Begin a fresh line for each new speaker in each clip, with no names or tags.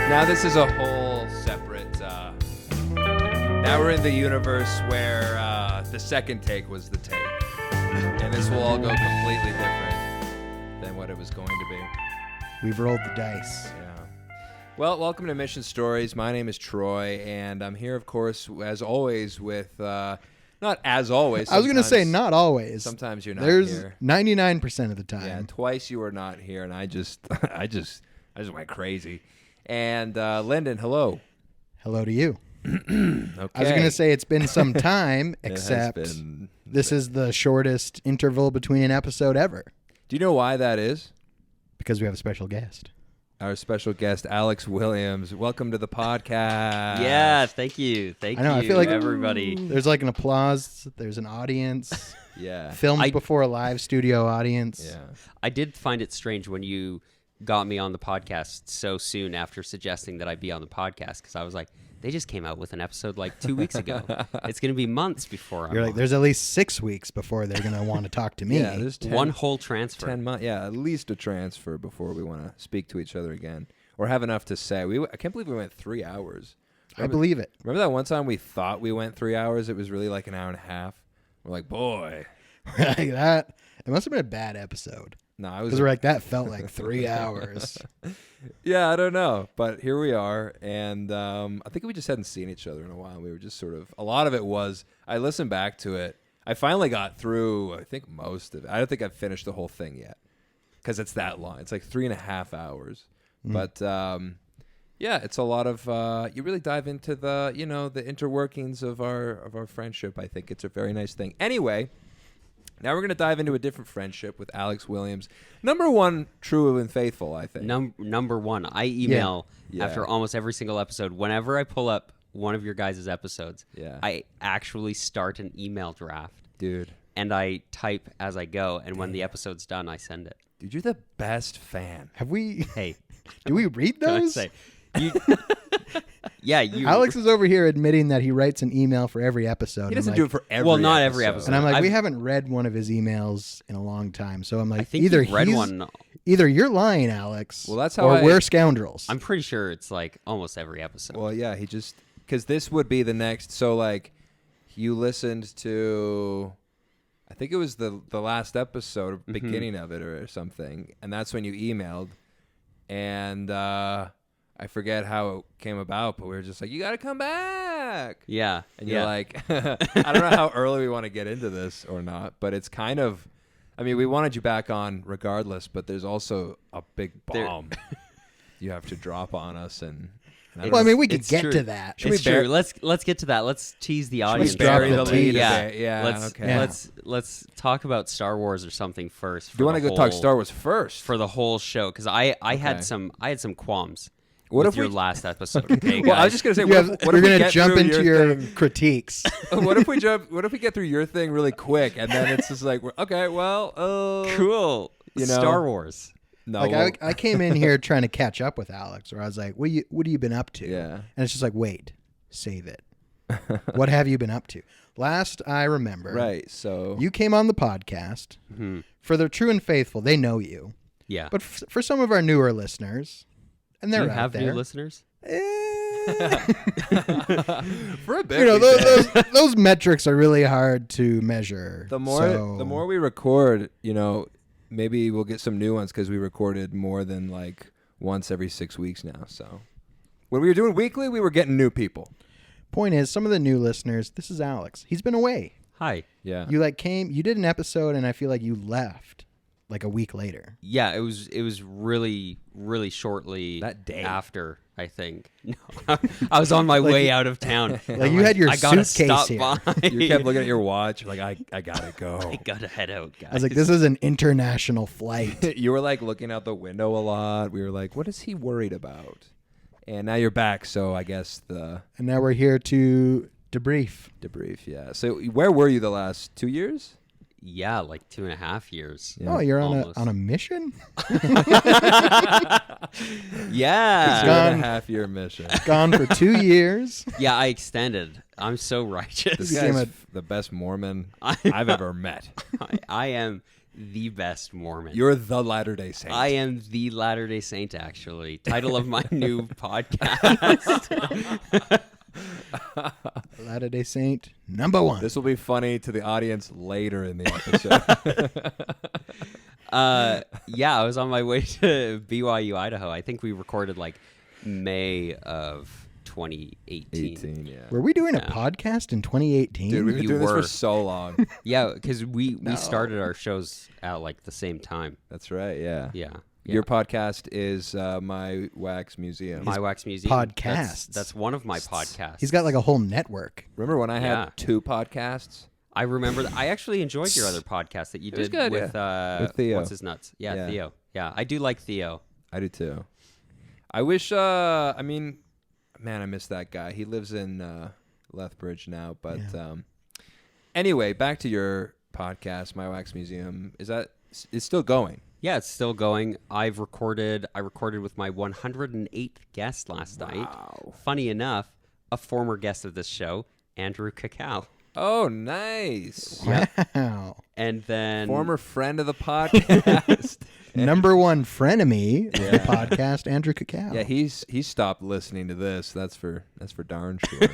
Now this is a whole separate. Now we're in the universe where the second take was the take, and this will all go completely different than what it was going to be.
We've rolled the dice.
Yeah. Well, welcome to Mission Stories. My name is Troy, and I'm here, of course, as always, with not as always.
I was going to say not always.
Sometimes you're not
There's
here.
99% of the time.
Yeah, twice you were not here, and I just went crazy. And Lyndon, hello.
Hello to you.
Okay.
I was going to say it's been some time,
It has
except
been-
this is the shortest interval between an episode ever
Do you know why that is?
because we have a special guest.
Our special guest, Alex Williamns. Welcome to the podcast.
Yeah, thank you. Thank
I know, I
you,
feel like-
everybody.
There's like an applause. There's an audience.
Yeah.
Filmed before a live studio audience.
Yeah.
I did find it strange when you got me on the podcast so soon after suggesting that I be on the podcast, because I was like, they just came out with an episode like 2 weeks ago. It's going to be months before
You're
I'm
like,
on.
there's at least 6 weeks before they're going to want to talk to me.
Yeah, there's 10,
one whole transfer.
10 months. Yeah, at least a transfer before we want to speak to each other again or have enough to say. I can't believe we went 3 hours.
I believe it.
Remember that one time we thought we went 3 hours? It was really like an hour and a half. We're like, boy.
Like that. It must have been a bad episode.
No, I was.
Because we're like, that felt like 3 hours.
Yeah, I don't know, but here we are, and I think we just hadn't seen each other in a while. We were just sort of. A lot of it was. I listened back to it. I finally got through. I think most of it. I don't think I've finished the whole thing yet, because it's that long. It's like 3.5 hours. But yeah, it's a lot of. You really dive into the the interworkings of our friendship. I think it's a very nice thing. Anyway. Now we're going to dive into a different friendship with Alex Williamns. Number one, true and faithful, I think.
Number one, I email
Yeah.
after almost every single episode. Whenever I pull up one of your guys' episodes,
Yeah.
I actually start an email draft.
Dude,
And I type as I go, and when the episode's done, I send it.
you're the best fan.
Have we?
Hey,
Do we read
can I
those?
say? You, yeah, you.
Alex is over here admitting that he writes an email for every episode.
He doesn't
I'm
do
like-
it for every
Well, not every episode.
And I'm like, we
I've-
haven't read one of his emails in a long time. So I'm like,
I think
either
you've read
he's-
one.
either you're lying, Alex.
Well, that's how
or
I-
we're scoundrels.
I'm pretty sure it's like almost every episode.
Well, yeah, he just... Because this would be the next... So, like, you listened to... I think it was the last episode, beginning of it or something. And that's when you emailed. And I forget how it came about, but we were just like, you got to come back.
Yeah.
And you're
yeah.
like, I don't know how early we want to get into this or not, but it's kind of, I mean, we wanted you back on regardless, but there's also a big bomb you have to drop on us. And I don't
well, I
know.
mean, we could
It's
get
true.
to that.
Should we
It's true.
bear-
Let's get to that. Let's tease the audience.
bury
for
the
a
lead
bit.
a
Yeah.
bit? Yeah, okay.
Yeah.
Let's talk about Star Wars or something first.
Do you want to go talk Star Wars first?
for the whole show? Because I had some qualms.
What
with
if
your
we-
last episode? Okay,
Well, I was
guys?
just going to say,
You
what
have-
if
we're
we
going to
get
jump
through
into your
thing-
critiques.
What if we get through your thing really quick and then it's just like, okay, well,
Cool.
You know,
Star Wars.
no.
Like
well,
I came in here trying to catch up with Alex, where I was like, what have you been up to?
Yeah.
And it's just like, wait, save it. What have you been up to? Last I remember,
right, so.
you came on the podcast.
Mhm.
For the true and faithful, they know you.
Yeah.
But for some of our newer listeners, and
Do
they're
you
out
have
there,
new listeners?
For a bit,
you know,
we did.
those metrics are really hard to measure.
The more
So-
we record, maybe we'll get some new ones because we recorded more than like once every 6 weeks now. So when we were doing weekly, we were getting new people.
Point is, some of the new listeners, this is Alex. He's been away.
Hi.
Yeah.
You did an episode, and I feel like you left like a week later.
Yeah, it was really, really shortly
That day.
after, I think. No, I was on my way out of town.
Like you had your
I gotta
suitcase
stop
here.
by.
You kept looking at your watch. You're like, I gotta go.
I gotta head out, guys.
I was like, this is an international flight.
You were like looking out the window a lot. We were like, what is he worried about? And now you're back. So I guess the
And now we're here to debrief.
debrief. Yeah. So where were you the last 2 years?
Yeah, like 2.5 years.
Yeah.
Oh, you're
almost.
on a mission?
Yeah.
Gone.
2.5 year mission.
Gone for 2 years.
Yeah, I extended. I'm so righteous.
This
Became
guy's
a-
the best Mormon
I-
I've ever met.
I am the best Mormon.
You're the Latter-day Saint.
I am the Latter-day Saint, actually. Title of my new podcast.
Latter-day Saint number 1.
This will be funny to the audience later in the episode.
Yeah, I was on my way to BYU, Idaho. I think we recorded like May of 2018.
Yeah.
Were we doing a podcast in 2018?
Dude, we've been
You
doing this
were.
for so long.
Yeah, because we started our shows at like the same time.
That's right, yeah.
Yeah.
Your podcast is My Wax Museum.
My Wax Museum.
podcasts.
That's one of my podcasts.
He's got like a whole network.
Remember when I had
Yeah.
2 podcasts?
I remember that. I actually enjoyed your other podcast that you
was
did
good,
with,
with Theo.
What's his nuts? Yeah,
Yeah.
Theo. Yeah, I do like Theo.
I do too. I wish, I mean, man, I miss that guy. He lives in Lethbridge now. But anyway, back to your podcast, My Wax Museum. It's still going?
Yeah, it's still going. I recorded with my 108th guest last night. Funny enough, a former guest of this show, Andrew Cacao.
Oh, nice.
Wow.
And then
Former friend of the podcast.
Number 1 frenemy of the podcast, Andrew Cacao.
Yeah, he's stopped listening to this. That's for darn sure.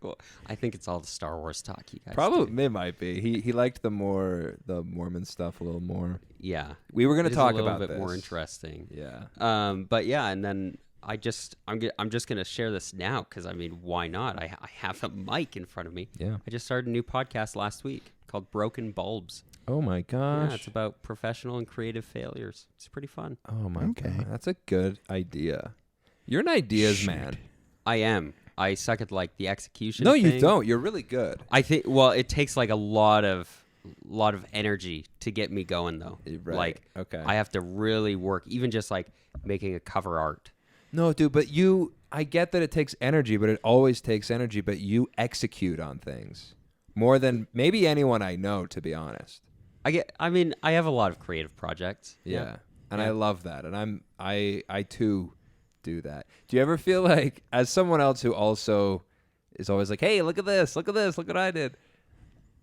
well, I think it's all the Star Wars talk you guys
Probably
do.
it might be. He liked the Mormon stuff a little more.
Yeah.
We were going to talk
a little
about
bit
this.
more interesting.
Yeah.
But yeah, and then I'm just going to share this now because, I mean, why not? I have a mic in front of me.
Yeah.
I just started a new podcast last week called Broken Bulbs.
Oh my gosh.
Yeah, it's about professional and creative failures. It's pretty fun.
Oh my
Okay.
god. That's a good idea. You're an ideas man.
I am. I suck at like the execution.
No, you
thing.
don't. You're really good.
I think. Well, it takes like a lot of energy to get me going, though.
Right.
Like,
Okay.
I have to really work, even just like making a cover art.
No, dude, but I get that it takes energy, but it always takes energy, but you execute on things more than maybe anyone I know, to be honest.
I mean, I have a lot of creative projects.
Yeah. And
Yeah.
I love that. And I too do that. Do you ever feel like, as someone else who also is always like, hey, look at this, look what I did.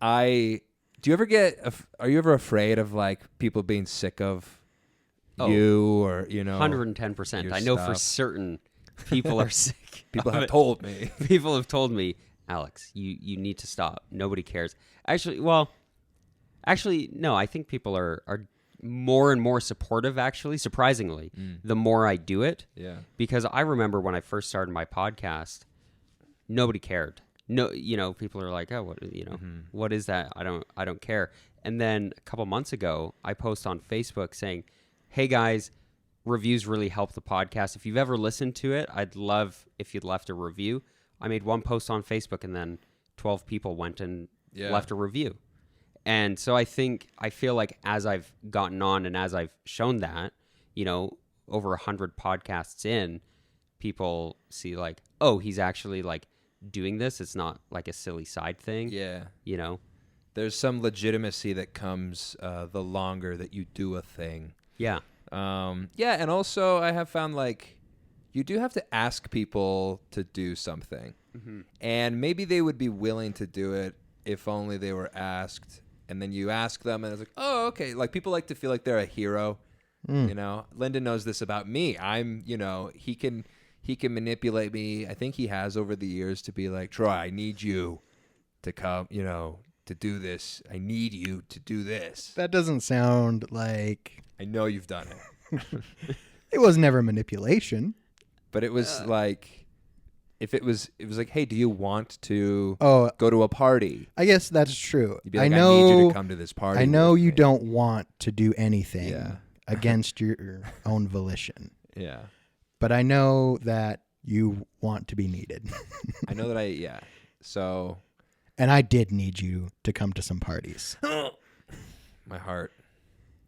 Do you ever are you ever afraid of like people being sick of you or,
110%.
your
I know for
stuff?
certain people are sick.
People
of
have
it.
told me.
People have told me, Alex, you need to stop. Nobody cares. Actually, no. I think people are more and more supportive. Actually, surprisingly, the more I do it.
Yeah.
Because I remember when I first started my podcast, nobody cared. No, people are like, oh, what is that? I don't care. And then a couple months ago, I post on Facebook saying, hey guys, reviews really help the podcast. If you've ever listened to it, I'd love if you'd left a review. I made one post on Facebook and then 12 people went and left a review. And so I feel like as I've gotten on and as I've shown that, over 100 podcasts in, people see like, oh, he's actually like doing this. It's not like a silly side thing.
Yeah.
There's
some legitimacy that comes the longer that you do a thing.
Yeah.
And also I have found like you do have to ask people to do something.
Mm-hmm. And
Maybe they would be willing to do it if only they were asked. And then you ask them and it's like, oh, okay. Like people like to feel like they're a hero. Lyndon knows this about me. I'm, he can manipulate me. I think he has over the years to be like, Troy, I need you to come, to do this. I need you to do this.
That doesn't sound like...
I know you've done it.
It was never manipulation.
But it was like, if it was like, hey, do you want to
Oh,
go to a party?
I guess that's true.
You'd be like,
I know.
need you to come to this party.
I know
with
you
me.
don't want to do anything
Yeah.
against your own volition,
Yeah.
but I know that you want to be needed.
I know that So
And I did need you to come to some parties.
my heart,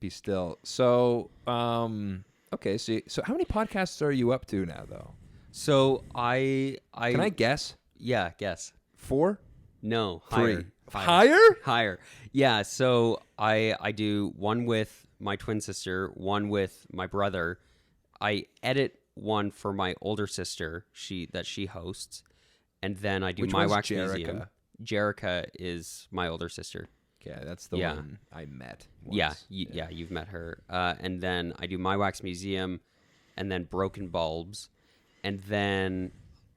be still. So, okay. So how many podcasts are you up to now, though?
So I
Can I guess?
Yeah, guess.
4?
No,
3.
higher.
Higher?
Higher. Yeah, so I do one with my twin sister, one with my brother. I edit one for my older sister, she hosts, and then I do
Which
My
one's
Wax
Jerica?
Museum. Jerica is my older sister.
Okay, that's the
Yeah.
one I met. Once.
Yeah, you've met her. And then I do My Wax Museum, and then Broken Bulbs, and then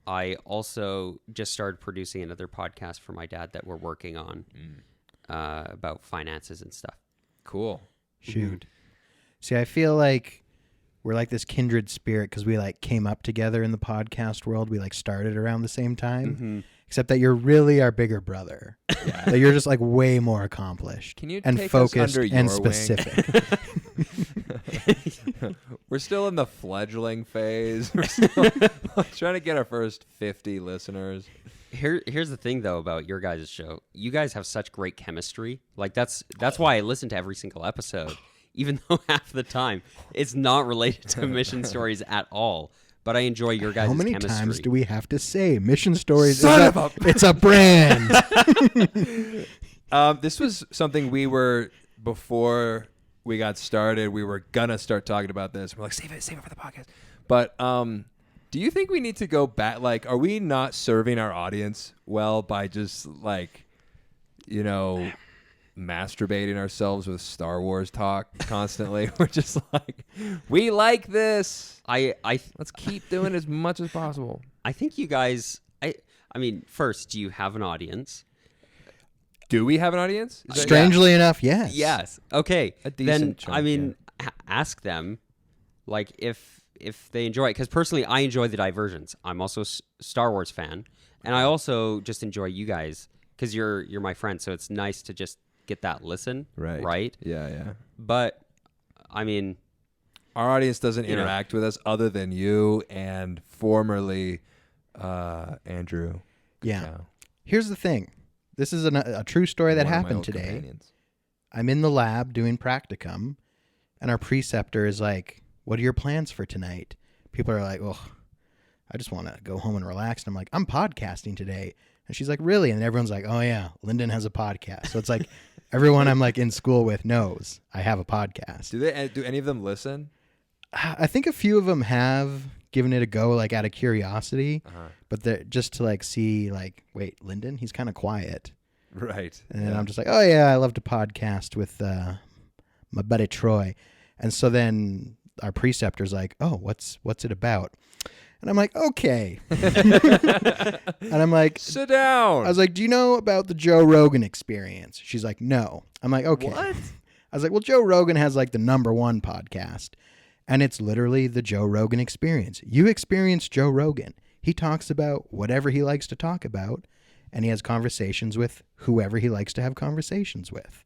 I also just started producing another podcast for my dad that we're working on about finances and stuff.
Cool.
Shoot. See, I feel like we're like this kindred spirit because we like came up together in the podcast world. We like started around the same time, except that you're really our bigger brother. Yeah. That you're just like way more accomplished.
Can you
and
take
focused
us under
and
your
specific.
We're still in the fledgling phase. We're still trying to get our first 50 listeners.
Here's the thing though about your guys' show. You guys have such great chemistry. Like that's why I listen to every single episode, even though half the time it's not related to mission stories at all. But I enjoy your guys'
How many
chemistry.
times do we have to say Mission Stories?
Son
It's a brand.
This was something we were, before we got started, we were gonna start talking about this. We're like, save it for the podcast. But do you think we need to go back? Like, are we not serving our audience well by just like, masturbating ourselves with Star Wars talk constantly? We're just like, we like this. Let's keep doing as much as possible.
I think you guys. I mean, first, do you have an audience?
Do we have an audience?
Strangely enough, yes.
Yes. Okay.
A decent
then I mean, ask them, like if they enjoy it. Because personally, I enjoy the diversions. I'm also a Star Wars fan, and I also just enjoy you guys because you're my friend. So it's nice to just get that listen. Right.
Yeah.
But I mean,
our audience doesn't interact with us other than you and formerly Andrew.
Yeah.
Cacao.
Here's the thing. This is a true story that
One of my
happened
old
today.
companions.
I'm in the lab doing practicum, and our preceptor is like, what are your plans for tonight? People are like, oh, I just want to go home and relax. And I'm like, I'm podcasting today. And she's like, really? And everyone's like, oh, yeah, Lyndon has a podcast. So it's like everyone I'm like in school with knows I have a podcast.
Do any of them listen?
I think a few of them have given it a go, like out of curiosity, but they're just to like see, like, wait, Lyndon, he's kind of quiet,
right?
And then I'm just like, oh yeah, I love to podcast with my buddy Troy, and so then our preceptor's like, oh, what's it about? And I'm like, okay, and I'm like,
sit down.
I was like, do you know about the Joe Rogan experience? She's like, no. I'm like, okay.
What?
I was like, well, Joe Rogan has like the #1 podcast. And it's literally the Joe Rogan experience. You experience Joe Rogan. He talks about whatever he likes to talk about, and he has conversations with whoever he likes to have conversations with.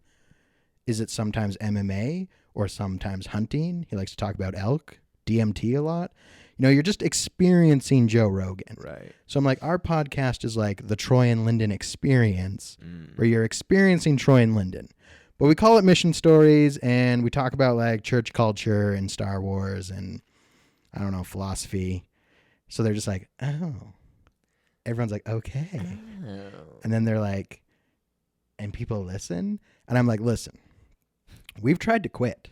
Is it sometimes MMA or sometimes hunting? He likes to talk about elk, DMT a lot. You're just experiencing Joe Rogan.
Right.
So I'm like, our podcast is like the Troy and Lyndon experience, where you're experiencing Troy and Lyndon. But we call it Mission Stories, and we talk about like church culture and Star Wars and, I don't know, philosophy. So they're just like, oh. Everyone's like, okay. Oh. And then they're like, and people listen? And I'm like, listen, we've tried to quit.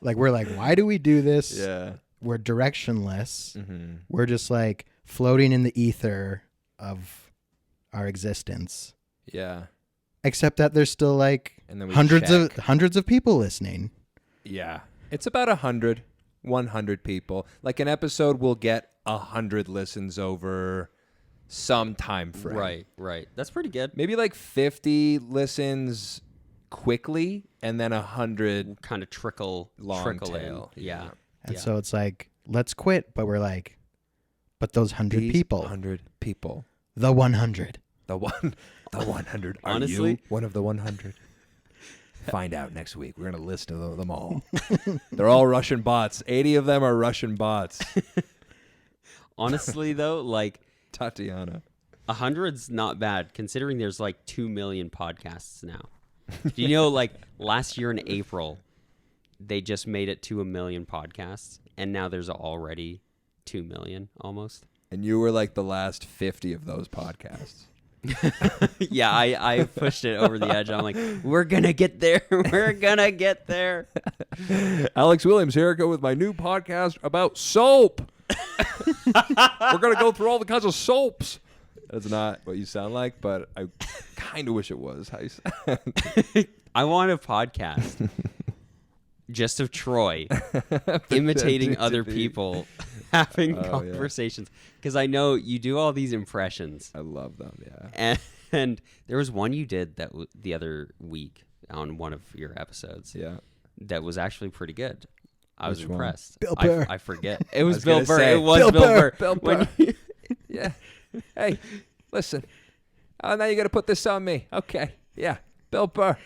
Like, we're like, why do we do this?
Yeah.
We're directionless. Mm-hmm. We're just like floating in the ether of our existence.
Yeah.
Except that there's still like
and then
hundreds of people listening.
Yeah. It's about 100 people. Like an episode will get 100 listens over some time frame.
Right. That's pretty good.
Maybe like 50 listens quickly and then 100
kind of trickle
tail.
In. Yeah.
And so it's like, let's quit, but we're like, but those 100 people.
100 people.
The 100.
The 100. Are
Honestly,
you one of the 100? Find out next week. We're going to list them all. They're all Russian bots. 80 of them are Russian bots.
Honestly, though, like
Tatiana.
100's not bad considering there's like 2 million podcasts now. Do you know, like last year in April, they just made it to 1 million podcasts, and now there's already 2 million almost.
And you were like the last 50 of those podcasts.
Yeah, I pushed it over the edge. I'm like, we're going to get there. We're going to get there.
Alex Williamns here, go with my new podcast about soap. We're going to go through all the kinds of soaps. That's not what you sound like, but I kind of wish it was how you sound.
I want a podcast just of Troy imitating other people, having conversations. Because I know you do all these impressions.
I love them, yeah.
And there was one you did that the other week on one of your episodes.
Yeah.
That was actually pretty good. I was
Which one?
impressed.
Bill Burr.
I forget. It was
was
Bill
gonna
Burr.
say,
It was
Bill
Bill
Burr.
Burr.
Bill
When
Burr.
you-
Yeah. Hey, listen. Oh, now you got to put this on me. Okay. Yeah. Bill Burr.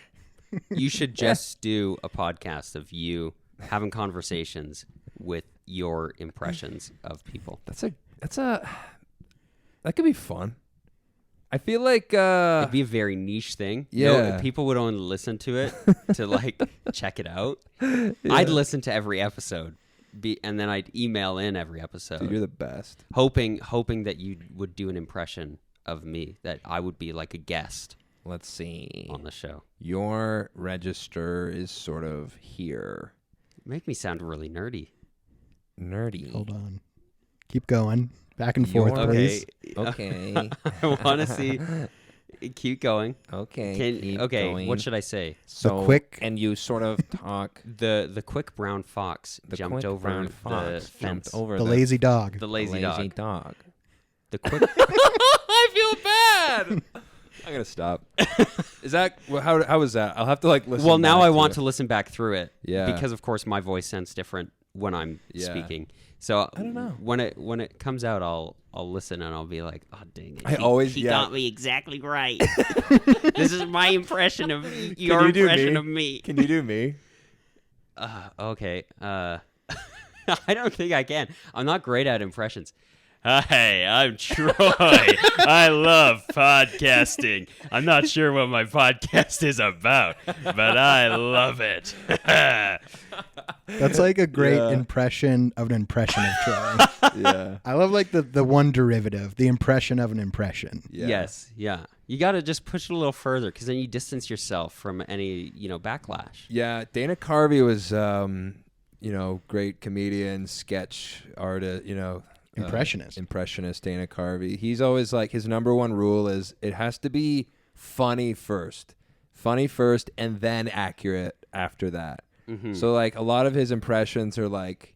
You should just do a podcast of you having conversations with your impressions of people.
That could be fun. I feel like
It'd be a very niche thing.
Yeah.
People would only listen to it to like check it out. I'd listen to every episode, and then I'd email in every episode,
dude, you're the best.
hoping that you would do an impression of me, that I would be like a guest
Let's see.
on the show.
Your register is sort of here.
Make me sound really nerdy.
Nerdy.
Hold on. Keep going. Back and forth,
You're-
please.
Okay.
I want to see. Keep going.
Okay. keep going.
What should I say?
So
quick-
and you sort of talk.
The quick brown fox
The
jumped
quick
over
brown
the
fox
fence.
jumped over
The lazy dog.
The lazy dog.
dog.
The quick.
I feel bad. I'm gonna stop. Is that how was that? I'll have to like listen.
Well, now
back
I want
it.
to listen back through it.
Yeah.
Because of course my voice sounds different when I'm
Yeah.
speaking. So
I don't know.
when it comes out, I'll listen and I'll be like, oh dang it!
He
got me exactly right. This is my impression of your
you do
impression
me?
of me.
Can you do me?
Okay. I don't think I can. I'm not great at impressions. Hi, I'm Troy. I love podcasting. I'm not sure what my podcast is about, but I love it.
That's like a great
Yeah.
impression of an impression of Troy.
Yeah.
I love like the one derivative, the impression of an impression.
Yeah.
Yes, yeah. You got to just push it a little further because then you distance yourself from any, backlash.
Yeah. Dana Carvey was, great comedian, sketch artist. Impressionist Dana Carvey. He's always like, his number one rule is it has to be funny first, and then accurate after that.
Mm-hmm.
So like a lot of his impressions are like,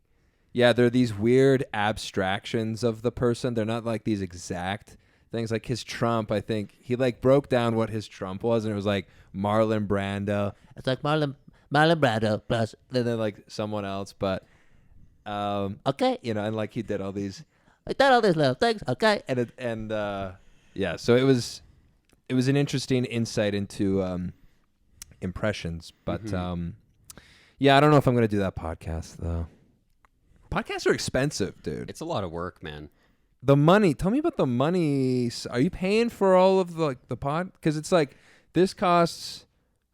yeah, they're these weird abstractions of the person. They're not like these exact things. Like his Trump, I think he like broke down what his Trump was, and it was like Marlon Brando. It's like Marlon Brando plus, and then like someone else, but okay, and like he did all these. I did all these little things, okay, yeah. So it was an interesting insight into impressions, but yeah, I don't know if I'm gonna do that podcast though. Podcasts are expensive, dude.
It's a lot of work, man.
The money. Tell me about the money. Are you paying for all of the pod? Because it's like this costs,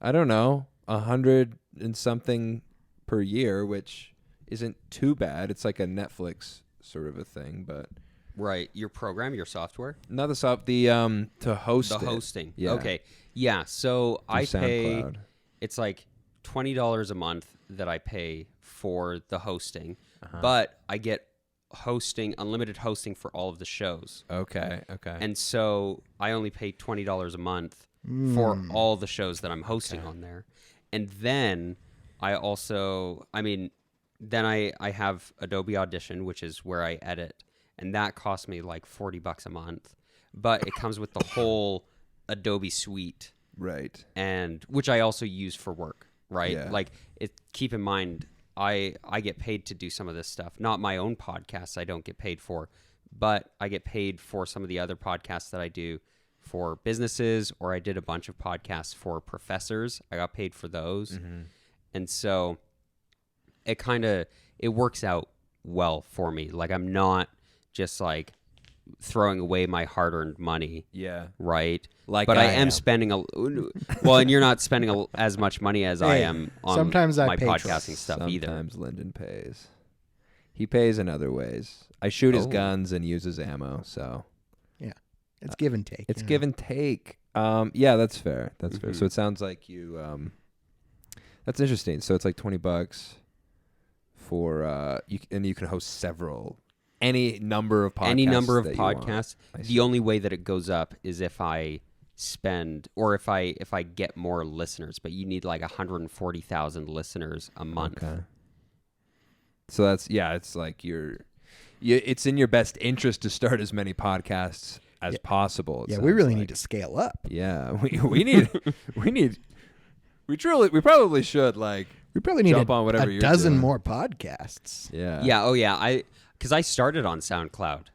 I don't know, $100 and something per year, which isn't too bad. It's like a Netflix sort of a thing, but
Right. Your program, your software?
not the to host
The
it.
hosting.
Yeah.
Okay. Yeah. So I
Through
pay,
SoundCloud.
it's like $20 a month that I pay for the hosting,
Uh-huh.
but I get unlimited hosting for all of the shows.
Okay.
And so I only pay $20 a month for all the shows that I'm hosting on there. And then I also, then I have Adobe Audition, which is where I edit, and that costs me like $40 a month. But it comes with the whole Adobe suite,
Right.
and which I also use for work, right?
Yeah.
Like keep in mind, I get paid to do some of this stuff. Not my own podcasts I don't get paid for, but I get paid for some of the other podcasts that I do for businesses, or I did a bunch of podcasts for professors. I got paid for those.
Mm-hmm.
And so it works out well for me. Like I'm not just like throwing away my hard-earned money.
Yeah.
Right.
But
I am spending and you're not spending as much money as I
Hey,
am on
sometimes I
my
pay for
podcasting
it.
stuff either.
Sometimes Lyndon pays. He pays in other ways. I shoot his
Oh.
guns and use his ammo, so
It's give and take.
it's
you know?
give and take. Yeah, that's fair. That's fair.
Mhm.
So it sounds like you. That's interesting. So it's like $20 for and you can host several any number of podcasts.
Any number of
that you want.
podcasts.
I see.
The only way that it goes up is if I spend, or if I get more listeners. But you need like 140,000 listeners a month.
Okay. So that's it's like it's in your best interest to start as many podcasts as possible.
Yeah, we really need to scale up.
Yeah, we need we probably should like
We probably need
jump on whatever
a
you're
dozen
doing.
more podcasts.
Yeah.
Yeah. Oh yeah. Because I started on SoundCloud.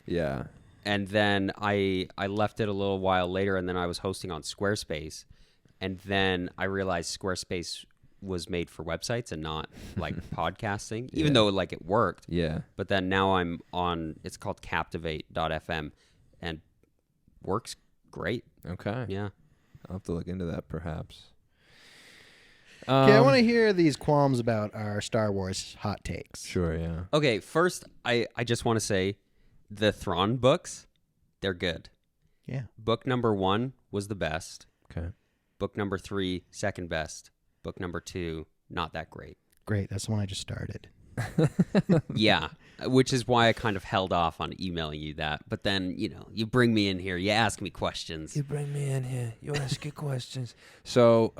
Yeah.
And then I left it a little while later, and then I was hosting on Squarespace. And then I realized Squarespace was made for websites and not like podcasting, even though like it worked.
Yeah.
But then now I'm on, it's called Captivate.fm, and works great.
Okay.
Yeah.
I'll have to look into that perhaps.
Okay, I want to hear these qualms about our Star Wars hot takes.
Sure, yeah.
Okay, first, I just want to say the Thrawn books, they're good.
Yeah.
Book number 1 was the best.
Okay.
Book number 3, second best. Book number 2, not that great.
Great. That's the one I just started.
Yeah, which is why I kind of held off on emailing you that. But then, you bring me in here, you ask me questions.
You bring me in here. You ask your questions. So,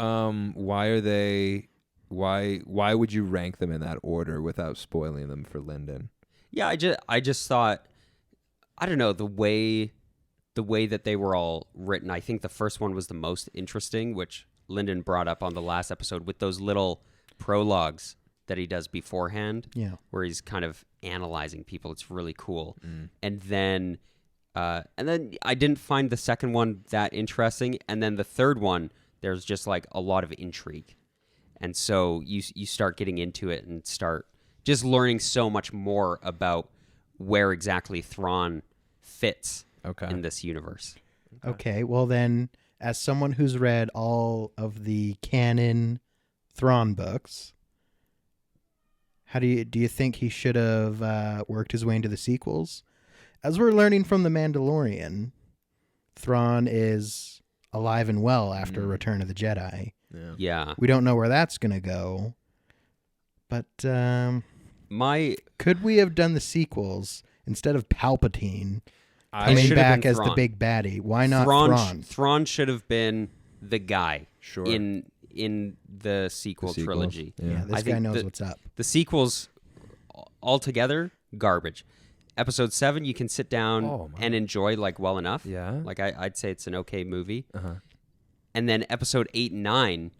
why would you rank them in that order without spoiling them for Lyndon?
Yeah, I just thought, I don't know, the way that they were all written. I think the first one was the most interesting, which Lyndon brought up on the last episode with those little prologues that he does beforehand.
Yeah.
Where he's kind of analyzing people. It's really cool. And then I didn't find the second one that interesting. And then the third one, there's just like a lot of intrigue. And so you start getting into it and start just learning so much more about where exactly Thrawn fits in this universe.
Okay, well then, as someone who's read all of the canon Thrawn books, how do you think he should have worked his way into the sequels? As we're learning from The Mandalorian, Thrawn is alive and well after Return of the Jedi.
Yeah.
We don't know where that's going to go. But could we have done the sequels instead of Palpatine coming back as the big baddie? Why not Thrawn?
Thrawn should have been the guy
Sure.
in the sequel trilogy.
Yeah, this guy knows what's up.
The sequels altogether, garbage. Episode 7, you can sit down and enjoy like well enough.
Yeah.
Like I'd say it's an okay movie. And then episode 8 and 9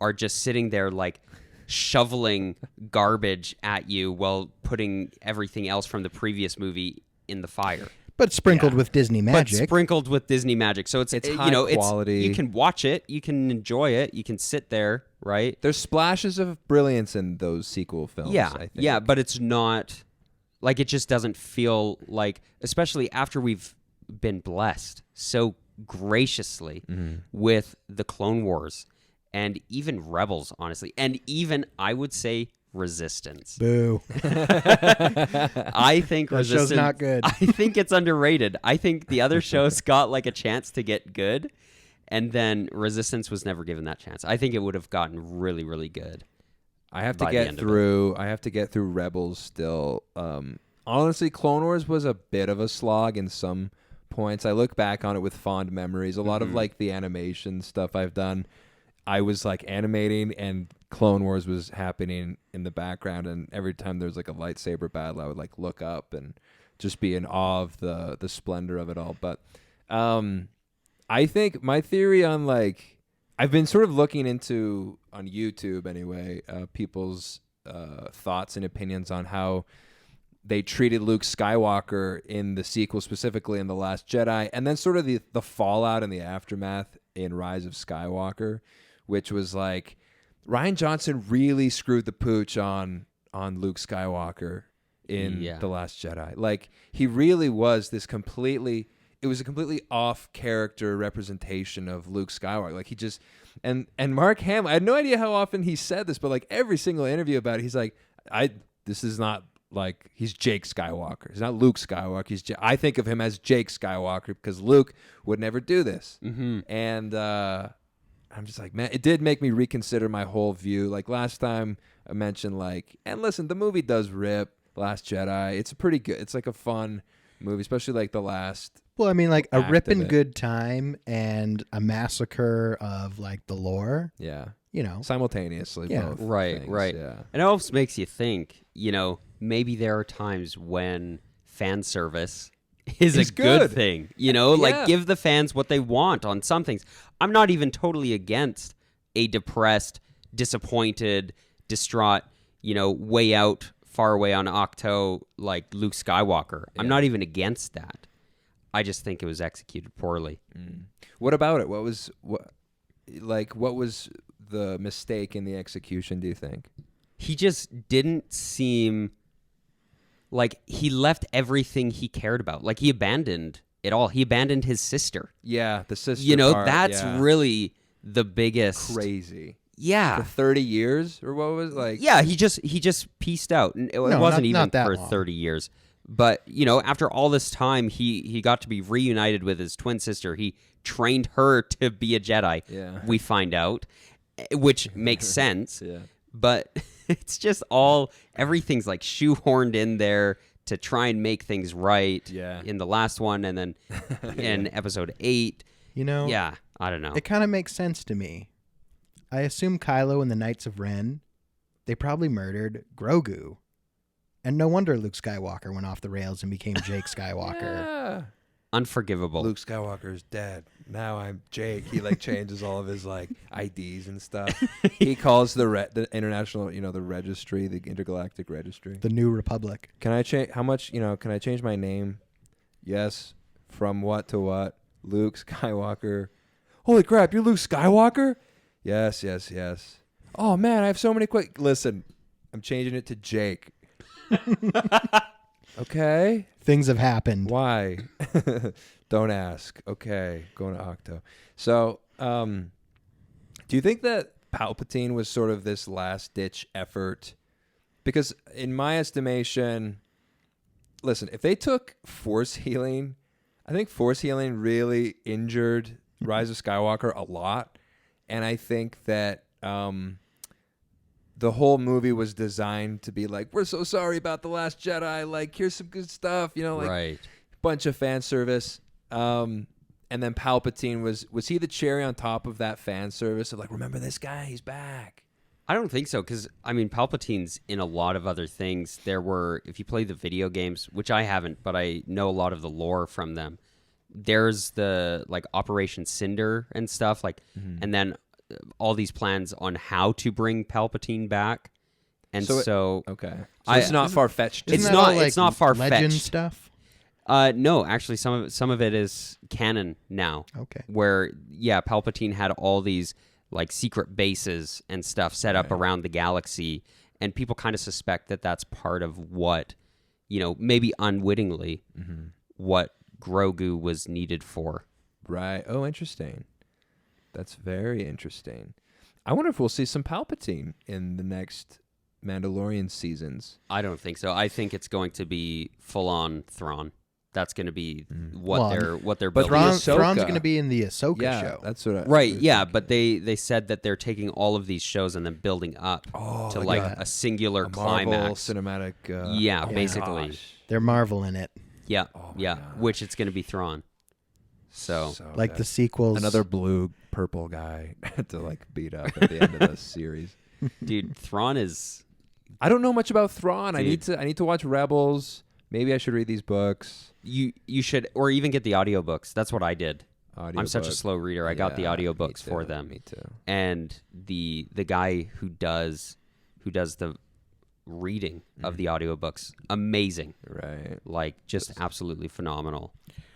are just sitting there like shoveling garbage at you while putting everything else from the previous movie in the fire.
But sprinkled with Disney magic.
But sprinkled with Disney magic. So it's
high quality.
You can watch it, you can enjoy it, you can sit there, right?
There's splashes of brilliance in those sequel films, I think.
Yeah, but it's not like, it just doesn't feel like, especially after we've been blessed so graciously with the Clone Wars and even Rebels, honestly, and even I would say Resistance.
Boo.
I think
That
Resistance
show's not good.
I think it's underrated. I think the other shows got like a chance to get good, and then Resistance was never given that chance. I think it would have gotten really, really good.
I have to get through Rebels still. Honestly, Clone Wars was a bit of a slog in some points. I look back on it with fond memories. A lot of like the animation stuff I've done, I was like animating and Clone Wars was happening in the background, and every time there's like a lightsaber battle, I would like look up and just be in awe of the splendor of it all. But I think my theory on like, I've been sort of looking into on YouTube anyway, people's thoughts and opinions on how they treated Luke Skywalker in the sequel, specifically in The Last Jedi, and then sort of the fallout and the aftermath in Rise of Skywalker, which was like Rian Johnson really screwed the pooch on Luke Skywalker in The Last Jedi. Like, he really was this completely off character representation of Luke Skywalker. Like, he just, and Mark Hamill, I had no idea how often he said this, but like every single interview about it, he's like, this is not like, he's Jake Skywalker. He's not Luke Skywalker. I think of him as Jake Skywalker because Luke would never do this. And I'm just like, man, it did make me reconsider my whole view. Like last time I mentioned, like, and listen, the movie does rip. Last Jedi. It's a pretty good. It's like a fun movie, especially like the last.
Well, I mean, like a
act of
ripping
it.
good time and a massacre of like the lore.
Yeah,
You know,
simultaneously.
Yeah.
Both
Right,
things,
right.
Yeah.
And it almost makes you think, maybe there are times when fan service is
It's
a good
good.
thing.
Yeah.
Like give the fans what they want on some things. I'm not even totally against a depressed, disappointed, distraught, way out, far away on Octo, like Luke Skywalker. I'm not even against that. I just think it was executed poorly.
What about it? What was the mistake in the execution? Do you think?
He just didn't seem like he left everything he cared about. Like he abandoned it all. He abandoned his sister.
Yeah, the sister. Part,
That's
yeah.
really the biggest.
crazy.
Yeah.
For 30 years or what was it? Like?
Yeah, he just pieced out. And it wasn't even
not that
for
long.
30 years. But, after all this time, he got to be reunited with his twin sister. He trained her to be a Jedi.
Yeah.
We find out, which makes sense.
Yeah.
But it's just everything's like shoehorned in there to try and make things right.
Yeah.
In the last one, and then in episode 8. Yeah, I don't know.
it kind of makes sense to me. I assume Kylo and the Knights of Ren, they probably murdered Grogu. And no wonder Luke Skywalker went off the rails and became Jake Skywalker.
Yeah.
Unforgivable.
Luke Skywalker's dead. Now I'm Jake. He like changes all of his like IDs and stuff. He calls the international, the registry, the intergalactic registry.
The New Republic.
Can I change how much, can I change my name? Yes. From what to what? Luke Skywalker. Holy crap, you're Luke Skywalker? Yes. Oh man, I have so many quick. Listen, I'm changing it to Jake. Okay.
Things have happened.
Why? Don't ask. Okay, going to Octo. So, do you think that Palpatine was sort of this last-ditch effort? Because in my estimation, listen, if they took Force healing, I think Force healing really injured Rise of Skywalker a lot. And I think that the whole movie was designed to be like, we're so sorry about The Last Jedi. Like, here's some good stuff, like
right.
bunch of fan service. And then Palpatine was he the cherry on top of that fan service of like, remember this guy? He's back.
I don't think so, because, Palpatine's in a lot of other things. If you play the video games, which I haven't, but I know a lot of the lore from them, there's the, like, Operation Cinder and stuff, like, and then all these plans on how to bring Palpatine back. And
okay. So it's not far-fetched.
It's
Isn't that
not-
all, like,
it's not far-fetched.
legend stuff.
No, actually, some of it is canon now.
Okay.
Where, Palpatine had all these, like, secret bases and stuff set up around the galaxy, and people kind of suspect that that's part of what, maybe unwittingly, what Grogu was needed for.
Right. Oh, interesting. That's very interesting. I wonder if we'll see some Palpatine in the next Mandalorian seasons.
I don't think so. I think it's going to be full-on Thrawn. That's going to be what they're
but
building.
Thrawn's
Ahsoka.
going to be in the Ahsoka
Yeah,
show.
that's what I
Right,
was
yeah,
thinking.
but they said that they're taking all of these shows and then building up to like a singular
a Marvel
climax.
cinematic.
Yeah,
oh
basically.
gosh.
They're Marvel in it.
Yeah,
Oh my
yeah,
gosh.
which it's going to be Thrawn. So
Like
good.
the sequels.
another blue purple guy to like beat up at the end of the series.
dude, Thrawn is
I don't know much about Thrawn. I
Dude.
need to watch Rebels. Maybe I should read these books.
you should, or even get the audiobooks. That's what I did. I'm such a
Audiobook.
slow reader. I got the
Yeah,
audiobooks
me
for
too,
them.
Me too.
And the guy who does the reading of the audiobooks, amazing.
Right.
Like just absolutely phenomenal.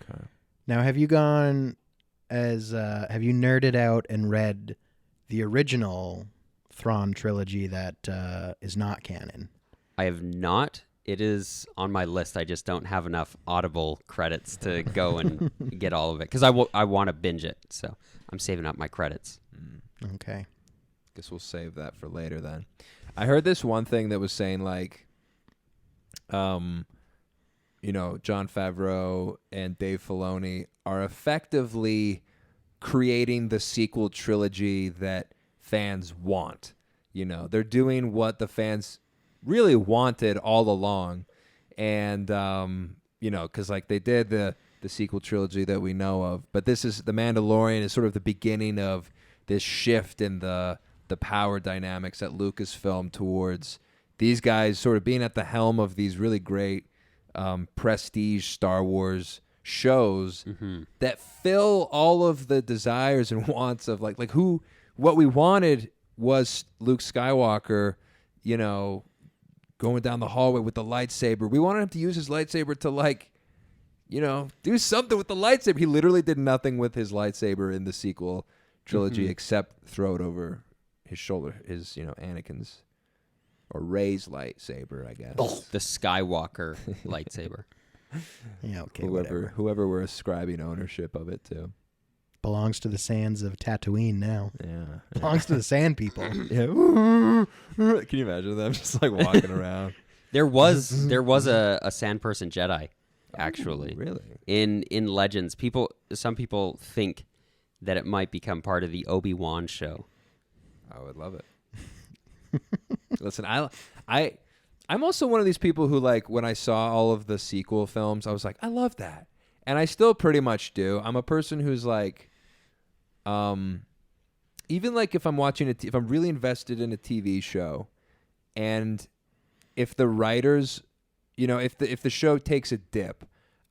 Okay.
Now, have you nerded out and read the original Thrawn trilogy that is not canon?
I have not. It is on my list. I just don't have enough Audible credits to go and get all of it because I want to binge it. So I'm saving up my credits.
Okay.
Guess we'll save that for later then. I heard this one thing that was saying like, John Favreau and Dave Filoni are effectively creating the sequel trilogy that fans want. They're doing what the fans really wanted all along. And, because like they did the sequel trilogy that we know of, but this is The Mandalorian is sort of the beginning of this shift in the power dynamics at Lucasfilm towards these guys sort of being at the helm of these really great prestige Star Wars shows that fill all of the desires and wants of like what we wanted was Luke Skywalker, going down the hallway with the lightsaber. We wanted him to use his lightsaber to do something with the lightsaber. He literally did nothing with his lightsaber in the sequel trilogy except throw it over his shoulder, his, Anakin's or Rey's lightsaber, I guess.
Oh, the Skywalker lightsaber.
Yeah, okay,
whoever we're ascribing ownership of it to.
Belongs to the sands of Tatooine now.
Yeah.
Belongs to the sand people.
Yeah. Can you imagine them just like walking around?
There was a sand person Jedi, actually.
Ooh, really?
In Legends, some people think that it might become part of the Obi-Wan show.
I would love it. Listen, I'm also one of these people who, like, when I saw all of the sequel films, I was like, I love that. And I still pretty much do. I'm a person who's like, even like if I'm watching if I'm really invested in a TV show, and if the writers, if the show takes a dip,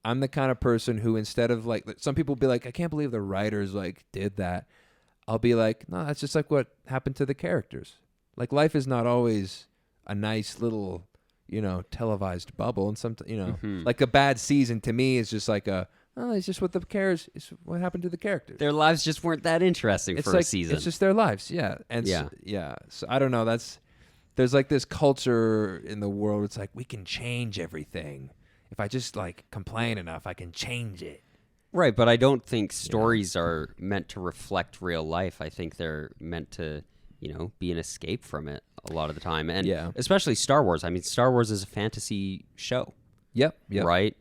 I'm the kind of person who, instead of like, some people be like, I can't believe the writers like did that. I'll be like, no, that's just like what happened to the characters. Like, life is not always a nice little, televised bubble. And sometimes, like a bad season to me is just like it's just what it's what happened to the characters.
Their lives just weren't that interesting for a season.
It's just their lives. Yeah. And so I don't know. There's like this culture in the world. It's like, we can change everything. If I just like complain enough, I can change it.
Right, but I don't think stories are meant to reflect real life. I think they're meant to, be an escape from it a lot of the time. And especially Star Wars. I mean, Star Wars is a fantasy show.
Yep.
Right?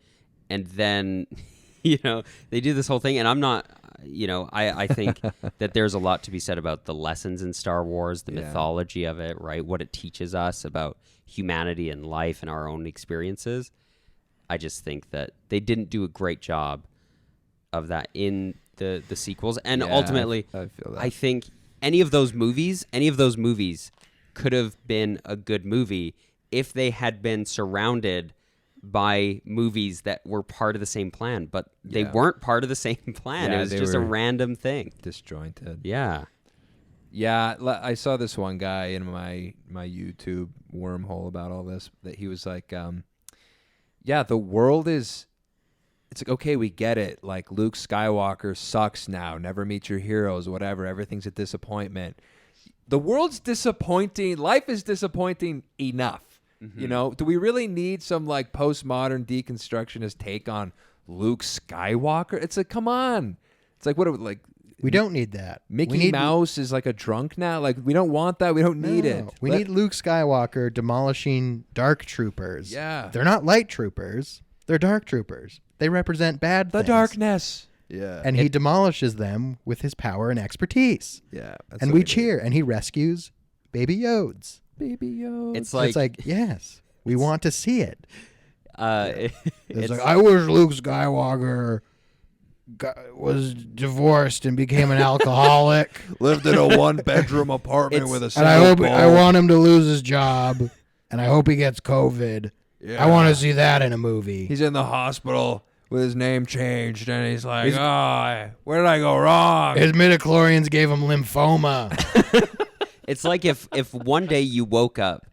And then, they do this whole thing. And I'm not, I think that there's a lot to be said about the lessons in Star Wars, the mythology of it, right? What it teaches us about humanity and life and our own experiences. I just think that they didn't do a great job of that in the sequels, and ultimately,
I feel that.
I think any of those movies could have been a good movie if they had been surrounded by movies that were part of the same plan, but they weren't part of the same plan.
Yeah,
it was just a random thing.
Disjointed.
Yeah.
Yeah, I saw this one guy in my YouTube wormhole about all this, that he was like, the world is... It's like, okay, we get it. Like, Luke Skywalker sucks now. Never meet your heroes, whatever. Everything's a disappointment. The world's disappointing. Life is disappointing enough. Do we really need some like postmodern deconstructionist take on Luke Skywalker? It's like, come on. It's like,
we don't need that.
Mickey Mouse is like a drunk now. Like, we don't want that. We don't need it.
We need Luke Skywalker demolishing dark troopers.
Yeah.
They're not light troopers. They're dark troopers. They represent bad things.
The darkness. Yeah.
And he demolishes them with his power and expertise.
Yeah.
And we cheer. And he rescues Baby Yodes.
Baby Yodes.
It's like,
yes, we want to see it.
It's
like, I wish Luke Skywalker was divorced and became an alcoholic.
Lived in a 1-bedroom apartment with a
and I want him to lose his job. And I hope he gets COVID.
Yeah.
I want to see that in a movie.
He's in the hospital with his name changed, and he's like, where did I go wrong?
His midichlorians gave him lymphoma.
It's like if one day you woke up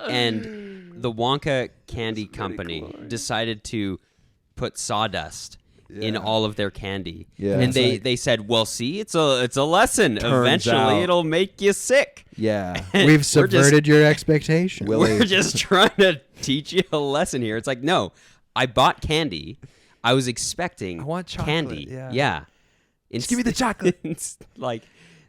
and the Wonka Candy Company decided to put sawdust in all of their candy.
Yeah.
And they said, well, see, it's a lesson.
Turns
Eventually
out.
it'll make you sick.
Yeah.
We've subverted your expectations.
We're just trying to teach you a lesson here. It's like, no, I bought candy. I was expecting
I want chocolate,
candy.
yeah. Just give me the chocolate.
It's like,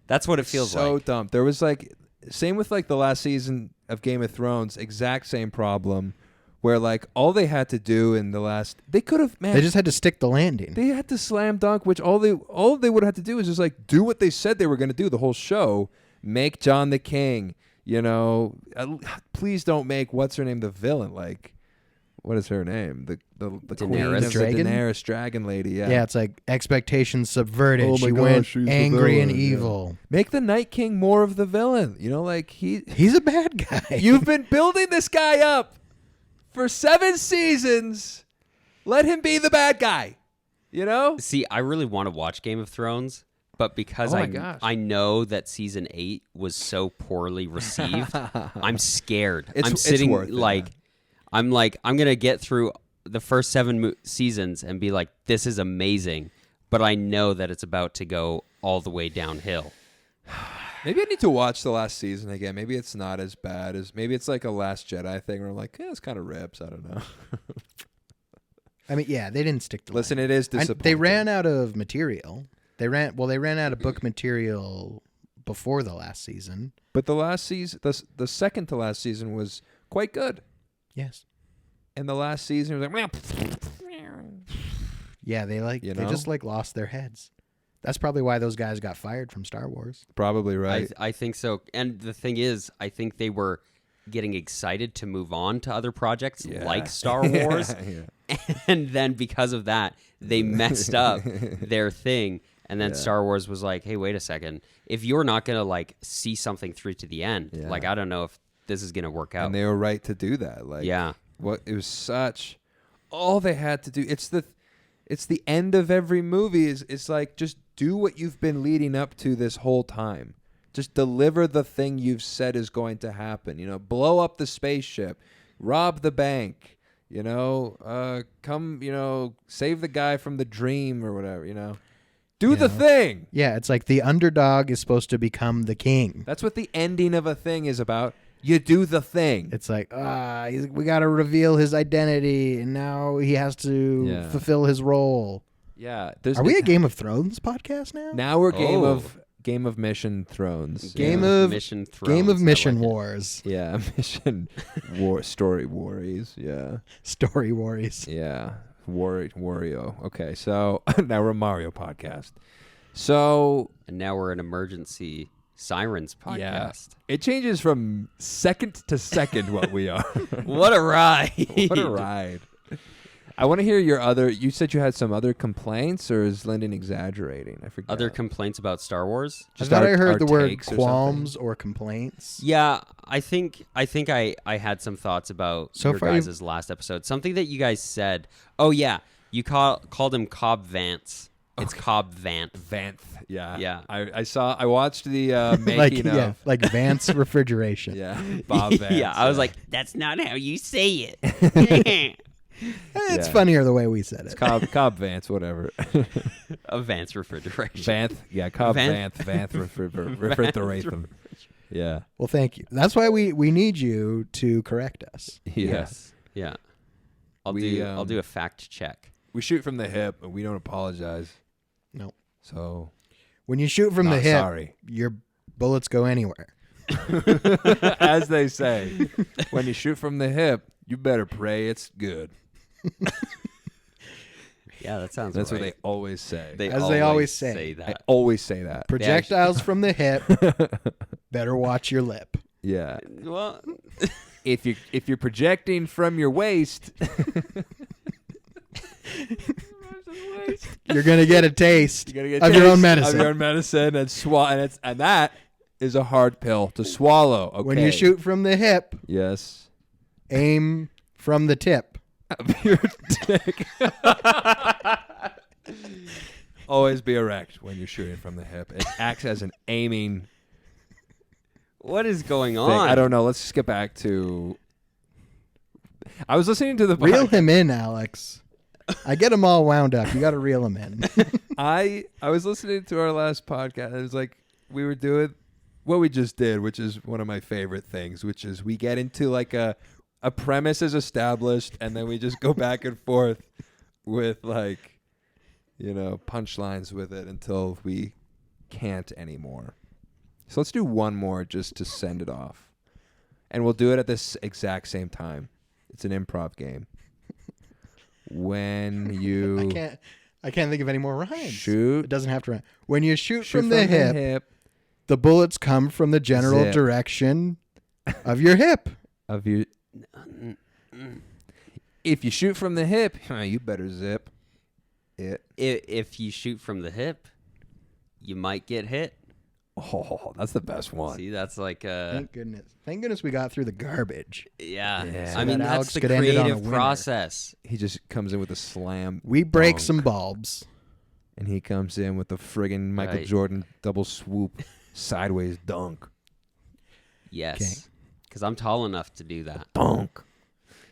that's what it feels like.
So dumb. There was like, same with like the last season of Game of Thrones, exact same problem. Where like all they had to do in the last, they could have, man.
They just had to stick the landing.
They had to slam dunk, which all they would have had to do is just like do what they said they were going to do the whole show. Make John the king, You know, please don't make what's her name the villain. Like, what is her name? The queen of the
Dragon?
Daenerys dragon lady. Yeah.
Yeah, it's like expectations subverted.
Oh my
she
gosh,
went
she's the
angry and
villain, yeah.
evil.
Make the Night King more of the villain. You know, like
He's a bad guy.
you've been building this guy up for 7 seasons. Let him be the bad guy. You know?
See, I really want to watch Game of Thrones, but because
Oh my gosh.
I know that season 8 was so poorly received, I'm scared. I'm
It's
sitting
worth it,
like, I'm gonna get through the first 7 seasons and be like, this is amazing, but I know that it's about to go all the way downhill.
Maybe I need to watch the last season again. Maybe it's not as bad as maybe it's like a Last Jedi thing where I'm like, it's kind of rips. I don't know.
I mean, yeah, they didn't stick to
Listen,
it.
it is disappointing.
They ran out of material. They ran out of book material before the last season.
But the last season, the second to last season was quite good.
Yes.
And the last season was like,
Yeah, they
You
they
know?
just like lost their heads. That's probably why those guys got fired from Star Wars.
probably right.
I think so. And the thing is, I think they were getting excited to move on to other projects
Yeah.
like Star Wars.
Yeah.
And then because of that, they messed up their thing. And then
Yeah.
Star Wars was like, hey, wait a second. If you're not going to like see something through to the end,
Yeah.
like, I don't know if this is going to work out.
And they were right to do that. Like,
Yeah.
What it was such. All they had to do. It's the end of every movie. It's like just do what you've been leading up to this whole time. Just deliver the thing you've said is going to happen. You know, blow up the spaceship, rob the bank. You know, come. You know, save the guy from the dream or whatever. You know, do the thing.
Yeah, it's like the underdog is supposed to become the king.
That's what the ending of a thing is about. You do the thing.
It's like, we got to reveal his identity, and now he has to fulfill his role.
Yeah.
Are we a Game of Thrones podcast now?
Now we're
Oh.
Game of Mission Thrones.
Game
yeah.
of
Mission Thrones.
Game of
I
Mission
like it.
Wars.
Yeah, Mission War Story Worries. Yeah.
Story Wars.
Yeah. Wario. Okay, so now we're a Mario podcast. So
And now we're an emergency sirens podcast.
yeah, it changes from second to second what we are.
What a ride.
What a ride. I want to hear your other. You said you had some other complaints, or is Lyndon exaggerating? I forget.
Other complaints about Star Wars?
I thought I
our
heard the word
takes or
qualms or complaints.
Yeah, I think I had some thoughts about
So
your
far
guys' last episode. Something that you guys said. Oh yeah, you called him Cobb Vance. It's Cobb Vance.
Vanth. Yeah.
Yeah.
I watched the making of.
like Vance refrigeration.
Yeah. Bob Vance.
Yeah, I was like, that's not how you say it.
It's
Yeah.
funnier the way we said it.
Cobb Vance, whatever.
A Vance refrigeration.
Vanth. Yeah, Cobb
Vanth.
Vanth refrigerate. Yeah.
Well, thank you. That's why we need you to correct us.
Yeah.
Yes. Yeah. I'll do a fact check.
We shoot from the hip, and we don't apologize.
No.
So
When you shoot from the
Not
hip,
sorry.
your bullets go anywhere.
as they say, when you shoot from the hip, you better pray it's good.
Yeah, that sounds
That's
right.
what they always say.
As they always say.
I
that.
always say that.
Projectiles from the hip, better watch your lip.
Yeah.
Well,
If you're projecting from your waist,
You're going to get a taste
you gotta get
of your own
taste
medicine.
Of your own medicine, and that is a hard pill to swallow. Okay.
When you shoot from the hip,
yes.
aim from the tip.
Of your dick. Always be erect when you're shooting from the hip. It acts as an aiming
what is going
thing.
on?
I don't know. Let's just get back to. I was listening to the
Reel
podcast.
him in, Alex. I get him all wound up. You got to reel him in.
I was listening to our last podcast. It was like we were doing what we just did, which is one of my favorite things, which is we get into like a premise is established, and then we just go back and forth with like, punchlines with it until we can't anymore. So let's do one more just to send it off. And we'll do it at this exact same time. It's an improv game. When you
I can't think of any more rhymes.
shoot
It doesn't have to rhyme. When you shoot from the hip,
hip,
the bullets come from the general
Zip.
direction of your hip.
Of your. If you shoot from the hip, you better zip it.
If you shoot from the hip, you might get hit.
Oh, that's the best one.
See, that's like
Thank goodness. Thank goodness we got through the garbage.
yeah.
Yeah.
I mean,
That
that's
Alex
the
could end it on a
creative
winner.
process.
He just comes in with a slam.
We break
dunk,
some bulbs.
and he comes in with the friggin' Michael
Right.
Jordan double swoop sideways dunk.
Yes. Because I'm tall enough to do that.
Dunk.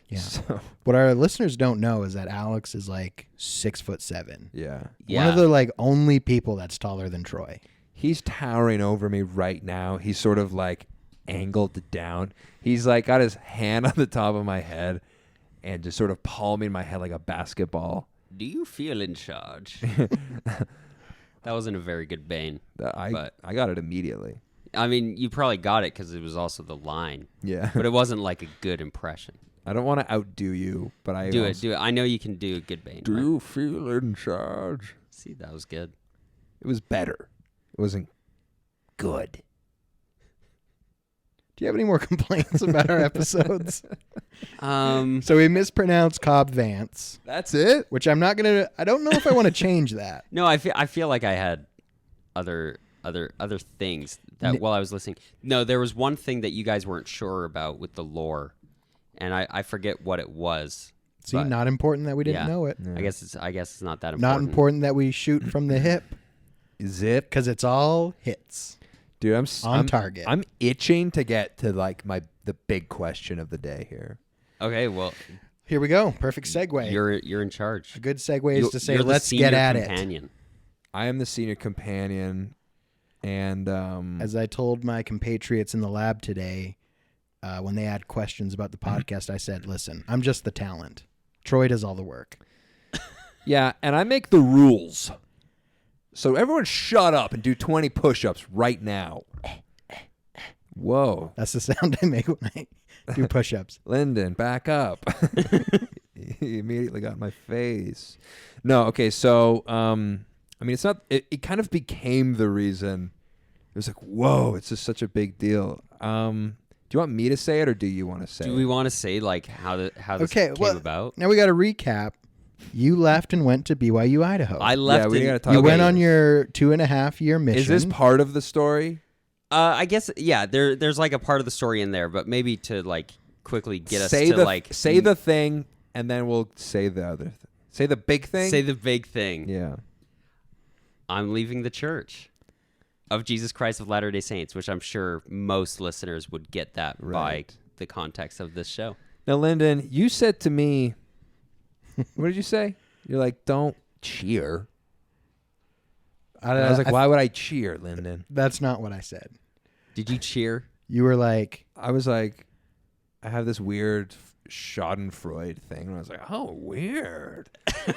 Yeah.
So,
What our listeners don't know is that Alex is like 6'7".
yeah.
Yeah.
One of the like only people that's taller than Troy.
He's towering over me right now. He's sort of like angled down. He's like got his hand on the top of my head and just sort of palming my head like a basketball.
Do you feel in charge? That wasn't a very good Bane.
I got it immediately.
I mean, you probably got it because it was also the line.
Yeah.
But it wasn't like a good impression.
I don't want to outdo you, but I
Do
also-
it. I know you can do a good Bane.
Do
right?
you feel in charge?
See, that was good.
It was better. It wasn't good.
Do you have any more complaints about our episodes?
Um,
So we mispronounced Cobb Vance,
That's it?
which I don't know if I want to change that.
no, I feel like I had other things that while I was listening. No, there was one thing that you guys weren't sure about with the lore, and I forget what it was.
See,
but
not important that we didn't
yeah.
know it.
Yeah.
I guess it's not that important.
Not important that we shoot from the hip
Zip.
because it's all hits.
Dude,
On target.
I'm itching to get to like the big question of the day here.
Okay, well,
Here we go. Perfect segue.
you're in charge.
A good segue is to say,
You're the
let's
senior
get at it.
companion.
I am the senior companion, and
As I told my compatriots in the lab today, when they had questions about the podcast, I said, listen, I'm just the talent. Troy does all the work.
yeah, and I make the rules. So everyone shut up and do 20 push-ups right now. Whoa.
That's the sound I make when I do push-ups.
Lyndon, back up. He immediately got in my face. No, okay, so I mean it's not it kind of became the reason. It was like, whoa, it's just such a big deal. Do you want me to say it or do you want to say
Do
it?
we want to say like how this
Okay,
came about?
Now we got to recap. You left and went to BYU, Idaho.
I left.
Yeah, we
in-
gotta talk
you
about
went
it.
on your 2.5-year mission.
Is this part of the story?
I guess yeah. There's like a part of the story in there, but maybe to like quickly get us
say
to
the
like
say the thing and then we'll say the other thing. Say the big thing?
say the big thing.
Yeah.
I'm leaving the Church of Jesus Christ of Latter-day Saints, which I'm sure most listeners would get that
Right.
by the context of this show.
Now, Lyndon, you said to me, what did you say? You're like, don't cheer. And I was like, why would I cheer, Lyndon?
That's not what I said.
Did you cheer?
You were like,
I was like, I have this weird Schadenfreude thing. And I was like, oh, weird.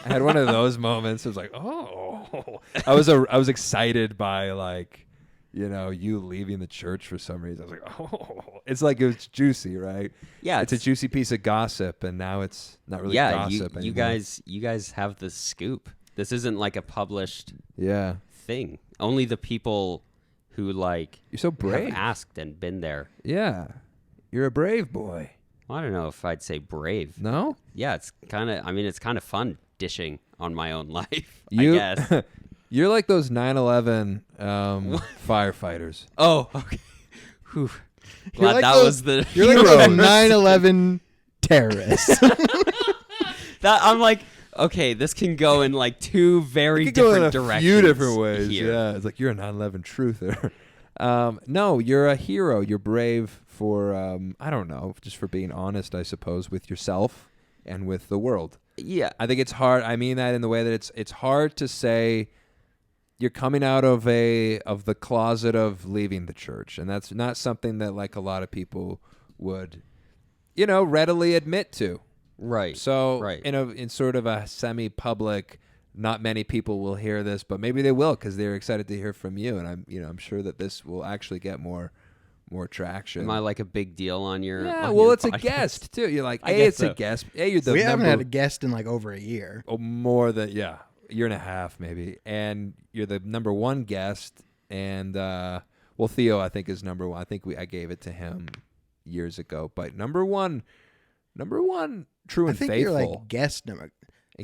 I had one of those moments. I was like, oh. I was excited by like, you know, you leaving the church for some reason. I was like, oh. It's like it was juicy, right?
Yeah,
It's a juicy piece of gossip, and now it's not really gossip
you
anymore.
you guys have the scoop. This isn't like a published
Yeah.
thing. Only the people who like
You're so brave.
have asked and been there.
Yeah. You're a brave boy.
Well, I don't know if I'd say brave.
No?
Yeah, it's kind of fun dishing on my own life,
You,
I guess.
You're like those 9/11 firefighters.
Oh, okay. Whew.
You're
Glad
like
that
those-
was the
you're like
Heroes.
the 9/11 terrorists.
that I'm like, okay, this can go in like two very
It could go in
different
a
directions.
few different ways.
here.
Yeah, it's like you're a 9/11 truther. No, you're a hero. You're brave for I don't know, just for being honest, I suppose, with yourself and with the world.
Yeah.
I think it's hard. I mean that in the way that it's hard to say you're coming out of the closet of leaving the church, and that's not something that like a lot of people would, you know, readily admit to.
Right.
So
right.
in sort of a semi-public, not many people will hear this, but maybe they will because they're excited to hear from you, and I'm sure that this will actually get more traction.
Am I like a big deal on your?
Yeah,
on
well,
your
it's a
podcast?
guest too. You're like,
I
hey,
guess
it's a
so.
guest. Hey, you're the
We haven't
number
had a guest in like over a year.
more than a year and a half maybe, and you're the number one guest, and well, Theo I think is number one. I think I gave it to him years ago. But number one, true and
I think
faithful.
you're like guest number.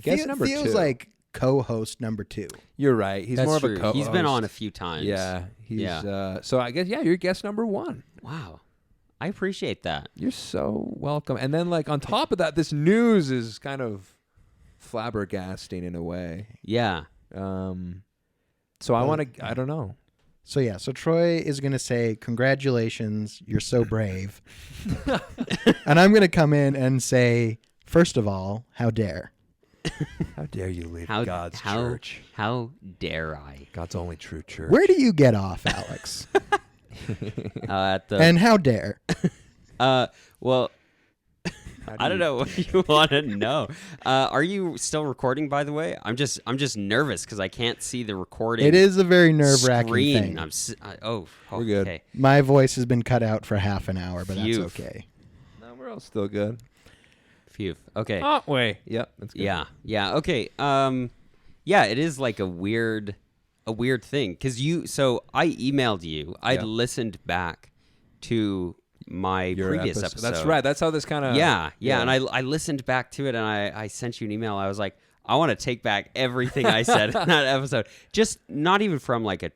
Guest number
Theo's
2.
like co-host number 2.
You're right. He's
That's
more
true.
of a co-host.
He's been on a few times.
Yeah. So I guess you're guest number 1.
Wow. I appreciate that.
You're so welcome. And then like on top of that, this news is kind of flabbergasting in a way.
Yeah.
So I don't know.
So yeah, so Troy is going to say, congratulations, you're so brave. And I'm going to come in and say, first of all, how dare?
How dare you leave God's
how,
church?
How dare I?
God's only true church.
Where do you get off, Alex? And how dare?
Well, I don't know what you want to know. Are you still recording, by the way? I'm just nervous because I can't see the recording.
It is a very nerve-wracking
screen.
thing.
We're good.
Okay.
My voice has been cut out for half an hour, but
Phew.
that's okay.
No, we're all still good.
Phew. Okay.
Oh, wait. Yep. That's good.
Yeah. Okay. Yeah, it is like a weird thing because so I emailed you. I'd listened back to my previous episode.
That's right. That's how this kind of.
Yeah. And I listened back to it and I sent you an email. I was like, I want to take back everything I said in that episode. Just not even from like a,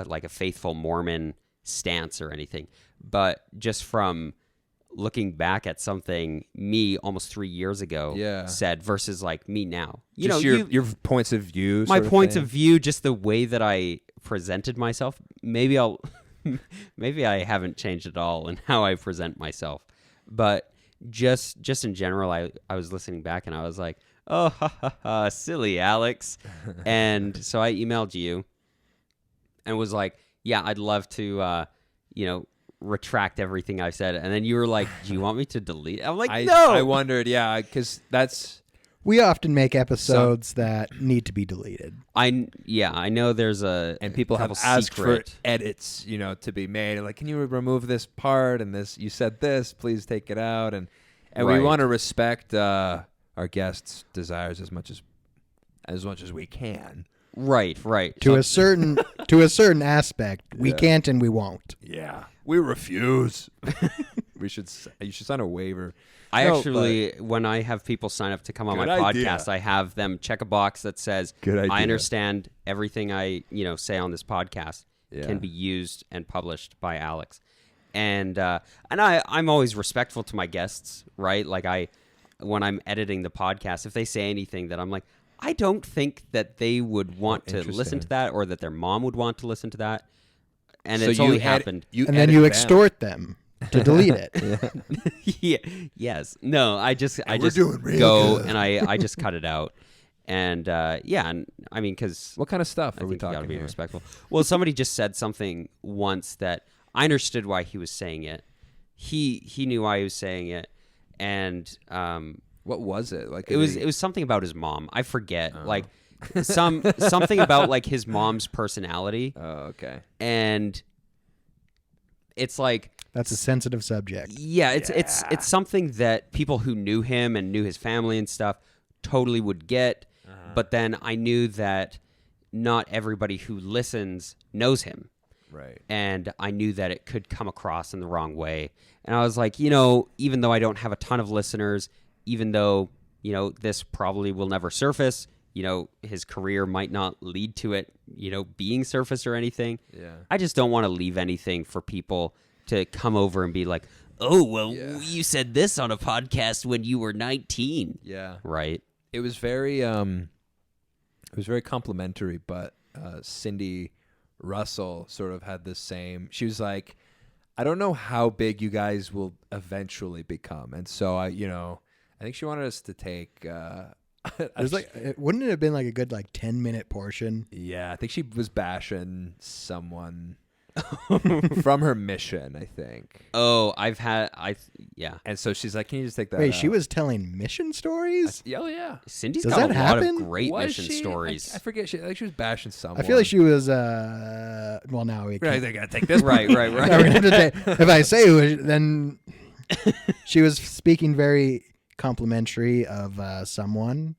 like a faithful Mormon stance or anything, but just from looking back at something me almost 3 years ago said versus like me now.
Your points of view.
My points of view, just the way that I presented myself. Maybe I haven't changed at all in how I present myself, but just in general, I was listening back and I was like, oh, ha, ha, ha, silly Alex. And so I emailed you and was like, yeah, I'd love to, retract everything I've said. And then you were like, do you want me to delete it? I'm like, no.
I wondered, because that's...
We often make episodes that need to be deleted.
I know there's
and people have asked for edits, to be made. Like, can you remove this part and this? You said this, please take it out, and we want to respect our guests' desires as much as we can.
Right.
To a certain aspect, we can't and we won't.
Yeah, we refuse. You should sign a waiver.
When I have people sign up to come on my podcast, I have them check a box that says, I understand everything I, say on this podcast can be used and published by Alex. And I'm always respectful to my guests, right? Like when I'm editing the podcast, if they say anything that I'm like, I don't think that they would want to listen to that or that their mom would want to listen to that. And it's only happened.
And then you extort them to delete it.
Yes. No, I just
go
and I just cut it out. And and I mean, because
what kind of stuff are we
talking?
Got
to be respectful. Well, somebody just said something once that I understood why he was saying it. He knew why he was saying it, and
what was it? Like
it was something about his mom. I forget. Like something about like his mom's personality.
Oh, okay.
And it's like
that's a sensitive subject.
Yeah, it's something that people who knew him and knew his family and stuff totally would get. But then I knew that not everybody who listens knows him.
Right.
And I knew that it could come across in the wrong way. And I was like, even though I don't have a ton of listeners, even though, this probably will never surface, his career might not lead to it, being surfaced or anything.
Yeah.
I just don't want to leave anything for people to come over and be like, oh, well, you said this on a podcast when you were 19.
Yeah.
Right.
It was very complimentary, but Cindy Russell sort of had the same. She was like, I don't know how big you guys will eventually become. And so I think she wanted us to take
wouldn't it have been like a good 10-minute portion?
Yeah, I think she was bashing someone from her mission, I think.
Oh,
And so she's like, can you just take that
Wait,
out?
she was telling mission stories?
Yeah.
Cindy's
Does
got
that
a lot
happen?
of great
Was
mission
she?
stories.
I forget. I think she was bashing someone.
I feel like she was, well, now we
Right,
can't.
they got to take this.
Right.
Now we're gonna have to if I say who, then she was speaking very complimentary of someone,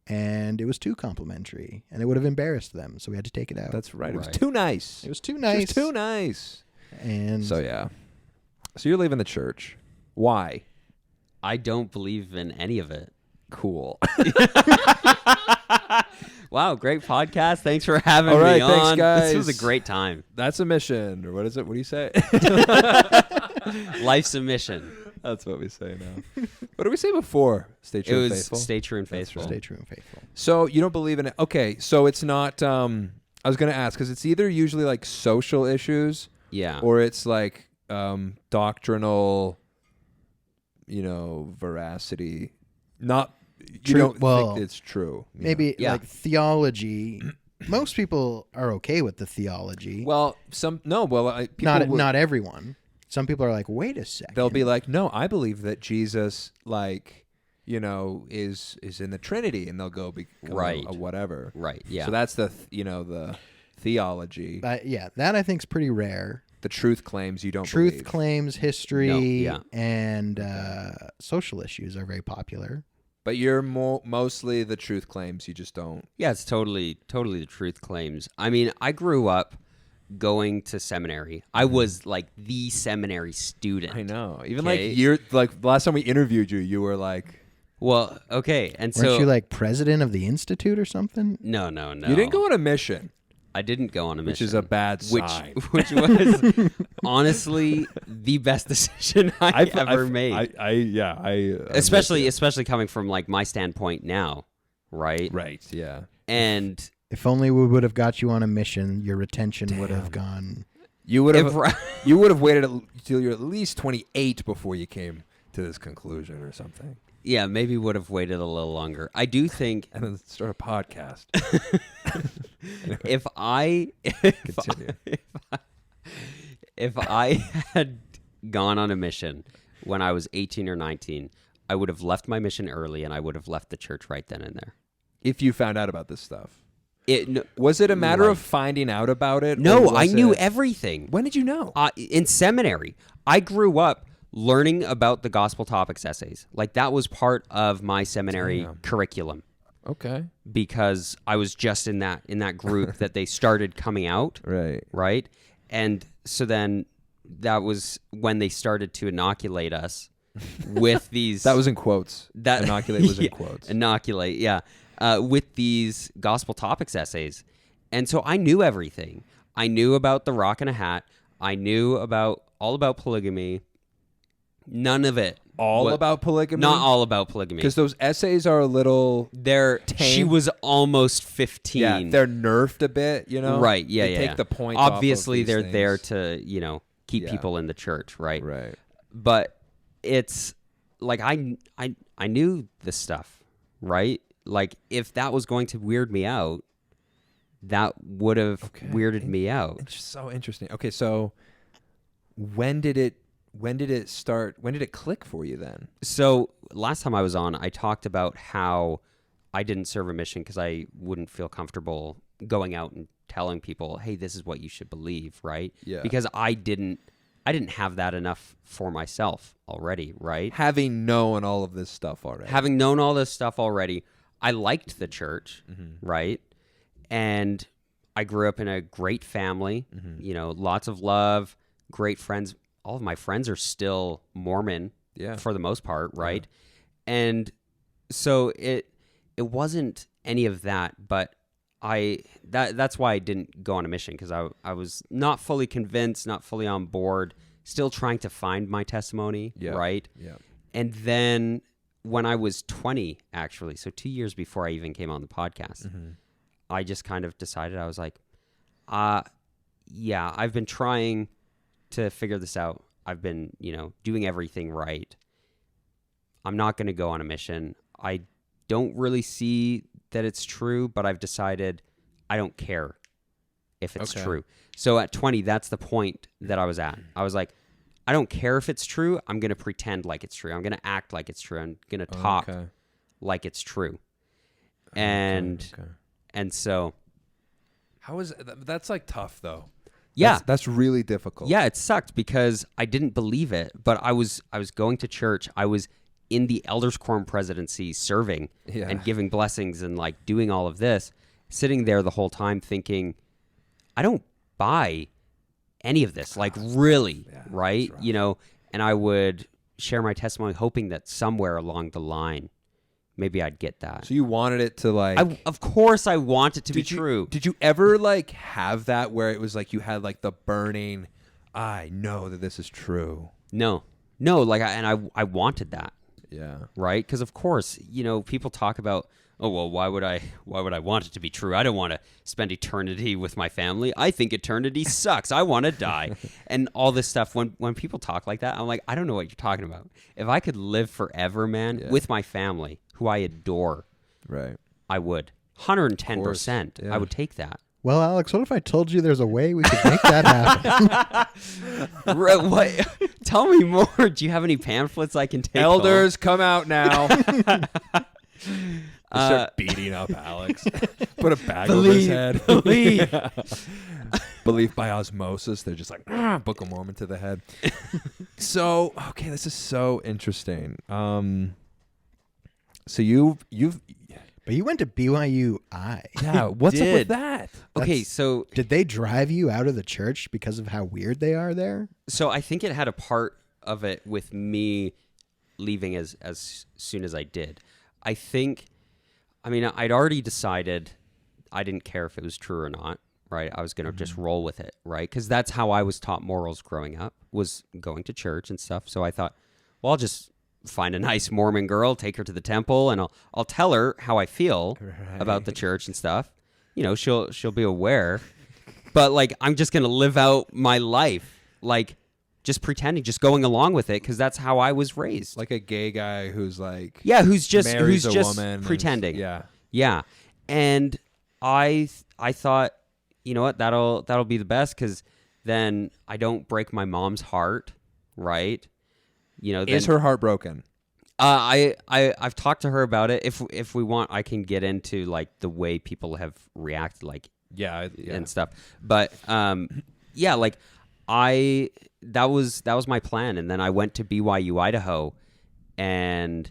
and it was too complimentary, and it would have embarrassed them, so we had to take it out.
That's right. It was too nice.
It was too nice.
It was too nice.
And
so, yeah. So you're leaving the church. Why?
I don't believe in any of it.
Cool.
Wow, great podcast. Thanks for having
All right,
me
thanks,
on.
guys.
This was a great time.
That's a mission. Or what is it? What do you say?
Life's a mission.
That's what we say now. What did we say before? Stay
It
true and
was
faithful.
stay true and
That's
faithful.
Stay true and faithful.
So you don't believe in it. Okay, so it's not I was going to ask cuz it's either usually like social issues
Yeah.
or it's like doctrinal veracity. Not you
True-
don't
well,
think it's true. you know?
Maybe
Yeah.
like theology. Most people are okay with the theology.
Well, people
Not everyone. Some people are like, wait a second.
they'll be like, "No, I believe that Jesus is in the Trinity," and they'll go become
Right.
a whatever.
Right. Yeah.
So that's the the theology.
that I think is pretty rare.
The truth claims you don't
Truth
believe.
claims, history,
No, yeah.
and social issues are very popular.
But you're mostly the truth claims. You just don't.
Yeah, it's totally the truth claims. I mean, I grew up going to seminary. I was like the seminary student.
I know. Even
Okay.
like last time we interviewed you, you were like,
Well, okay, and
Weren't
so
you like president of the institute or something?
no.
you didn't go on a mission,
I didn't go on a mission,
which is a bad sign.
which was honestly the best decision I ever made. Especially coming from like my standpoint now, right?
Right. Yeah.
And
If only we would have got you on a mission, your retention would have gone.
You would have.
if,
You would have waited till you're at least 28 before you came to this conclusion or something,
yeah, maybe would have waited a little longer. I do think
and then start a podcast.
if I
Continue.
if I had gone on a mission when I was 18 or 19, I would have left my mission early and I would have left the church right then and there.
If you found out about this stuff,
No,
was it a matter
like-
of finding out about it?
no,
or
I
was
knew
it-
everything.
When did you know?
In seminary, I grew up learning about the gospel topics essays. Like that was part of my seminary
Damn.
curriculum
Okay.
because I was just in that group that they started coming out,
Right.
right? And so then that was when they started to inoculate us with these
That was in quotes.
that
Inoculate was in
Yeah,
quotes.
Inoculate, yeah. With these gospel topics essays. And so I knew everything. I knew about the rock and a hat. I knew all about polygamy. None of it.
All about polygamy?
Not all about polygamy.
Because those essays are a little...
She was almost 15.
Yeah, they're nerfed a bit,
Right, yeah,
They
yeah.
take the point off of
Obviously,
these
they're
things.
there to, keep
Yeah.
people in the church, right?
Right.
But it's like I knew this stuff, right? Like if that was going to weird me out, that would have weirded me out.
It's so interesting. Okay, so when did it start? When did it click for you then?
So last time I was on, I talked about how I didn't serve a mission because I wouldn't feel comfortable going out and telling people, "Hey, this is what you should believe," right?
Yeah.
Because I didn't have that enough for myself already, right?
Having known all of this stuff already.
Having known all this stuff already, I liked the church, right? And I grew up in a great family, lots of love, great friends. All of my friends are still Mormon for the most part, right? And so it wasn't any of that, but that's why I didn't go on a mission, because I was not fully convinced, not fully on board, still trying to find my testimony, right?
Yeah.
And then when I was 20, actually, so 2 years before I even came on the podcast, I just kind of decided, I was like, I've been trying to figure this out. I've been, doing everything right. I'm not going to go on a mission. I don't really see that it's true, but I've decided I don't care if it's true. So at 20, that's the point that I was at. I was like, I don't care if it's true. I'm going to pretend like it's true. I'm going to act like it's true. I'm going to talk like it's true. And so
how is that's like tough though?
Yeah.
That's really difficult.
Yeah, it sucked because I didn't believe it, but I was going to church. I was in the elders quorum presidency serving and giving blessings and like doing all of this, sitting there the whole time thinking, I don't buy any of this, like really, right? and I would share my testimony, hoping that somewhere along the line, maybe I'd get that.
So you wanted it to like...
Of course I want it to be
Did you-
true.
Did you ever like have that where it was like you had like the burning, I know that this is true?
No, like, I wanted that,
Yeah.
right? Because of course, people talk about, oh, well, why would I want it to be true? I don't want to spend eternity with my family. I think eternity sucks. I want to die. And all this stuff. When people talk like that, I'm like, I don't know what you're talking about. If I could live forever, man, with my family, who I adore,
Right.
I would. 110%.
Yeah.
I would take that.
Well, Alex, what if I told you there's a way we could make that happen?
What? Tell me more. Do you have any pamphlets I can take
Elders, come out now. Start beating up Alex. Put a bag over his head.
Believe.
Belief by osmosis. They're just like, Book of Mormon to the head. So, okay, this is so interesting. So you've
But you went to BYU-I.
yeah. What's up with
did.
that?
Okay, so
Did they drive you out of the church because of how weird they are there?
I think it had a part of it with me leaving as soon as I did. I'd already decided I didn't care if it was true or not, right? I was going to just roll with it, right? Because that's how I was taught morals growing up, was going to church and stuff. So I thought, well, I'll just find a nice Mormon girl, take her to the temple, and I'll tell her how I feel about the church and stuff. She'll be aware. But like, I'm just going to live out my life, like just pretending, just going along with it, because that's how I was raised.
Like a gay guy who's like,
who's just
marries a woman and-
pretending.
yeah.
And I thought, you know what, that'll be the best, because then I don't break my mom's heart, right?
Is her heart broken?
I've talked to her about it. If we want, I can get into like the way people have reacted, like
Yeah.
and stuff. But like that was my plan, and then I went to BYU Idaho and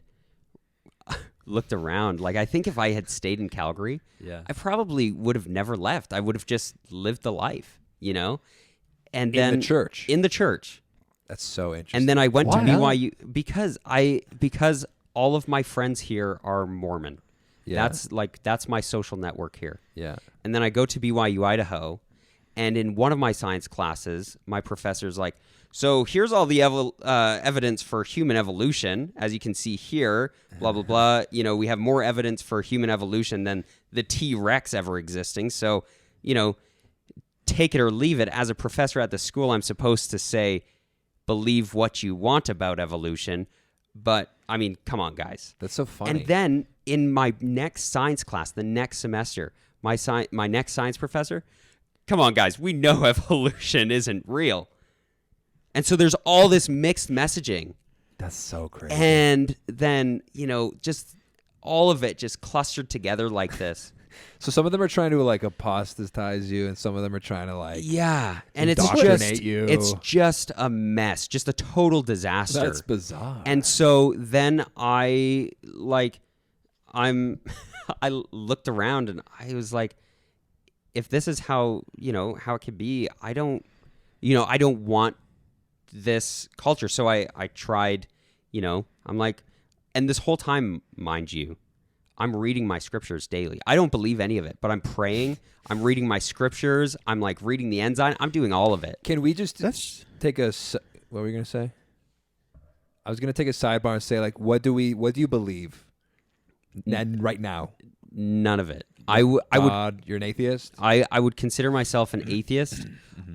looked around. Like, I think if I had stayed in Calgary,
Yeah.
I probably would have never left. I would have just lived the life, And then
In the church.
in the church.
That's so interesting.
And then I went to
Why?
BYU because all of my friends here are Mormon.
Yeah.
That's my social network here.
Yeah.
And then I go to BYU Idaho, and in one of my science classes, my professor's like, so here's all the evidence for human evolution, as you can see here, blah, blah, blah. We have more evidence for human evolution than the T-Rex ever existing. So, take it or leave it. As a professor at the school, I'm supposed to say, believe what you want about evolution. But, come on, guys.
That's so funny.
And then in my next science class, the next semester, my next science professor, come on, guys, we know evolution isn't real. And so there's all this mixed messaging.
That's so crazy.
And then, just all of it just clustered together like this.
So some of them are trying to like apostatize you, and some of them are trying to like
Yeah. And it's
indoctrinate you.
It's just a mess, just a total disaster.
That's bizarre.
And so then I looked around and I was like, if this is how it can be, I don't want this culture. So I tried, I'm like, and this whole time, mind you, I'm reading my scriptures daily. I don't believe any of it, but I'm praying. I'm reading my scriptures. I'm like reading the ensign. I'm doing all of it.
Can we just take a? What were you gonna say? I was gonna take a sidebar and say like, what do you believe? Right now,
None of it.
God, you're an atheist.
I would consider myself an atheist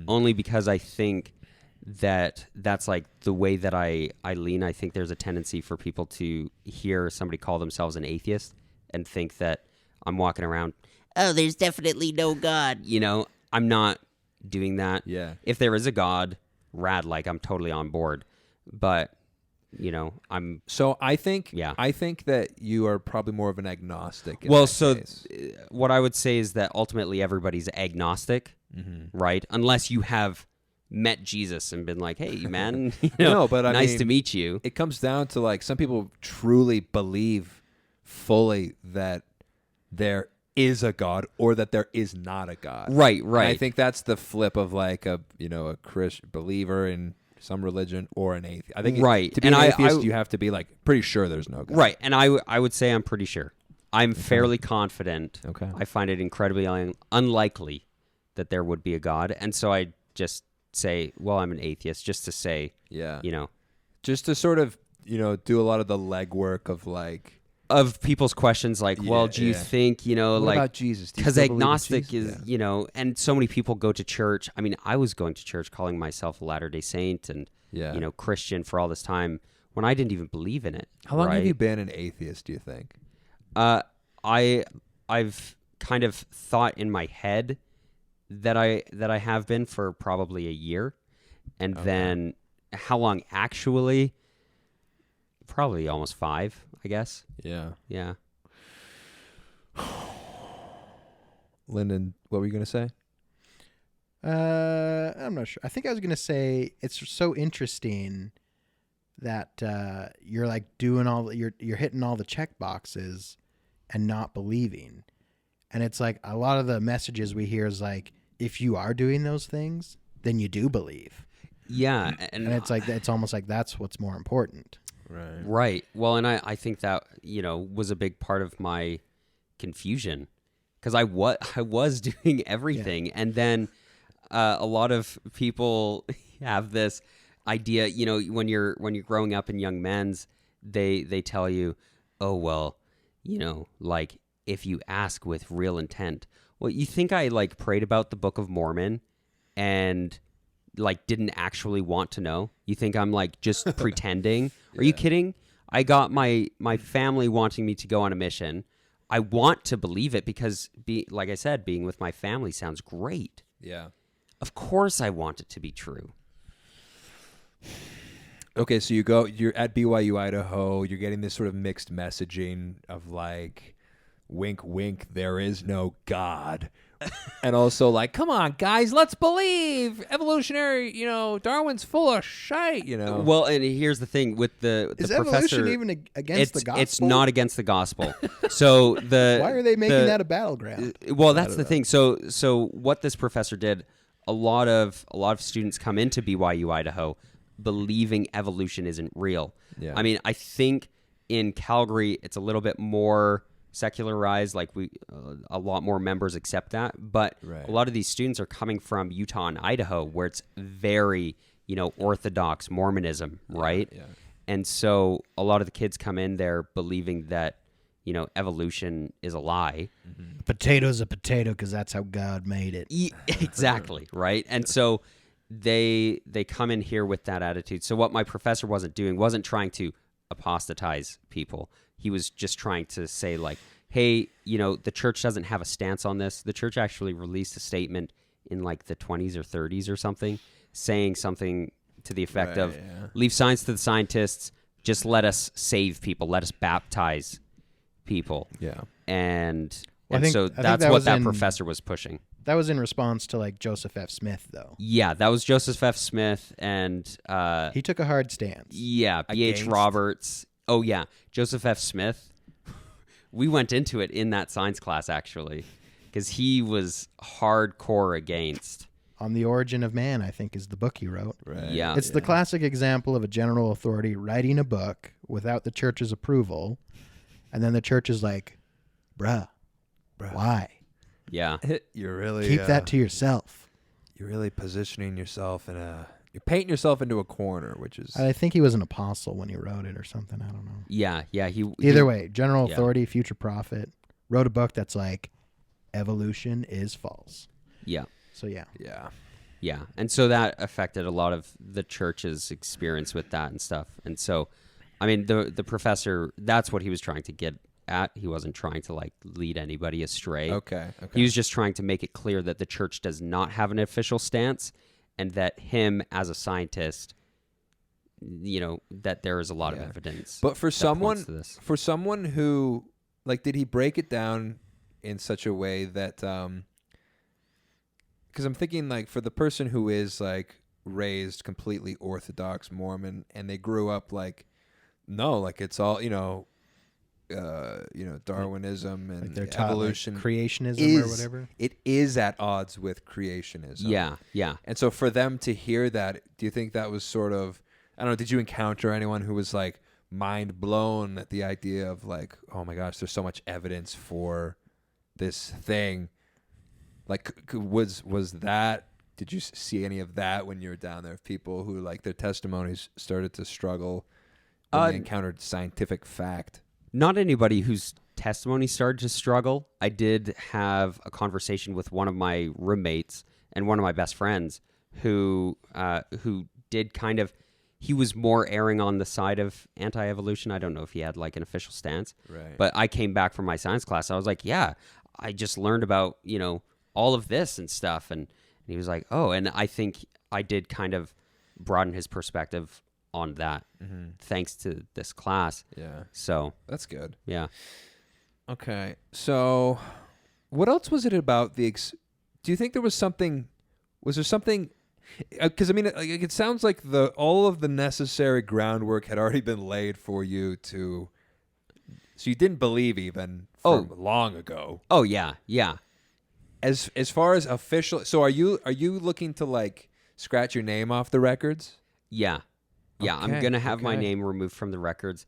only because I think that's like the way that I lean. I think there's a tendency for people to hear somebody call themselves an atheist and think that I'm walking around, oh, there's definitely no God. I'm not doing that.
Yeah.
If there is a God, rad, like I'm totally on board. But, I'm...
So I think
Yeah.
I think that you are probably more of an agnostic. In
Well,
that
so
case.
what I would say is that ultimately everybody's agnostic, right? Unless you have met Jesus and been like, hey, man,
No, but I
nice
mean,
to meet you.
it comes down to like some people truly believe fully that there is a God or that there is not a God.
Right.
And I think that's the flip of like a Christian believer in some religion, or an atheist. I think
Right.
to be
And
an atheist, you have to be like pretty sure there's no God.
Right. And I would say I'm pretty sure. I'm fairly confident.
Okay.
I find it incredibly unlikely that there would be a God. And so I just say, well, I'm an atheist, just to say,
Yeah.
Just
to sort of, do a lot of the legwork of like,
of people's questions like, well, do you think,
what
like,
about Jesus?
because agnostic is, and so many people go to church. I mean, I was going to church calling myself a Latter-day Saint and, Christian for all this time when I didn't even believe in it.
How long have
right?
you been an atheist, do you think?
I've kind of thought in my head that I have been for probably a year. And then how long actually? Probably almost 5, I guess.
Yeah.
Yeah.
Lyndon, what were you going to say?
I'm not sure. I think I was going to say it's so interesting that you're like doing you're hitting all the check boxes and not believing. And it's like a lot of the messages we hear is like, if you are doing those things, then you do believe.
Yeah.
And it's like, it's almost like that's what's more important.
Right. Well, and I think that, was a big part of my confusion because I was doing everything. Yeah. And then a lot of people have this idea, when you're growing up in young men's, they tell you, oh, well, like if you ask with real intent. Well, you think I like prayed about the Book of Mormon and like didn't actually want to know? You think I'm like just pretending? Are you kidding? I got my family wanting me to go on a mission. I want to believe it because like I said, being with my family sounds great.
Yeah.
Of course I want it to be true.
Okay, so you're at BYU, Idaho, you're getting this sort of mixed messaging of like, wink, wink, there is no God. And also like, come on, guys, let's believe evolutionary, Darwin's full of shite,
Well, and here's the thing with the
is
professor.
Is evolution even against the gospel?
It's not against the gospel. So
why are they making that a battleground?
Well, that's the thing. So what this professor did, a lot of students come into BYU, Idaho, believing evolution isn't real.
Yeah.
I mean, I think in Calgary, it's a little bit more secularized, like a lot more members accept that, but a lot of these students are coming from Utah and Idaho where it's very orthodox Mormonism, right?
Yeah.
And so a lot of the kids come in there believing that evolution is a lie.
Mm-hmm. A potato's a potato because that's how God made it.
Exactly, right? And so they come in here with that attitude. So what my professor wasn't trying to apostatize people. He was just trying to say like, hey, the church doesn't have a stance on this. The church actually released a statement in like the 20s or 30s or something, saying something to the effect of, leave science to the scientists, just let us save people, let us baptize people.
Yeah.
And
I
so
think
that's what that professor was pushing.
That was in response to like Joseph F. Smith, though.
Yeah, that was Joseph F. Smith, and
he took a hard stance.
Yeah, B.H. Roberts. Oh yeah, Joseph F. Smith. We went into it in that science class actually, because he was hardcore against.
On the Origin of Man, I think, is the book he wrote.
Right.
Yeah,
it's the classic example of a general authority writing a book without the church's approval, and then the church is like, "Bruh, why?"
Yeah,
you're really
keep that to yourself.
You're really positioning yourself you're painting yourself into a corner, which is.
I think he was an apostle when he wrote it or something. I don't know.
Yeah.
Either way, general authority, future prophet, wrote a book that's like, evolution is false.
Yeah.
So yeah.
And so that affected a lot of the church's experience with that and stuff. And so, I mean, the professor, that's what he was trying to get at. He wasn't trying to like lead anybody astray.
Okay.
He was just trying to make it clear that the church does not have an official stance, and that him as a scientist, that there is a lot of evidence.
But for someone who, like, did he break it down in such a way that, because I'm thinking like for the person who is like raised completely Orthodox Mormon and they grew up like, no, like it's all, Darwinism and
Like they're taught
evolution,
like creationism or whatever.
It is at odds with creationism.
Yeah.
And so for them to hear that, do you think that was sort of, I don't know, did you encounter anyone who was like mind blown at the idea of like, oh my gosh, there's so much evidence for this thing? Like, was that, did you see any of that when you were down there? People who like their testimonies started to struggle when they encountered scientific fact?
Not anybody whose testimony started to struggle. I did have a conversation with one of my roommates and one of my best friends who did kind of, he was more erring on the side of anti-evolution. I don't know if he had like an official stance.
Right.
But I came back from my science class. I was like, yeah, I just learned about, all of this and stuff. And he was like, oh, and I think I did kind of broaden his perspective on that thanks to this class.
Yeah.
So
That's good.
yeah.
Okay. So what else was it about do you think there was something, because I mean, it sounds like all of the necessary groundwork had already been laid for you so you didn't believe even from long ago.
Oh yeah. Yeah.
As far as official, so are you looking to like scratch your name off the records?
Yeah. Yeah. I'm
Okay,
going to have my
okay.
name removed from the records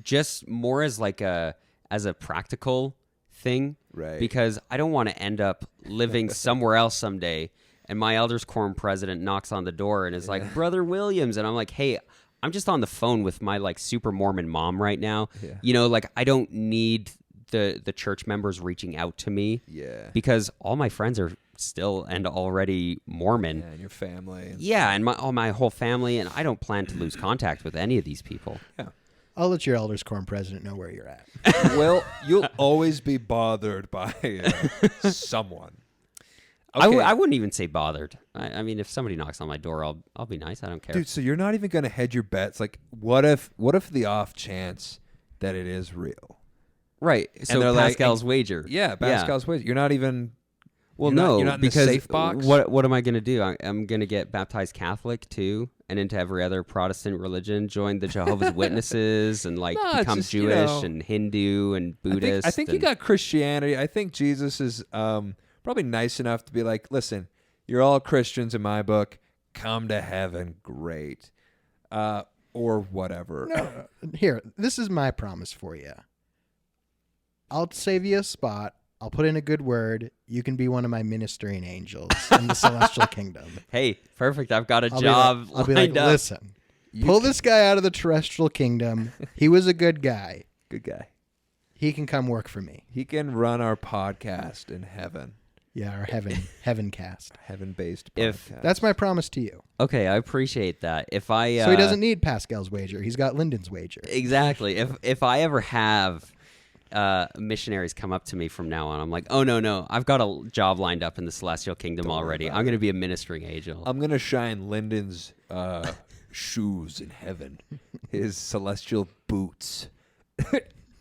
just more as like as a practical thing.
Right.
Because I don't want to end up living somewhere else someday and my elders quorum president knocks on the door and is like, Brother Williams. And I'm like, hey, I'm just on the phone with my like super Mormon mom right now.
Yeah.
Like I don't need the church members reaching out to me.
Yeah.
Because all my friends are still and already Mormon.
Yeah, and your family.
And my whole family, and I don't plan to lose contact with any of these people.
Yeah.
I'll let your elders quorum president know where you're at.
Well, you'll always be bothered by someone.
Okay. I wouldn't even say bothered. I mean, if somebody knocks on my door, I'll be nice. I don't care.
Dude, so you're not even going to hedge your bets? Like, what if the off chance that it is real?
Right. So
they're like-
Pascal's wager.
Yeah, Pascal's ways. You're not even.
Well,
you're not in
because
the safe box.
what am I going to do? I'm going to get baptized Catholic too, and into every other Protestant religion, join the Jehovah's Witnesses, and like
No, it's
become
just,
Jewish and Hindu and Buddhist.
I think you got Christianity. I think Jesus is probably nice enough to be like, listen, you're all Christians in my book. Come to heaven, great, or whatever.
No, here, this is my promise for you. I'll save you a spot. I'll put in a good word. You can be one of my ministering angels in the celestial kingdom.
Hey, perfect. I've got a
I'll
job
I'll be
lined
like,
up.
listen, pull this guy out of the terrestrial kingdom. He was a good guy.
Good guy.
He can come work for me.
He can run our podcast in heaven.
Yeah, our heaven cast.
Heaven-based
If-
podcast.
That's my promise to you.
Okay, I appreciate that. If I
So he doesn't need Pascal's wager. He's got Lyndon's wager.
exactly. If I ever have missionaries come up to me from now on, I'm like, oh no, I've got a job lined up in the celestial kingdom already. I'm going to be a ministering angel.
I'm going to shine Lyndon's shoes in heaven, his celestial boots,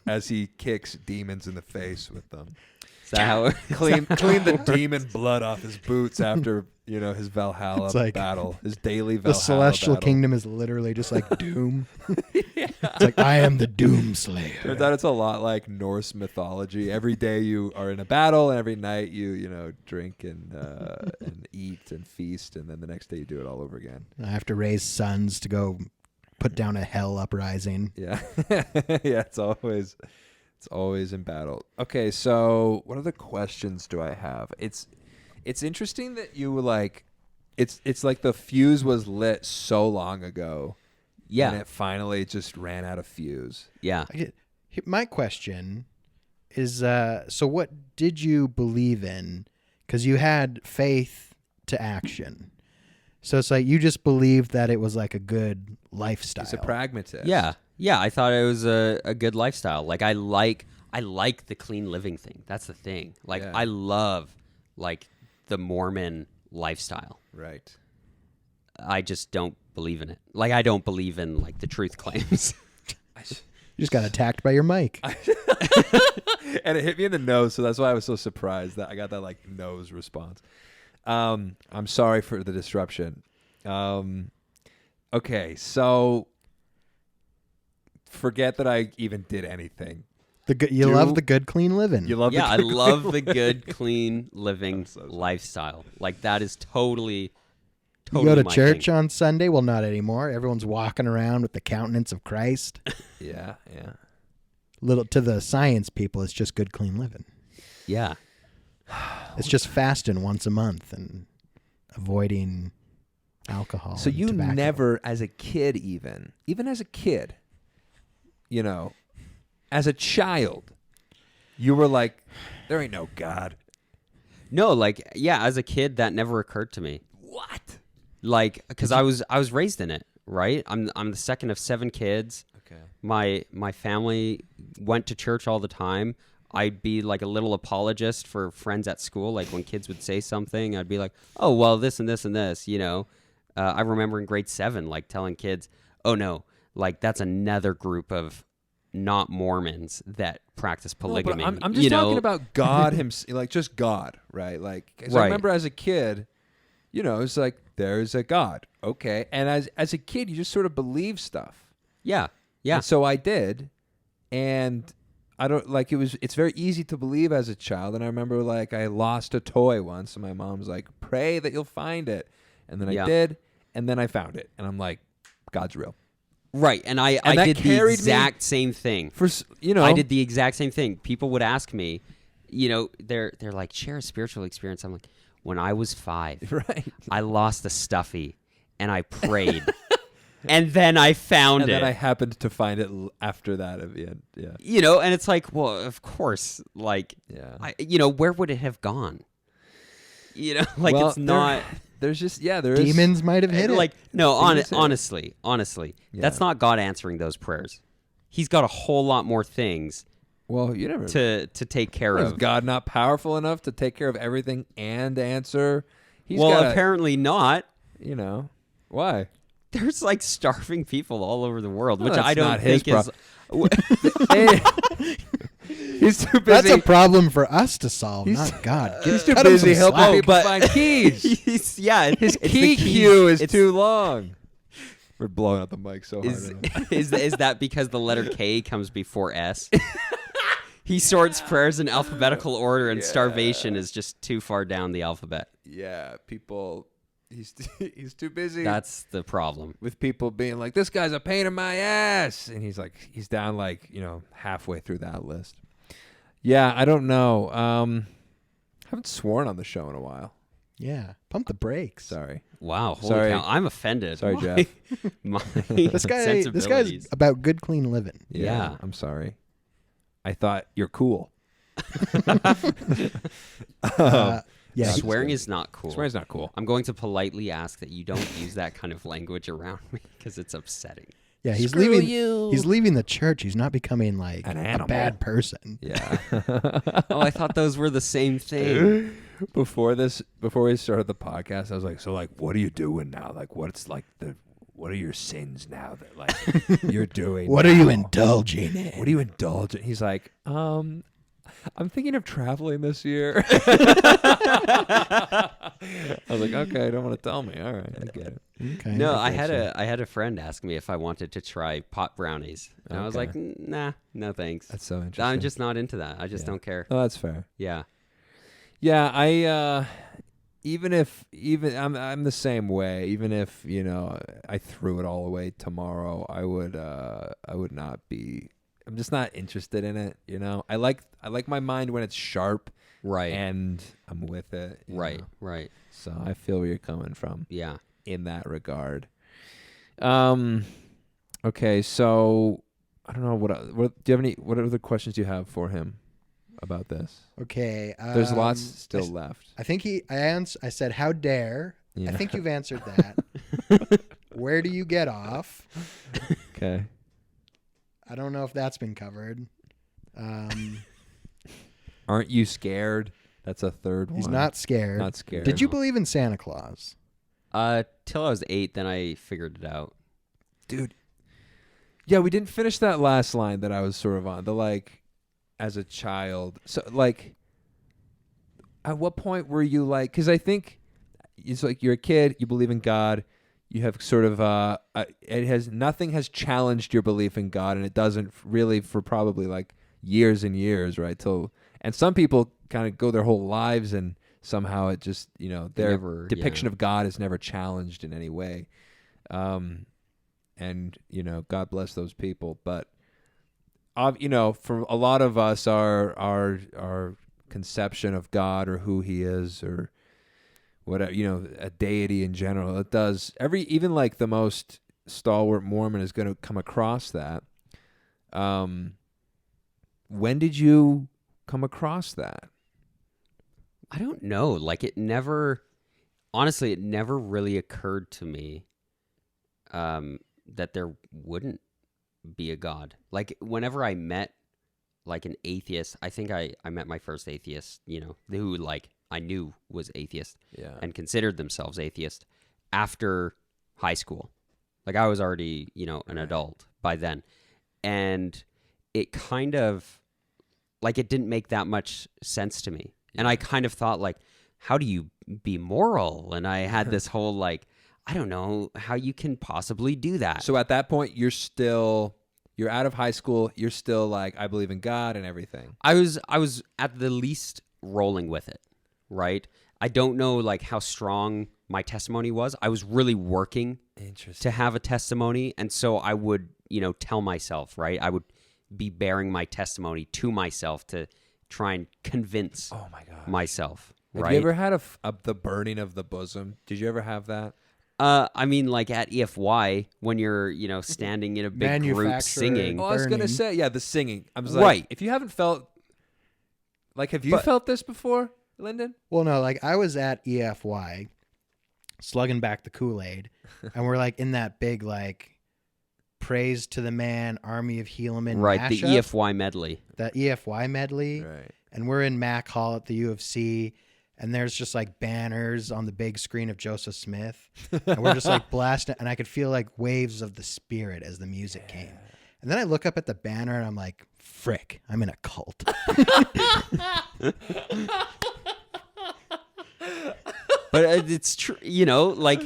as he kicks demons in the face with them.
Is that how?
Clean the demon blood off his boots after, his Valhalla
It's like
battle, his daily
The
Valhalla
celestial
battle.
kingdom is literally just like Doom. It's like, I am the Doom Slayer.
Turns out it's a lot like Norse mythology. Every day you are in a battle, and every night you drink and eat and feast, and then the next day you do it all over again.
I have to raise sons to go put down a hell uprising.
Yeah, yeah. It's always in battle. Okay, so what other questions do I have? It's interesting that you were like, it's like the fuse was lit so long ago.
Yeah.
And it finally just ran out of fuse.
Yeah.
My question is, so what did you believe in? Because you had faith to action. So it's like you just believed that it was like a good lifestyle.
He's a pragmatist.
Yeah. Yeah. I thought it was a good lifestyle. Like I like the clean living thing. That's the thing. Like
Yeah.
I love like the Mormon lifestyle.
Right.
I just don't believe in it. Like I don't believe in like the truth claims.
You just got attacked by your mic.
And it hit me in the nose, so that's why I was so surprised that I got that like nose response. I'm sorry for the disruption. Okay, so forget that I even did anything.
You love the good, clean living.
You love
Yeah, I
the
love the good, clean living lifestyle. Like that is totally
you go to
my
church
thing.
on Sunday? Well, not anymore. Everyone's walking around with the countenance of Christ.
Yeah, yeah.
Little to the science people, it's just good, clean living.
Yeah.
It's just fasting once a month and avoiding alcohol.
So
and
you
tobacco.
never, as a kid, even as a kid, you know, as a child, you were like, there ain't no God.
No, like yeah, as a kid that never occurred to me.
What?
Like cuz I was raised in it, right? I'm the second of 7 kids.
Okay.
My family went to church all the time. I'd be like a little apologist for friends at school. Like when kids would say something, I'd be like, oh, well, this and this and this, you know. I remember in grade 7, like telling kids, oh, no, like that's another group of not Mormons that practice polygamy.
No, but I'm just talking about God himself, like just God, right? Like, 'cause I
Right.
remember as a kid, you know, it's like, there's a God. Okay. And as a kid, you just sort of believe stuff.
Yeah, yeah.
And so I did. And I don't like it's very easy to believe as a child. And I remember like I lost a toy once and my mom's like, pray that you'll find it. And then I did. And then I found it. And I'm like, God's real.
Right, and I
that
did the
carried me
exact same thing.
I
I did the exact same thing. People would ask me, you know, they're like, share a spiritual experience. I'm like, when I was 5,
right.
I lost a stuffy, and I prayed, and then I found
And
it.
then I happened to find it after that at the end. Yeah.
You know, and it's like, well, of course, like,
Yeah.
you know, where would it have gone? You know, like
Well,
it's not.
There's just there is
Demons might have hit it.
Like no,
Demons hit it.
honestly,
Yeah.
that's not God answering those prayers. He's got a whole lot more things
Well, you never
to take care
Is
of.
God not powerful enough to take care of everything and answer? He's
Well,
gotta,
apparently not.
you know, why?
There's like starving people all over the world,
Well,
which
that's
I don't
not his
think is.
He's too busy.
That's a problem for us to solve, not God.
He's too
cut him
busy
some
helping
slack.
people find keys.
His
His
it's the
key
keys.
queue is
It's-
too long. We're blowing out the mic so hard.
Is,
right now.
is that because the letter K comes before S? He sorts prayers in alphabetical order, and starvation is just too far down the alphabet.
Yeah, people. He's too busy.
That's the problem.
with people being like, this guy's a pain in my ass. And he's down like, you know, halfway through that list. Yeah, I don't know. Haven't sworn on the show in a while.
Yeah, pump the brakes.
Sorry.
Wow, holy
Sorry.
cow, I'm offended.
Sorry,
My-
Jeff.
My
This guy's
sensibilities.
about good, clean living.
Yeah.
I'm sorry. I thought you're cool.
Yeah,
Swearing is not cool.
Swearing's not cool.
I'm going to politely ask that you don't use that kind of language around me because it's upsetting.
yeah. He's
Screw
leaving.
you.
He's leaving the church. He's not becoming like
An
a
animal.
bad person.
Yeah.
Oh, I thought those were the same thing.
Before we started the podcast, I was like, so like, what are you doing now? Like, what are your sins now that like you're doing?
What
now?
are you indulging in?
What are you indulging? He's like, I'm thinking of traveling this year. I was like, okay, I don't want to tell me. All right, I get it.
Okay.
No, I had a friend ask me if I wanted to try pot brownies, and I was
Okay.
like, nah, no thanks.
That's so interesting.
I'm just not into that. I just don't care.
Oh, that's fair.
Yeah.
Yeah, I'm the same way. Even if, you know, I threw it all away tomorrow, I would not be. I'm just not interested in it. You know, I like my mind when it's sharp,
Right.
and I'm with it. you
Right.
know.
Right.
So I feel where you're coming from
Yeah.
in that regard. Okay, so I don't know what do you have any? What other questions do you have for him about this?
Okay.
There's lots still left.
I think I said, how dare.
Yeah.
I think you've answered that. Where do you get off?
Okay.
I don't know if that's been covered.
Aren't you scared? That's a third one.
He's not scared.
Not scared.
Did you believe in Santa Claus?
Till I was 8, then I figured it out.
Dude. Yeah, we didn't finish that last line that I was sort of on. The like, as a child. So like, at what point were you like? Because I think it's like you're a kid. You believe in God. You have sort of nothing has challenged your belief in God, and it doesn't really for probably like years and years, right? And some people kind of go their whole lives and somehow it just, their depiction of God is never challenged in any way. And, God bless those people. But, for a lot of us, our conception of God or who he is or whatever, a deity in general, it does even like the most stalwart Mormon is going to come across that. When did you come across that?
I don't know. Like it never really occurred to me that there wouldn't be a God. Like whenever I met like an atheist, I think I met my first atheist, who like I knew was atheist and considered themselves atheist after high school. Like I was already, an adult by then. And it kind of like it didn't make that much sense to me. And I kind of thought like, how do you be moral? And I had this whole like, I don't know how you can possibly do that.
So at that point, you're out of high school. You're still like, I believe in God and everything.
I was at the least rolling with it, right? I don't know like how strong my testimony was. I was really working to have a testimony. And so I would, tell myself, right? I would be bearing my testimony to myself to try and convince myself.
Have
right?
you ever had the burning of the bosom? Did you ever have that?
I mean, like at EFY, when you're, standing in a big group singing.
Oh, I was going to say, the singing. I was like, if you haven't felt, like, have you felt this before, Lyndon?
Well, no, like I was at EFY slugging back the Kool-Aid and we're like in that big, like, praise to the man, army of Helaman
right,
mashup.
The EFY medley.
That EFY medley.
Right.
And we're in Mac Hall at the U of C, and there's just like banners on the big screen of Joseph Smith. And we're just like blasting, and I could feel like waves of the spirit as the music came. And then I look up at the banner and I'm like, frick, I'm in a cult.
But it's true, like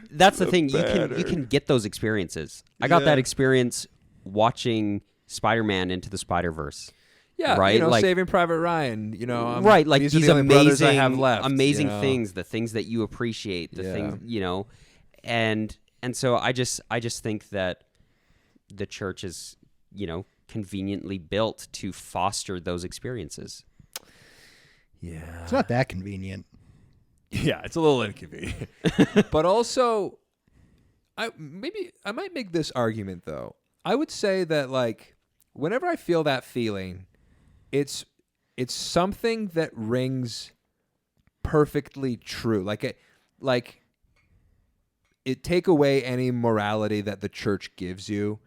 that's the thing. You can get those experiences. I got that experience watching Spider-Man Into the Spider-Verse.
Yeah,
right.
Like Saving Private Ryan.
Right. Like
these
these
are the only brothers I
amazing,
have left,
amazing things. The things that you appreciate. The things and so I just think that the church is conveniently built to foster those experiences.
Yeah,
it's not that convenient.
Yeah, it's a little inconvenient. But also, I might make this argument though. I would say that like whenever I feel that feeling, it's something that rings perfectly true. Like it take away any morality that the church gives you.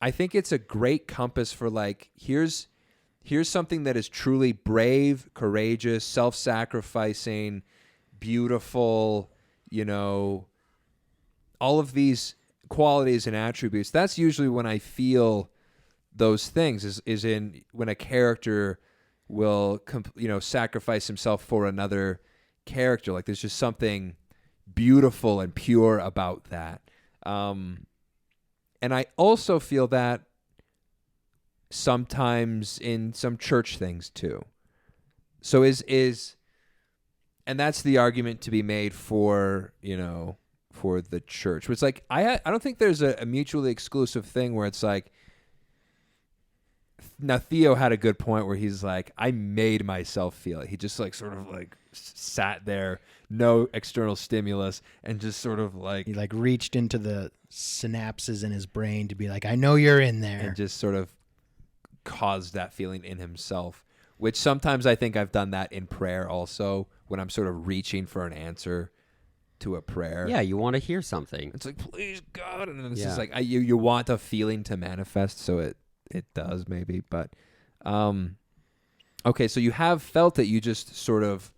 I think it's a great compass for like here's something that is truly brave, courageous, self-sacrificing, beautiful, all of these qualities and attributes. That's usually when I feel those things is in when a character will sacrifice himself for another character. Like there's just something beautiful and pure about that. And I also feel that sometimes in some church things too. So and that's the argument to be made for the church. It's like I don't think there's a mutually exclusive thing where it's like. Now Theo had a good point where he's like, I made myself feel it. He just like sort of like sat there, no external stimulus, and just sort of like
he like reached into the synapses in his brain to be like, I know you're in there,
and just sort of caused that feeling in himself. Which sometimes I think I've done that in prayer also, when I'm sort of reaching for an answer to a prayer.
Yeah, you want to hear something.
It's like, please God, and then it's just like you want a feeling to manifest, so it does maybe, but okay, so you have felt it, you just sort of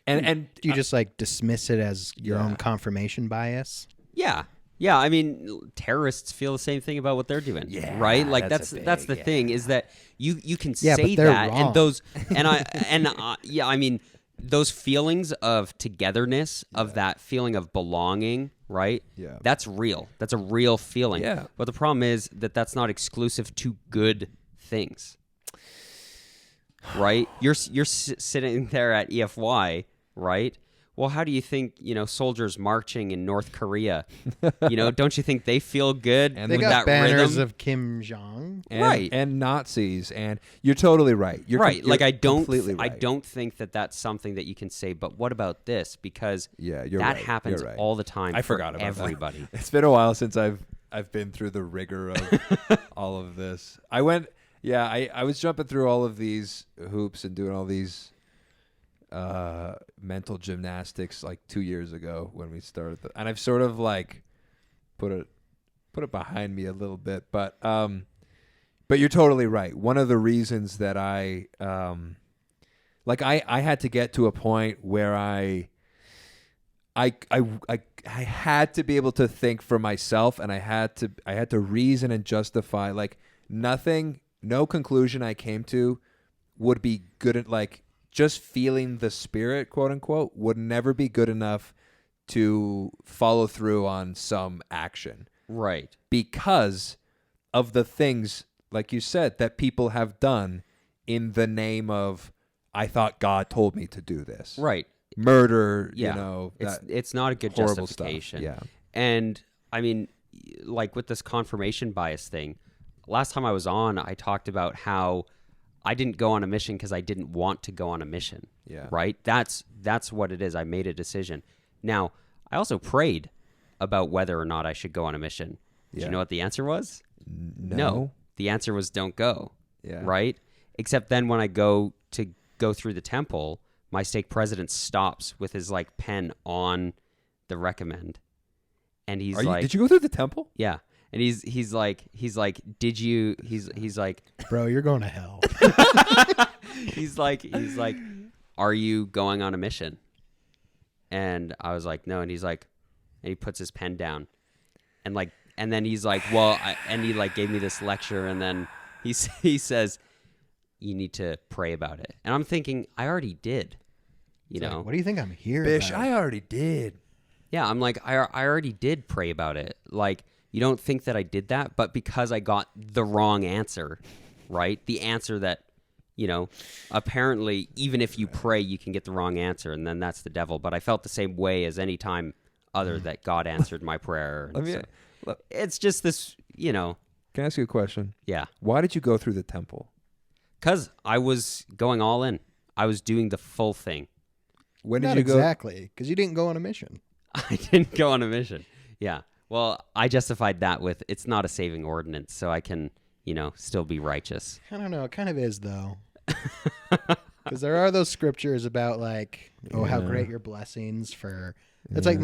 and
do you just like dismiss it as your own confirmation bias?
Yeah, I mean, terrorists feel the same thing about what they're doing, right? Like that's the thing is that you can say that
wrong.
and those I mean those feelings of togetherness, of that feeling of belonging, right?
Yeah.
That's real. That's a real feeling.
Yeah.
But the problem is that that's not exclusive to good things. Right? You're sitting there at EFY, right? Well, how do you think, soldiers marching in North Korea, don't you think they feel good
And
They
with
got
that
banners
rhythm?
of Kim Jong.
And,
Right.
and Nazis, and you're totally right. You're
right.
you're
Like I
completely right.
don't think that that's something that you can say, but what about this? Because
Yeah, you're
that
right.
happens
You're right.
all the time
I
for
forgot about
everybody.
that. It's been a while since I've been through the rigor of all of this. I was jumping through all of these hoops and doing all these mental gymnastics like 2 years ago when we started, and I've sort of like put it behind me a little bit, but you're totally right. One of the reasons that I had to get to a point where I had to be able to think for myself, and I had to reason and justify. Like no conclusion I came to would be good at, like, just feeling the spirit, quote unquote, would never be good enough to follow through on some action.
Right.
Because of the things, like you said, that people have done in the name of, I thought God told me to do this.
Right.
Murder,
Yeah.
that
It's not a good
horrible
justification.
stuff. Yeah.
And I mean, like with this confirmation bias thing, last time I was on, I talked about how I didn't go on a mission because I didn't want to go on a mission.
Yeah.
Right? That's what it is. I made a decision. Now, I also prayed about whether or not I should go on a mission. Do
Yeah.
you know what the answer was?
No.
The answer was don't go.
Yeah.
Right? Except then when I go through the temple, my stake president stops with his like pen on the recommend. And he's
Did you go through the temple?
yeah. And he's like, did you, he's like,
Bro, you're going to hell.
he's like, are you going on a mission? And I was like, no. And he's like, and he puts his pen down, and then he's like, well, and he like gave me this lecture, and then he says, you need to pray about it. And I'm thinking, I already did, you know.
What do you think I'm here
Bish,
about?
I already did.
Yeah, I'm like, I already did pray about it. Like, you don't think that I did that, but because I got the wrong answer, right? The answer that, apparently, even if you pray, you can get the wrong answer, and then that's the devil. But I felt the same way as any time other that God answered my prayer. And it's just this,
Can I ask you a question?
yeah.
Why did you go through the temple?
Because I was going all in. I was doing the full thing.
When did
Not
you go?
exactly, because you didn't go on a mission.
I didn't go on a mission. Yeah. Well, I justified that with it's not a saving ordinance, so I can, still be righteous.
I don't know. It kind of is, though. Because there are those scriptures about, like, how great your blessings for... It's like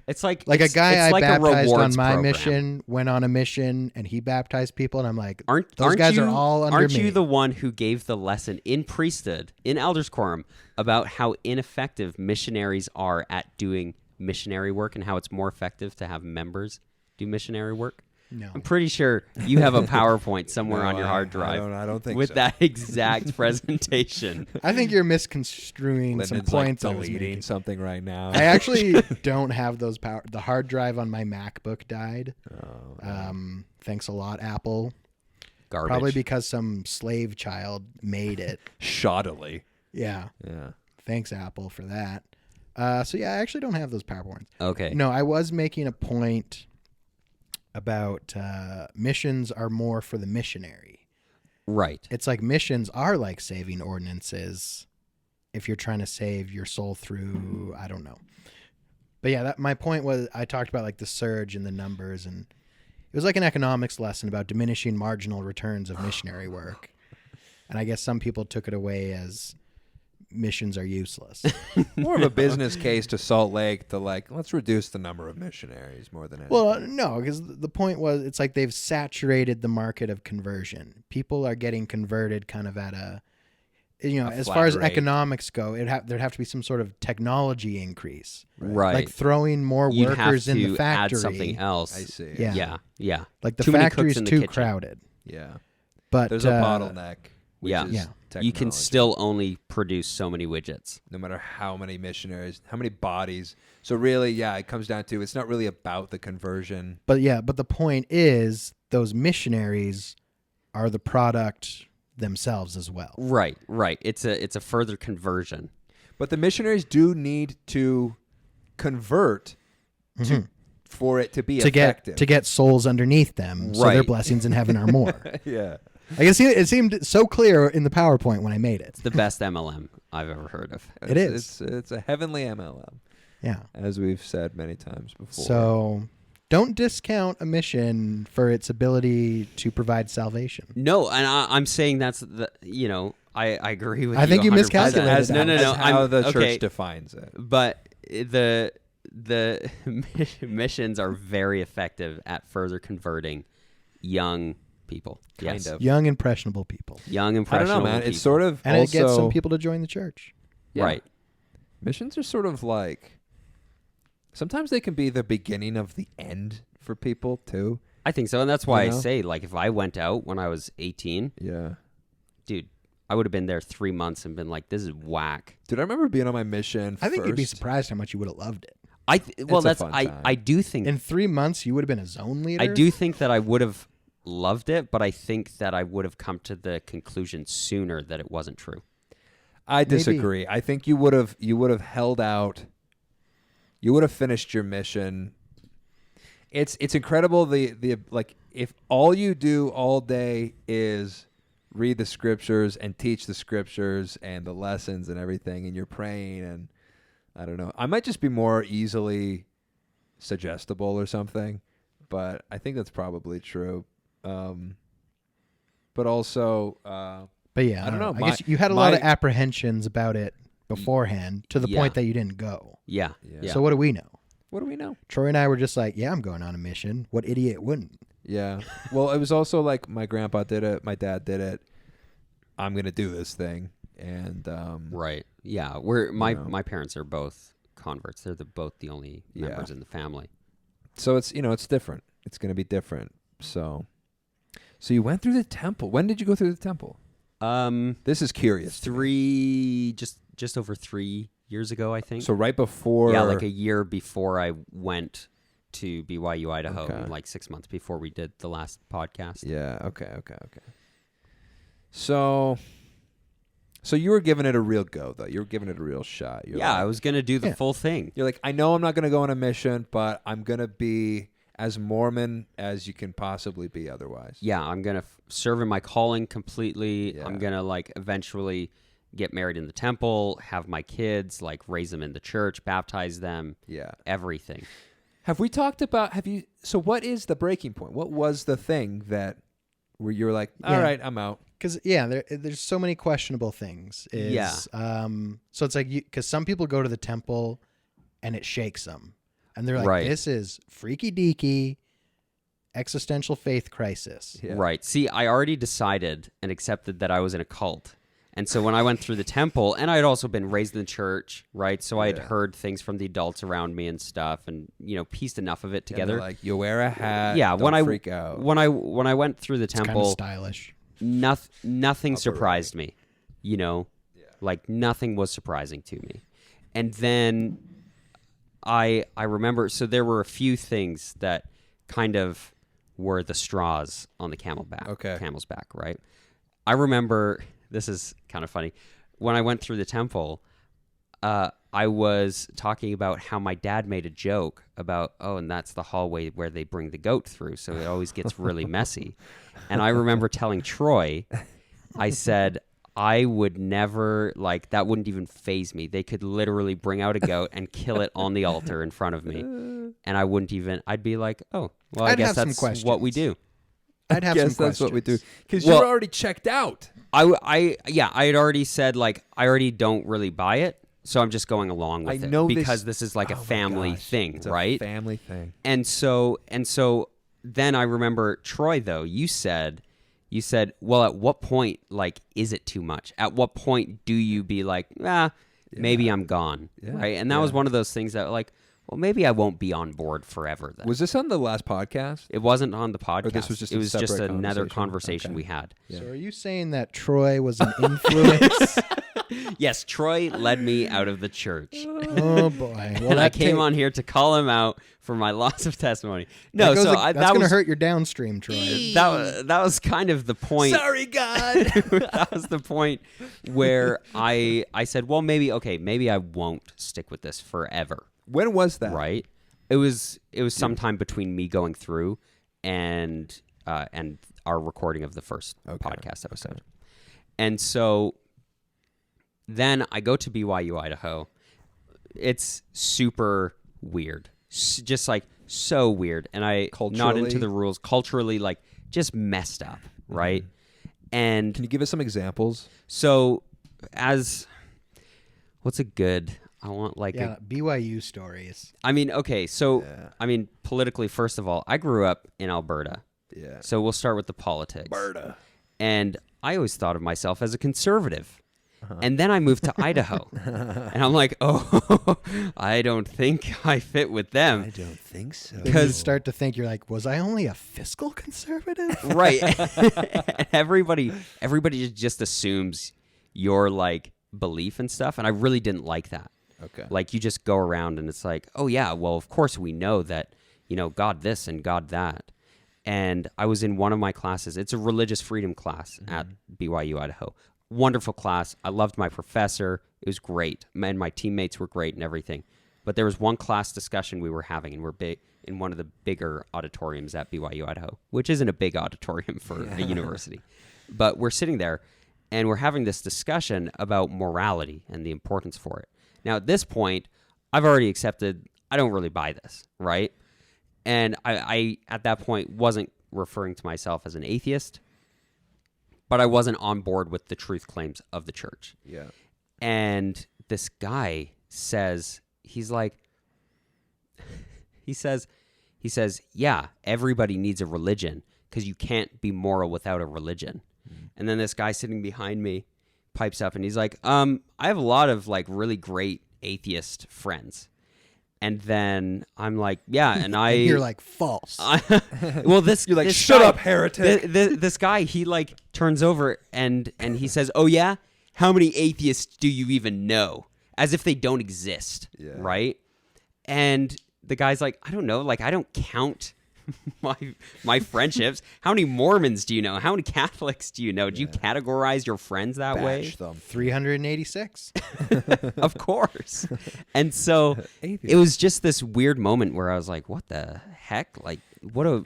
It's like
a guy I
like a
baptized on
rewards
my
program.
mission went on a mission, and he baptized people, and I'm like,
Aren't
those guys
you,
are all under
Aren't
me.
you the one who gave the lesson in priesthood, in elders quorum, about how ineffective missionaries are at doing missionary work and how it's more effective to have members do missionary work?
No.
I'm pretty sure you have a PowerPoint somewhere
No,
on your hard drive
I don't think
with
so.
that exact presentation.
I think you're misconstruing some
Lyndon's
points I
like
was
deleting
making.
something right now.
I actually don't have those power. The hard drive on my MacBook died. Thanks a lot, Apple.
Garbage.
Probably because some slave child made it.
Shoddily.
Yeah.
Yeah.
Thanks, Apple, for that. So yeah, I actually don't have those PowerPoints.
Okay.
No, I was making a point about missions are more for the missionary.
Right.
It's like missions are like saving ordinances if you're trying to save your soul through, I don't know. But yeah, my point was I talked about like the surge in the numbers, and it was like an economics lesson about diminishing marginal returns of missionary work. And I guess some people took it away as missions are useless.
More of a business case to Salt Lake to let's reduce the number of missionaries more than anything.
Well, no, because the point was it's like they've saturated the market of conversion. People are getting converted kind of at a as
flat
far as
rate.
economics go, there'd have to be some sort of technology increase.
Right.
Like throwing more
You'd
workers
have
in
to
the factory.
add something else.
I see.
Yeah.
Yeah. Yeah.
Like the
Too many
factory's
cooks in the
too
kitchen.
crowded.
Yeah.
But
There's a bottleneck. Which
Yeah.
is
Yeah.
You can
technology.
still only produce so many widgets.
no matter how many missionaries, how many bodies. So really, yeah, it comes down to it's not really about the conversion.
But the point is those missionaries are the product themselves as well.
Right. It's a further conversion.
But the missionaries do need to convert for it to be effective.
To get souls underneath them, so their
Right.
blessings in heaven are more.
Yeah.
I guess it seemed so clear in the PowerPoint when I made it.
It's the best MLM I've ever heard of.
It is.
It's a heavenly MLM,
Yeah.
as we've said many times before.
So don't discount a mission for its ability to provide salvation.
No, and I'm saying that's I agree with you.
I think you
100%.
miscalculated
as,
that.
No.
as how the
okay,
church defines it.
But the missions are very effective at further converting young people.
Kind of.
Young, impressionable people.
Young,
I
impressionable
don't know, man.
people.
It's sort of
And
also,
it gets some people to join the church.
Yeah.
Right.
Missions are sort of like, sometimes they can be the beginning of the end for people too.
I think so, and that's why
You
I
know?
say, like, if I went out when I was 18,
Yeah.
dude, I would have been there 3 months and been like, this is whack.
Dude, I remember being on my mission
I think you'd be
first.
surprised how much you would have loved it.
Well,
a
that's
fun time.
I do think
In 3 months, you would have been a zone leader.
I do think that I would have loved it, but I think that I would have come to the conclusion sooner that it wasn't true.
I disagree. I think you would have held out. You would have finished your mission. It's incredible the like if all you do all day is read the scriptures and teach the scriptures and the lessons and everything, and you're praying, and I don't know. I might just be more easily suggestible or something, but I think that's probably true. But also,
But yeah,
I don't know.
I guess you had a lot of apprehensions about it beforehand to the point that you didn't go.
Yeah.
Yeah.
So what do we know?
what do we know?
Troy and I were just like, yeah, I'm going on a mission. What idiot wouldn't?
Yeah. Well, it was also like my grandpa did it, my dad did it. I'm gonna do this thing, and
Right. Yeah. My parents are both converts. They're both the only members in the family.
So it's it's different. It's gonna be different. So you went through the temple. When did you go through the temple? This is curious. to me.
Just over 3 years ago, I think.
So right before.
Yeah, like a year before I went to BYU, Idaho,
Okay.
like 6 months before we did the last podcast.
Yeah. Okay. So you were giving it a real go, though. You were giving it a real shot.
I was going to do the full thing.
You're like, I know I'm not going to go on a mission, but I'm going to be as Mormon as you can possibly be otherwise.
Yeah, I'm going to serve in my calling completely.
Yeah.
I'm going to like eventually get married in the temple, have my kids, like raise them in the church, baptize them.
Yeah.
Everything.
Have we talked about, so what is the breaking point? What was the thing that where you're like, all right, I'm out?
Because there's so many questionable things. So it's like because some people go to the temple, and it shakes them, and they're like,
Right.
"This is freaky deaky, existential faith crisis."
Yeah.
Right. See, I already decided and accepted that I was in a cult. And so when I went through the temple, and I had also been raised in the church, right? So I had heard things from the adults around me and stuff, and pieced enough of it
And
together.
they're like, you wear a hat.
Yeah,
don't
when I
freak out.
when I went through the
It's kind of
temple,
stylish.
nothing surprised me. Like nothing was surprising to me. And then I remember, so there were a few things that kind of were the straws on the camel's back, right? I remember, this is kind of funny. When I went through the temple, I was talking about how my dad made a joke about, and that's the hallway where they bring the goat through, so it always gets really messy. And I remember telling Troy, I said, I would never, that wouldn't even faze me. They could literally bring out a goat and kill it on the altar in front of me. And I wouldn't even, I'd be like, I guess that's what we do.
I'd have
guess
some
that's what we do.
questions.
Because
Well-
you're already checked out.
I had already said, I already don't really buy it. So I'm just going along with it because this is like a
Oh my
family
gosh.
thing,
It's a
right?
family thing.
And so then I remember, Troy, though, you said, well, at what point, is it too much? At what point do you be like, maybe I'm gone, right? And that was one of those things that, well, maybe I won't be on board forever then.
Was this on the last podcast?
It wasn't on the podcast.
Or this was just
it was just
separate
another
conversation?
conversation we had.
So are you saying that Troy was an influence?
Yes, Troy led me out of the church.
Oh boy! Well,
And I came on here to call him out for my loss of testimony. No,
that's
that
going to
was
hurt your downstream, Troy.
that was kind of the point.
Sorry, God.
That was the point where I said, well, maybe I won't stick with this forever.
When was that?
Right? It was sometime between me going through and our recording of the first podcast episode. Okay. And so then I go to BYU, Idaho. It's super weird. Just like so weird. And not into the rules. Culturally, like just messed up, right? And
can you give us some examples?
So what's a good... I want like
BYU stories.
I mean, okay, so I mean, politically, first of all, I grew up in Alberta.
Yeah.
So we'll start with the politics.
Alberta.
And I always thought of myself as a conservative. And then I moved to Idaho. And I'm like, oh, I don't think I fit with them.
I don't think so.
Because you start to think, you're like, was I only a fiscal conservative?
Right. And everybody just assumes your like belief and stuff. And I really didn't like that.
Okay.
Like you just go around and it's like, oh yeah, well of course we know that, God this and God that. And I was in one of my classes. It's a religious freedom class at BYU, Idaho. Wonderful class. I loved my professor. It was great. And my teammates were great and everything. But there was one class discussion we were having, and we're in one of the bigger auditoriums at BYU, Idaho, which isn't a big auditorium for a university. But we're sitting there and we're having this discussion about morality and the importance for it. Now, at this point, I've already accepted I don't really buy this, right? And I at that point, wasn't referring to myself as an atheist, but I wasn't on board with the truth claims of the church.
Yeah.
And this guy says, he says, yeah, everybody needs a religion because you can't be moral without a religion. And then this guy sitting behind me pipes up and he's like, I have a lot of like really great atheist friends. And then I'm like, yeah, and
you're like, false.
Well, you're
like,
this
shut
guy,
up, heretic.
This guy, he like turns over and he says, oh yeah, how many atheists do you even know? As if they don't exist, right? And the guy's like, I don't know, like I don't count my friendships. How many Mormons do you know? How many Catholics do you know? Do you categorize your friends that way?
Them. 386.
Of course. And so it was just this weird moment where I was like, what the heck? Like, what a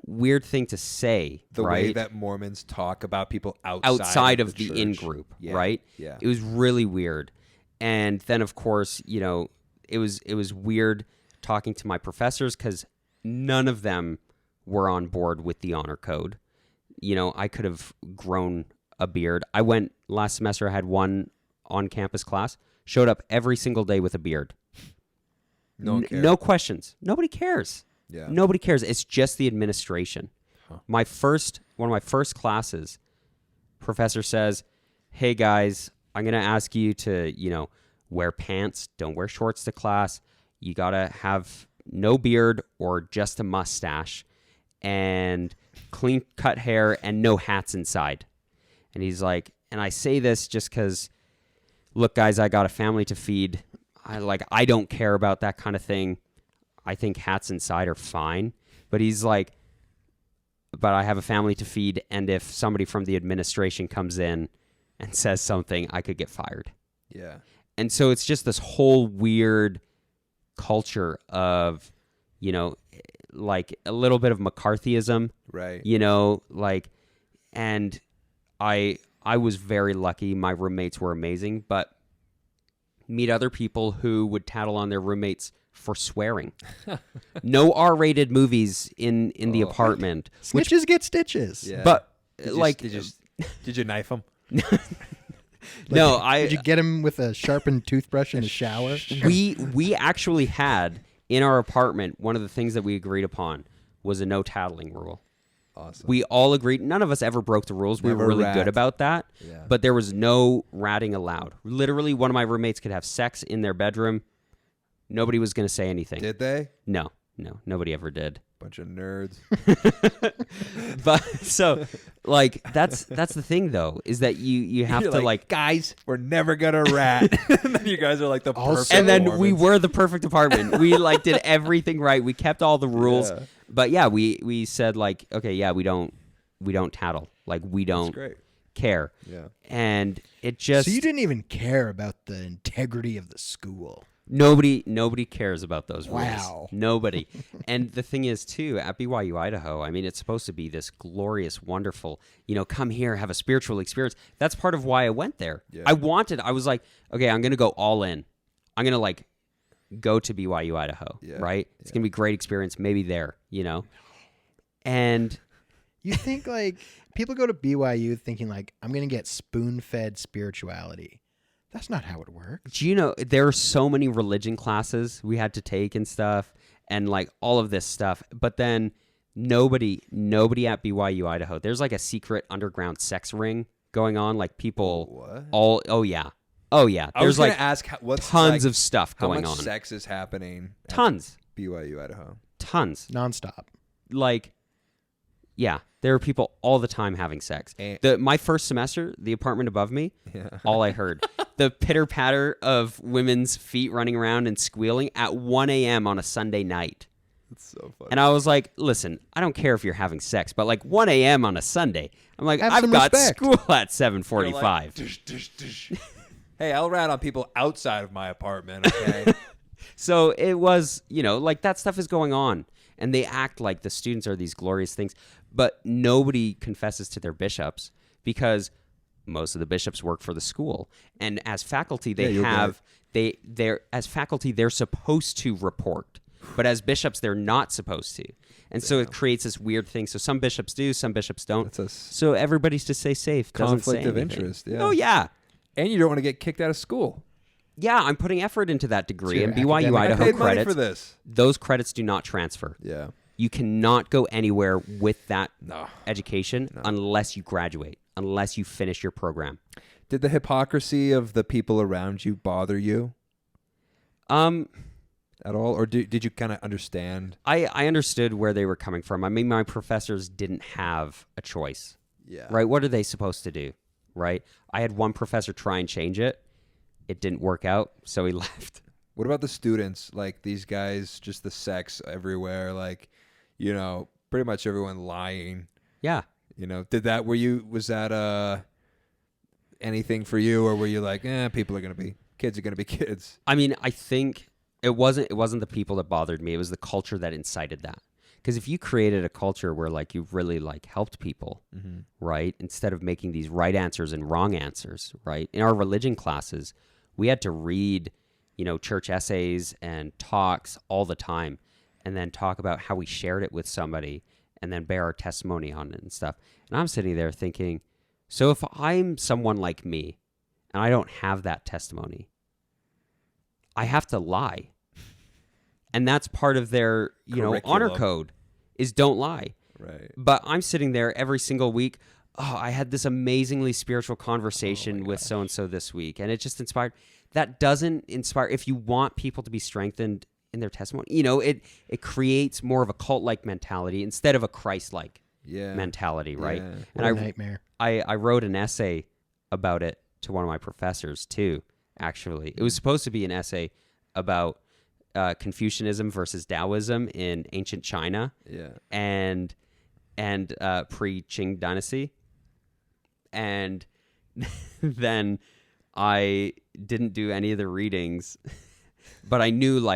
weird thing to say,
the
right?
way that Mormons talk about people
outside of the
church.
in-group,
Yeah.
right?
Yeah.
It was really weird. And then, of course, it was weird talking to my professors because none of them were on board with the honor code. I could have grown a beard. I went last semester, I had one on-campus class, showed up every single day with a beard. No questions. Nobody cares.
Yeah.
Nobody cares. It's just the administration.
Huh.
One of my first classes, professor says, hey guys, I'm going to ask you to, wear pants. Don't wear shorts to class. You got to have no beard or just a mustache and clean cut hair and no hats inside. And he's like, and I say this just because, look, guys, I got a family to feed. I don't care about that kind of thing. I think hats inside are fine. But he's like, but I have a family to feed. And if somebody from the administration comes in and says something, I could get fired.
Yeah. And
so it's just this whole weird culture of, like a little bit of McCarthyism,
right?
And I was very lucky. My roommates were amazing, but meet other people who would tattle on their roommates for swearing. No R-rated movies in the apartment.
Snitches get stitches.
Yeah.
But
did you knife them?
No,
did you get him with a sharpened toothbrush in the shower?
We actually had in our apartment, one of the things that we agreed upon was a no tattling rule.
Awesome.
We all agreed. None of us ever broke the rules. We were really good about that.
Yeah.
But there was no ratting allowed. Literally, one of my roommates could have sex in their bedroom. Nobody was going to say anything.
Did they?
No, nobody ever did.
Bunch of nerds.
But so, like, that's the thing though, is that you have
You're
to like,
guys, we're never gonna rat. And then you guys are like the perfect
and then we
Mormons.
were the perfect department. We like did everything right. We kept all the rules.
Yeah.
But yeah, we said like, okay, yeah, we don't tattle. Like we
That's
don't
great.
care.
Yeah.
And it just
So you didn't even care about the integrity of the school.
Nobody cares about those rules.
Wow.
Nobody. And the thing is, too, at BYU, Idaho, I mean, it's supposed to be this glorious, wonderful, come here, have a spiritual experience. That's part of why I went there.
Yeah.
I was like, okay, I'm going to go all in. I'm going to, like, go to BYU, Idaho,
Yeah.
right? It's going to be a great experience, maybe there, And
You think like people go to BYU thinking like I'm going to get spoon-fed spirituality. That's not how it works.
do you know, there are so many religion classes we had to take and stuff, and like all of this stuff, but then nobody at BYU Idaho, there's like a secret underground sex ring going on, like people
What?
oh yeah
I was
there's
gonna
like
ask what's
tons
like,
of stuff
how
going
much
on.
sex is happening at
Tons
BYU Idaho.
Nonstop.
Like, yeah, there are people all the time having sex.
And-
My first semester, the apartment above me,
Yeah.
all I heard, the pitter patter of women's feet running around and squealing at 1 a.m. on a Sunday night.
That's so funny.
And I was like, listen, I don't care if you're having sex, but like 1 a.m. on a Sunday, I'm like,
Have
I've
some
got
respect.
school at
You're
7:45.
like, "Dish, dish, dish." Hey, I'll rat on people outside of my apartment, okay?
So it was, like that stuff is going on. And they act like the students are these glorious things, but nobody confesses to their bishops because most of the bishops work for the school. And as faculty, they're supposed to report, but as bishops, they're not supposed to. And so it creates this weird thing. So some bishops do, some bishops don't.
That's a
So everybody's to stay safe. Doesn't say
conflict of
anything.
interest, yeah.
Oh, yeah.
And you don't want to get kicked out of school.
Yeah, I'm putting effort into that degree.
Sure,
And BYU
academic-
I
Idaho
paid money
credits,
for this.
those credits do not transfer.
Yeah.
You cannot go anywhere with that
No.
education unless you graduate, unless you finish your program.
Did the hypocrisy of the people around you bother you at all? Or did you kind of understand?
I understood where they were coming from. I mean, my professors didn't have a choice,
Yeah.
right? What are they supposed to do, right? I had one professor try and change it. It didn't work out, so he left.
What about the students? Like these guys, just the sex everywhere, like, pretty much everyone lying.
Yeah.
Was that anything for you, or were you like, kids are gonna be kids?
I mean, I think it wasn't the people that bothered me. It was the culture that incited that. Because if you created a culture where like you really like helped people, right, instead of making these right answers and wrong answers, right? In our religion classes, we had to read, church essays and talks all the time, and then talk about how we shared it with somebody, and then bear our testimony on it and stuff. And I'm sitting there thinking, so if I'm someone like me, and I don't have that testimony, I have to lie. And that's part of their, honor
Curriculum.
code is don't lie.
Right.
But I'm sitting there every single week. Oh, I had this amazingly spiritual conversation with so-and-so this week. And it just inspired. That doesn't inspire. If you want people to be strengthened in their testimony, it creates more of a cult-like mentality instead of a Christ-like mentality, right?
Yeah.
What a nightmare.
I wrote an essay about it to one of my professors too, actually. It was supposed to be an essay about Confucianism versus Taoism in ancient China and pre-Qing dynasty. And then I didn't do any of the readings, but I knew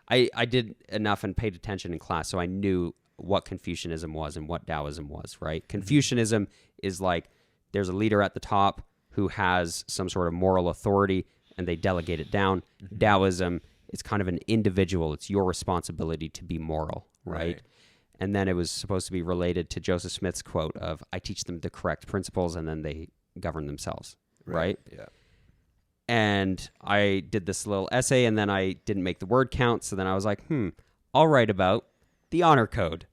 I did enough and paid attention in class, so I knew what Confucianism was and what Taoism was, right? Confucianism is like there's a leader at the top who has some sort of moral authority and they delegate it down. Taoism, it's kind of an individual. It's your responsibility to be moral, right? And then it was supposed to be related to Joseph Smith's quote of, I teach them the correct principles and then they govern themselves, right?
Yeah.
And I did this little essay and then I didn't make the word count. So then I was like, I'll write about the honor code.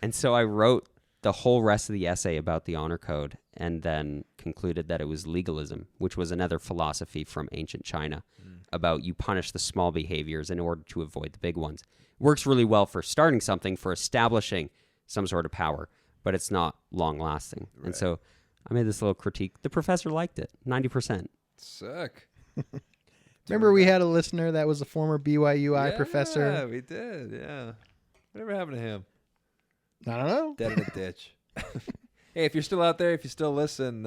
And so I wrote the whole rest of the essay about the honor code. and then concluded that it was legalism, which was another philosophy from ancient China about you punish the small behaviors in order to avoid the big ones. Works really well for starting something, for establishing some sort of power, but it's not long lasting. Right. And so I made this little critique. The professor liked it, 90%.
Sick.
Remember we had a listener that was a former BYUI professor?
Yeah, we did, yeah. Whatever happened to him?
I don't know.
Dead in a ditch. Hey, if you're still out there, if you still listen,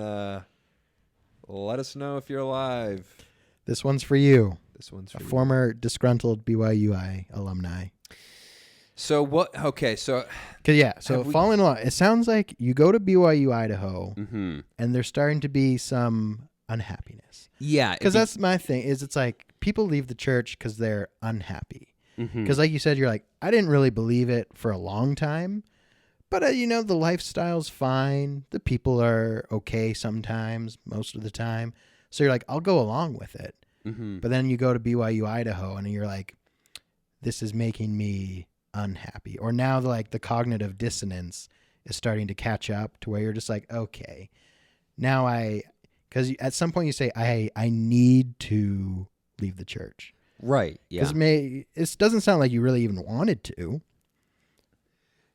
let us know if you're alive.
This one's for you.
This one's for
a
you.
Former disgruntled BYUI alumni.
So what? Okay, so
following along, it sounds like you go to BYU Idaho,
Mm-hmm.
and there's starting to be some unhappiness.
Yeah,
because that's my thing. Is it's like people leave the church because they're unhappy. Because like you said, you're like, I didn't really believe it for a long time, but the lifestyle's fine. The people are okay sometimes, most of the time. So you're like, I'll go along with it.
Mm-hmm.
But then you go to BYU Idaho, and you're like, this is making me unhappy. Or now the cognitive dissonance is starting to catch up to where you're just like, okay, now because at some point you say, I need to leave the church.
Right, yeah.
Because it doesn't sound like you really even wanted to.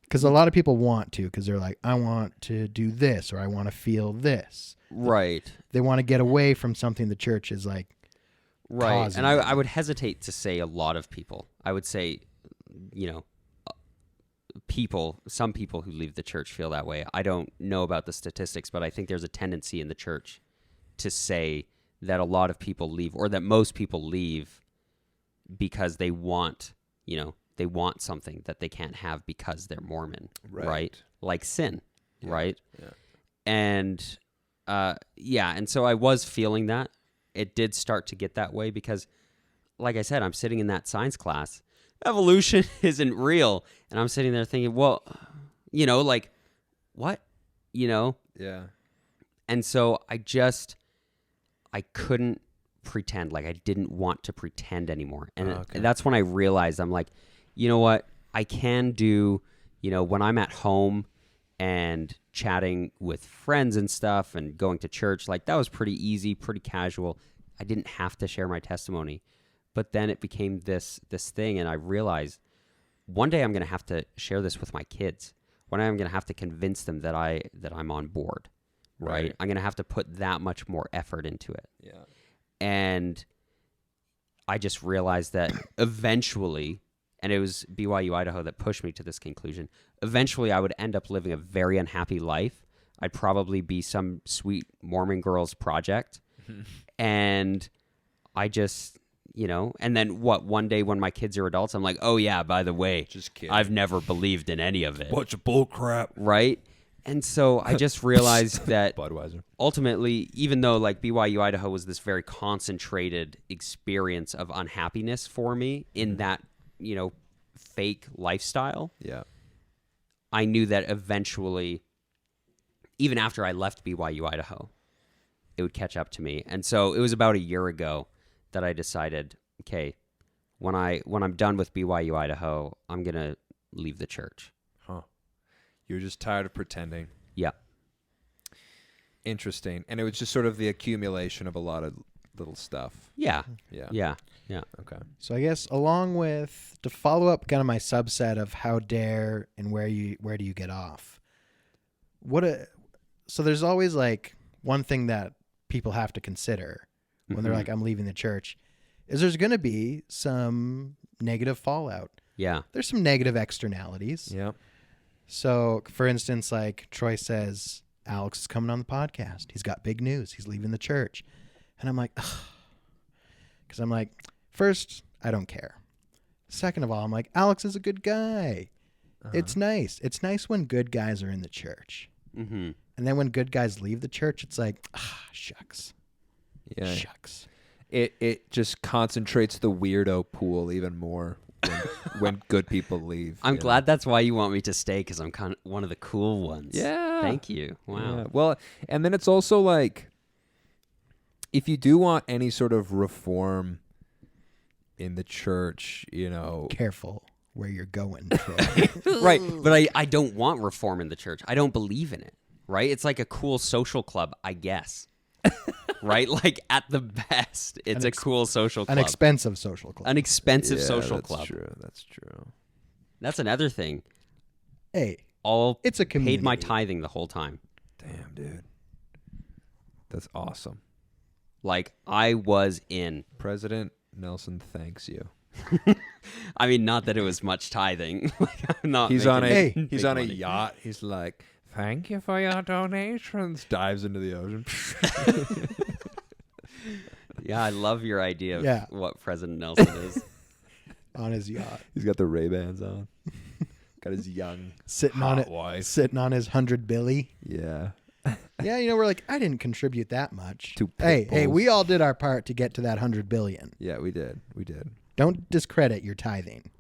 Because a lot of people want to, because they're like, I want to do this, or I want to feel this.
Right.
They want to get away from something the church is like.
Right. And I would hesitate to say a lot of people. I would say, some people who leave the church feel that way. I don't know about the statistics, but I think there's a tendency in the church to say that a lot of people leave, or that most people leave because they want, they want something that they can't have because they're Mormon, right? Like sin, right?
Yeah.
And and so I was feeling that. It did start to get that way because, like I said, I'm sitting in that science class. Evolution isn't real. And I'm sitting there thinking, well, what?
Yeah.
And so I couldn't pretend. Like, I didn't want to pretend anymore. And that's when I realized, I'm like, you know what? I can do, when I'm at home and chatting with friends and stuff and going to church, like that was pretty easy, pretty casual. I didn't have to share my testimony. But then it became this thing, and I realized one day I'm going to have to share this with my kids. One day I'm going to have to convince them that I'm on board, right? I'm going to have to put that much more effort into it.
Yeah.
And I just realized that eventually, and it was BYU Idaho that pushed me to this conclusion, eventually I would end up living a very unhappy life. I'd probably be some sweet Mormon girl's project. And I just, and then one day when my kids are adults, I'm like, oh yeah, by the way,
just kidding.
I've never believed in any of it.
Bunch of bull crap.
Right? And so I just realized that
Budweiser.
Ultimately, even though like BYU Idaho was this very concentrated experience of unhappiness for me in that, fake lifestyle.
Yeah.
I knew that eventually, even after I left BYU Idaho, it would catch up to me. And so it was about a year ago that I decided, okay, when I'm done with BYU Idaho, I'm going to leave the church.
Huh. You're just tired of pretending.
Yeah.
Interesting. And it was just sort of the accumulation of a lot of little stuff.
Yeah.
Yeah.
Yeah. Yeah.
Okay.
So I guess along with, to follow up kind of my subset of how dare and where do you get off? So there's always like one thing that people have to consider when they're like, I'm leaving the church, is there's going to be some negative fallout.
Yeah.
There's some negative externalities.
Yeah.
So for instance, like Troy says, Alex is coming on the podcast. He's got big news. He's leaving the church. And I'm like, because I'm like, first, I don't care. Second of all, I'm like, Alex is a good guy. It's nice. It's nice when good guys are in the church.
Mm-hmm.
And then when good guys leave the church, it's like, shucks.
Yeah.
Shucks.
It just concentrates the weirdo pool even more when good people leave.
I'm glad that's why you want me to stay, because I'm kind of one of the cool ones.
Yeah.
Thank you. Wow.
Yeah. Well, and then it's also like, if you do want any sort of reform in the church,
Careful where you're going, Troy.
Right. But I don't want reform in the church. I don't believe in it. right? It's like a cool social club, I guess. Right? Like at the best, it's a cool social club.
An expensive social club.
An expensive social
that's
club.
True. That's true.
That's another thing.
Hey,
All
it's a community.
paid my tithing the whole time.
Damn, dude. That's awesome.
Like I was in.
President Nelson thanks you.
I mean, not that it was much tithing. Like, I'm not.
He's on
making
a
money.
yacht. He's like, thank you for your donations. Dives into the ocean.
Yeah, I love your idea of
Yeah.
what President Nelson is.
on his yacht,
He's got the Ray-Bans on. Got his young
sitting
hot
on it,
wife.
sitting on his 100 billy.
Yeah.
Yeah, we're like, I didn't contribute that much.
Two
Hey,
pit bulls.
we all did our part to get to that 100 billion.
Yeah, we did. We did.
Don't discredit your tithing.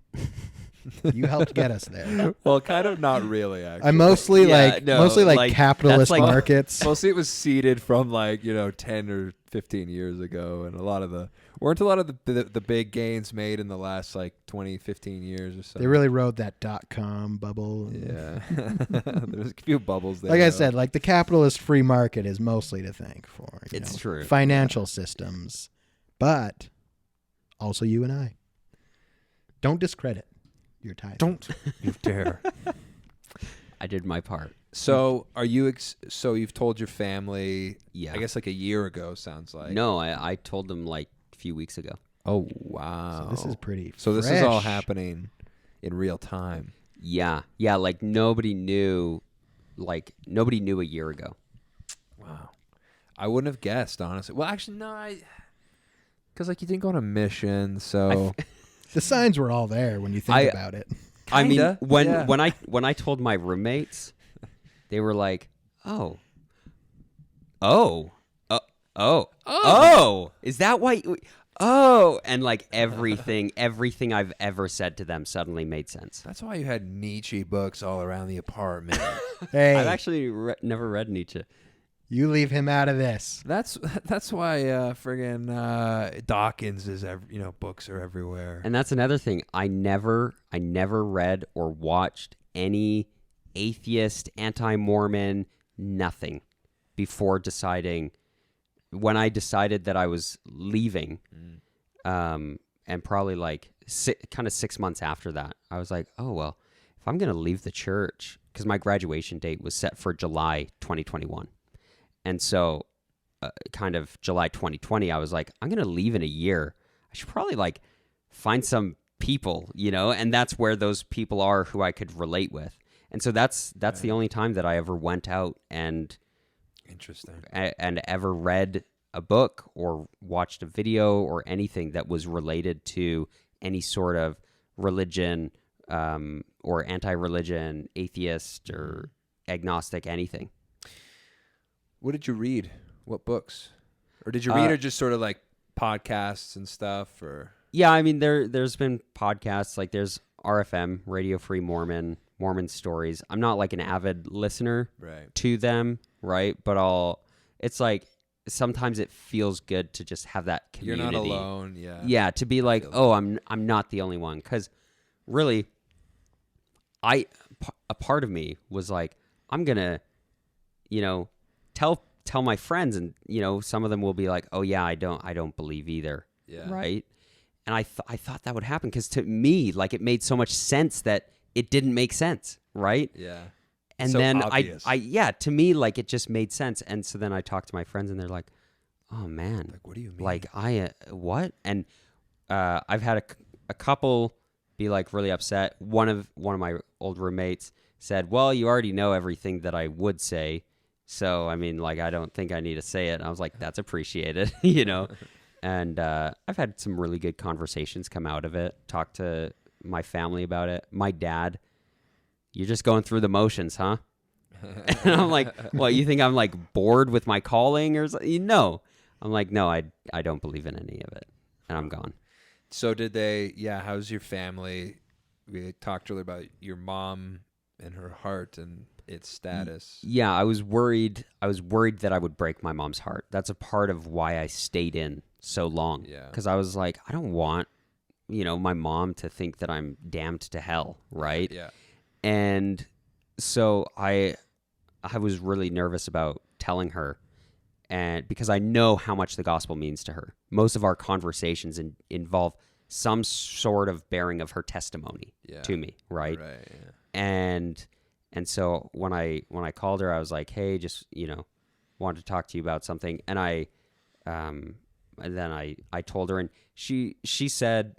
You helped get us there.
Well, kind of not really, actually.
I mostly
Yeah, no, like,
capitalist
that's like-
markets.
Mostly it was seeded from 10 or 15 years ago, and weren't a lot of the big gains made in the last 20, 15 years or so.
They really rode that .com bubble.
Yeah. There's a few bubbles there.
Like I
though.
said, the capitalist free market is mostly to thank for.
It's true.
Financial systems, but also you and I. Don't discredit your tithing.
Don't you dare.
I did my part.
So are you? So you've told your family?
Yeah.
I guess a year ago. Sounds like.
No, I told them a few weeks ago.
Oh wow.
So this is pretty.
So this is all
fresh.
happening in real time.
Yeah. Nobody knew. Nobody knew a year ago.
Wow. I wouldn't have guessed, honestly. Well, actually, no. Because you didn't go on a mission, so.
The signs were all there when you think about it.
I mean,
Kinda, yeah.
when I told my roommates, they were like, "Oh, is that why?" And everything I've ever said to them suddenly made sense.
That's why you had Nietzsche books all around the apartment.
Hey,
I've actually never read Nietzsche.
you leave him out of this.
That's why friggin' Dawkins is books are everywhere.
And that's another thing. I never read or watched any atheist, anti-Mormon, nothing before deciding. When I decided that I was leaving, and probably 6 months after that, I was like, oh, well, if I'm going to leave the church, because my graduation date was set for July 2021. And so kind of July 2020, I was like, I'm going to leave in a year. I should probably find some people, and that's where those people are who I could relate with. And so that's the only time that I ever went out and
Interesting.
and ever read a book or watched a video or anything that was related to any sort of religion or anti-religion, atheist or agnostic, anything.
What did you read? What books? Or did you read or just sort of podcasts and stuff? Or
Yeah, I mean there's been podcasts there's RFM, Radio Free Mormon Stories. I'm not an avid listener
right.
to them, right? But it's sometimes it feels good to just have that community.
You're not alone. Yeah.
Yeah, to be I'm not the only one, because really, a part of me was I'm gonna, tell my friends, and some of them will be like, oh yeah, I don't believe either,
Yeah.
right? And I thought that would happen, because to me, it made so much sense that it didn't make sense, right?
Yeah.
And
So
then
obvious.
to me, it just made sense. And so then I talked to my friends, and they're like, oh man,
What do you mean?
what? And I've had a couple be really upset. One of my old roommates said, well, you already know everything that I would say. So, I mean, I don't think I need to say it. And I was like, that's appreciated, And I've had some really good conversations come out of it. Talked to my family about it. My dad, you're just going through the motions, huh? And I'm like, what, you think I'm bored with my calling or something? No. I'm like, no, I don't believe in any of it. And I'm gone.
So how's your family? We talked earlier about your mom and her heart and its status.
Yeah, I was worried that I would break my mom's heart. That's a part of why I stayed in so long.
Yeah.
Because I was like, I don't want, my mom to think that I'm damned to hell, right?
Yeah.
And so I I was really nervous about telling her, and because I know how much the gospel means to her. Most of our conversations involve some sort of bearing of her testimony to me, right?
Right. Yeah.
And so when I called her, I was like, hey, just, wanted to talk to you about something. And then I told her, and she said,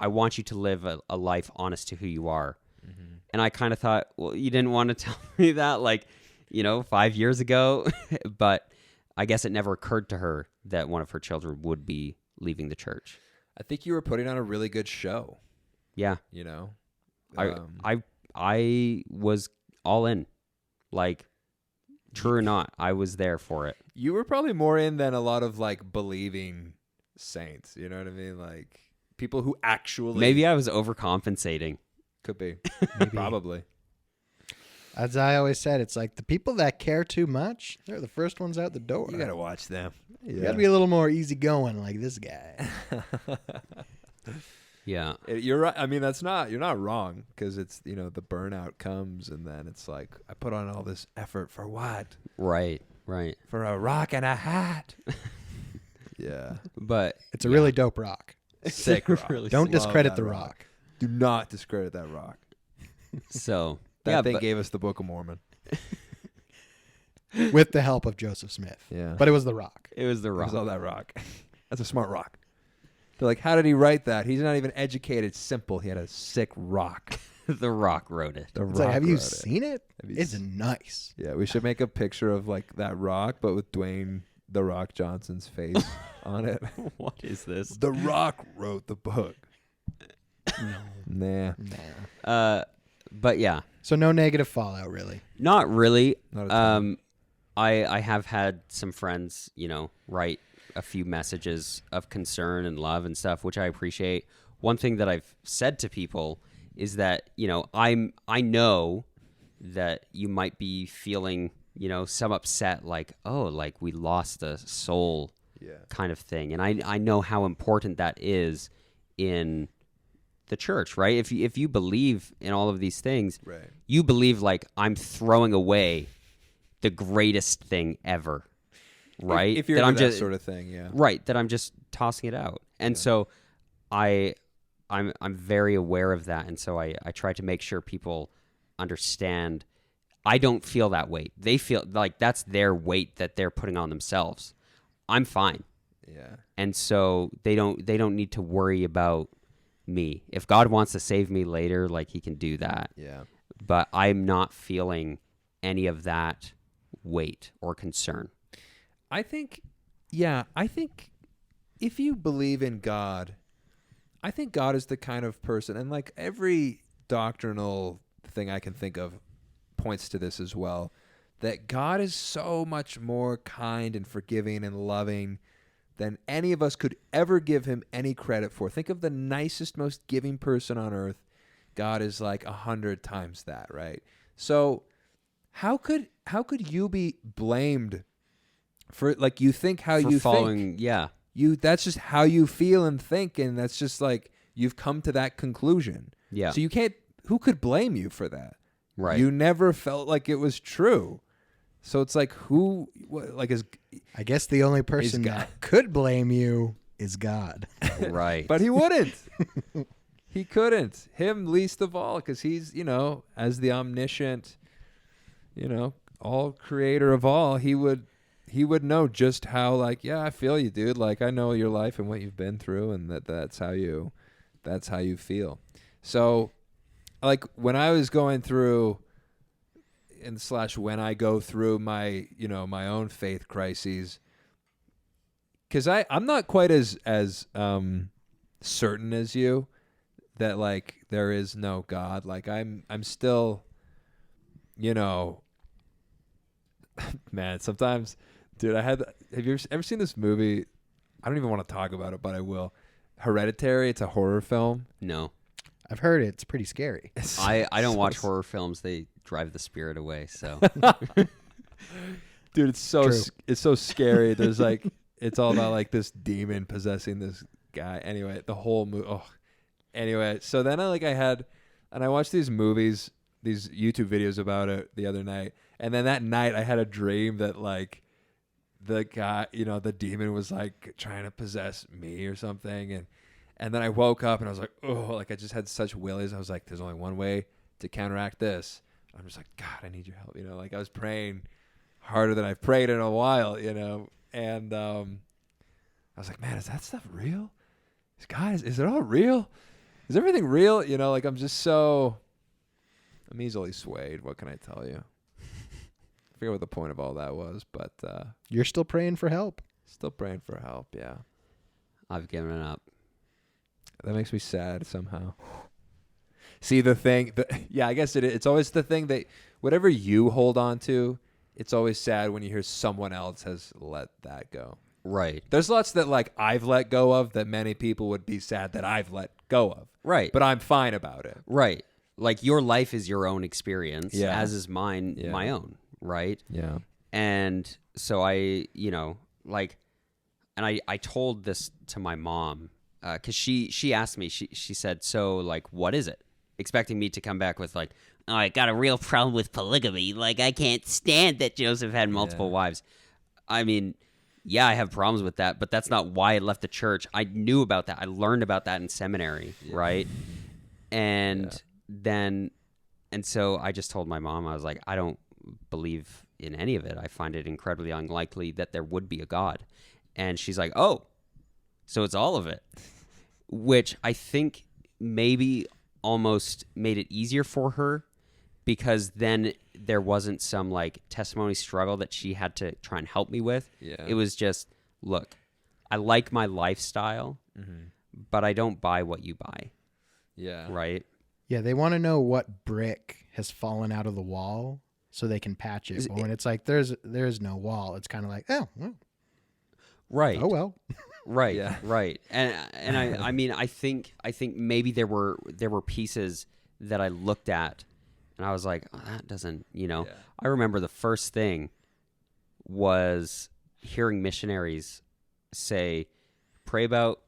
I want you to live a life honest to who you are. Mm-hmm. And I kind of thought, well, you didn't want to tell me that 5 years ago, but I guess it never occurred to her that one of her children would be leaving the church.
I think you were putting on a really good show.
Yeah. I was all in, true or not, I was there for it.
You were probably more in than a lot of believing saints. You know what I mean? People who actually.
Maybe I was overcompensating.
Could be. Probably.
As I always said, it's like the people that care too much, they're the first ones out the door.
You got to watch them.
You got to be a little more easygoing like this guy.
Yeah.
You're right. I mean, you're not wrong, because it's, the burnout comes, and then it's like, I put on all this effort for what?
Right.
For a rock and a hat. Yeah.
But
it's a really dope rock.
Sick rock.
Really
Don't
sick.
discredit the rock.
Do not discredit that rock.
So
that thing gave us the Book of Mormon.
With the help of Joseph Smith.
Yeah.
But it was the rock.
It was the rock.
It was all that rock. That's a smart rock. They're like, how did he write that? He's not even educated. Simple. He had a sick rock.
The Rock wrote it.
It's like, have you seen it? It's nice.
Yeah, we should make a picture of that rock, but with Dwayne The Rock Johnson's face on it.
What is this?
The Rock wrote the book. Nah.
But yeah.
So no negative fallout, really.
Not really.
Not a ton.
I have had some friends, write a few messages of concern and love and stuff, which I appreciate. One thing that I've said to people is that, I know that you might be feeling, some upset, we lost a soul kind of thing. And I know how important that is in the church, right? If you believe in all of these things,
right,
you believe I'm throwing away the greatest thing ever. Right,
if you're
that
into
I'm
that
just
sort of thing, yeah.
Right, that I'm just tossing it out, and so I'm very aware of that, and so I try to make sure people understand. I don't feel that weight. They feel like that's their weight that they're putting on themselves. I'm fine.
Yeah,
and so they don't need to worry about me. If God wants to save me later, He can do that.
Yeah, but
I'm not feeling any of that weight or concern.
I think if you believe in God, I think God is the kind of person, and every doctrinal thing I can think of points to this as well, that God is so much more kind and forgiving and loving than any of us could ever give him any credit for. Think of the nicest, most giving person on earth. God is 100 times that, right? So how could you be blamed for you think how
for
you
following,
think?
Yeah.
That's just how you feel and think, and that's just you've come to that conclusion.
Yeah.
So you can't. Who could blame you for that?
Right.
You never felt like it was true. So it's who? Is?
I guess the only person that could blame you is God.
Right.
But he wouldn't. He couldn't. Him least of all, because he's as the omniscient, all creator of all. He would know just how I feel you, dude. I know your life and what you've been through, and that's how you feel. So when I was going through / when I go through my my own faith crises, because I'm not quite as certain as you that there is no God. I'm still man, sometimes, dude, have you ever seen this movie? I don't even want to talk about it, but I will. Hereditary. It's a horror film.
No.
I've heard it's pretty scary.
I don't watch horror films. They drive the spirit away. So,
dude, it's so scary. There's it's all about this demon possessing this guy. Anyway, the whole movie. Oh, anyway, so then I watched these movies these YouTube videos about it the other night, and then that night I had a dream that like the guy, the demon was like trying to possess me or something, and then I woke up and I was like, oh, like I just had such willies. I was like, there's only one way to counteract this. I'm just like, God, I need your help. Like I was praying harder than I've prayed in a while, and I was like, man, is that stuff real? Guys, is it all real? Is everything real? Like I'm easily swayed. What can I tell you? I forget what the point of all that was, but
You're still praying for help.
Still praying for help, yeah.
I've given it up.
That makes me sad somehow. See, the thing, I guess it's always the thing that whatever you hold on to, it's always sad when you hear someone else has let that go.
Right.
There's lots that like I've let go of that many people would be sad that I've let go of.
Right.
But I'm fine about it.
Right. Like your life is your own experience,
Yeah.
as is mine,
Yeah.
my own. Right.
Yeah.
And so I told this to my mom, cause she asked me, she said, so like, what is it? Expecting me to come back with like, oh, I got a real problem with polygamy. Like I can't stand that Joseph had multiple wives. I mean, yeah, I have problems with that, but that's not why I left the church. I knew about that. I learned about that in seminary, right? And so I just told my mom, I was like, I don't believe in any of it. I find it incredibly unlikely that there would be a God. And she's like, oh, so it's all of it, which I think maybe almost made it easier for her, because then there wasn't some like testimony struggle that she had to try and help me with.
Yeah.
It was just, look, I like my lifestyle, but I don't buy what you buy.
Yeah.
Right.
Yeah, they want to know what brick has fallen out of the wall so they can patch it. But when it's like there's no wall, it's kind of like, oh, well.
Right.
Oh well.
Right.
Yeah.
Right. And I mean, I think maybe there were pieces that I looked at and I was like, oh, that doesn't,
Yeah.
I remember the first thing was hearing missionaries say, pray about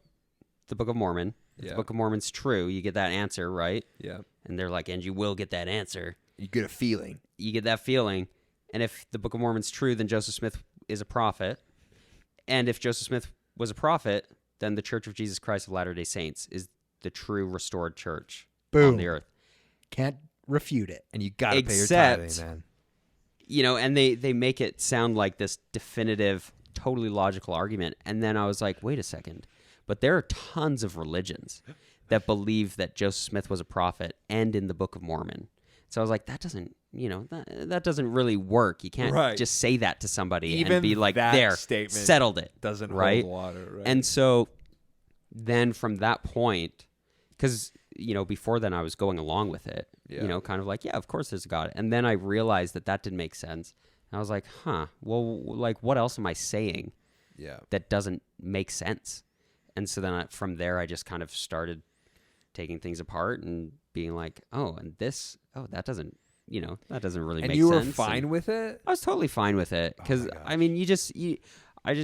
the Book of Mormon. If the Book of Mormon's true, you get that answer, right?
Yeah.
And they're like, and you will get that answer.
You get a feeling.
You get that feeling. And if the Book of Mormon's true, then Joseph Smith is a prophet. And if Joseph Smith was a prophet, then the Church of Jesus Christ of Latter-day Saints is the true restored church on the earth.
Can't refute it.
And you got to pay your tithing,
Except,
man.
And they make it sound like this definitive, totally logical argument. And then I was like, wait a second. But there are tons of religions that believe that Joseph Smith was a prophet and in the Book of Mormon. So I was like, that doesn't, that doesn't really work. You can't just say that to somebody
Even
and be like,
that
there,
statement
settled it.
Doesn't
right?
hold water, right?
And so then from that point, because, before then I was going along with it, kind of like, yeah, of course there's a God. And then I realized that didn't make sense. And I was like, well, like, what else am I saying that doesn't make sense? And so then from there, I just kind of started taking things apart and being like, that doesn't, that doesn't really make sense.
And you were fine with it?
I was totally fine with it. Because, I mean, I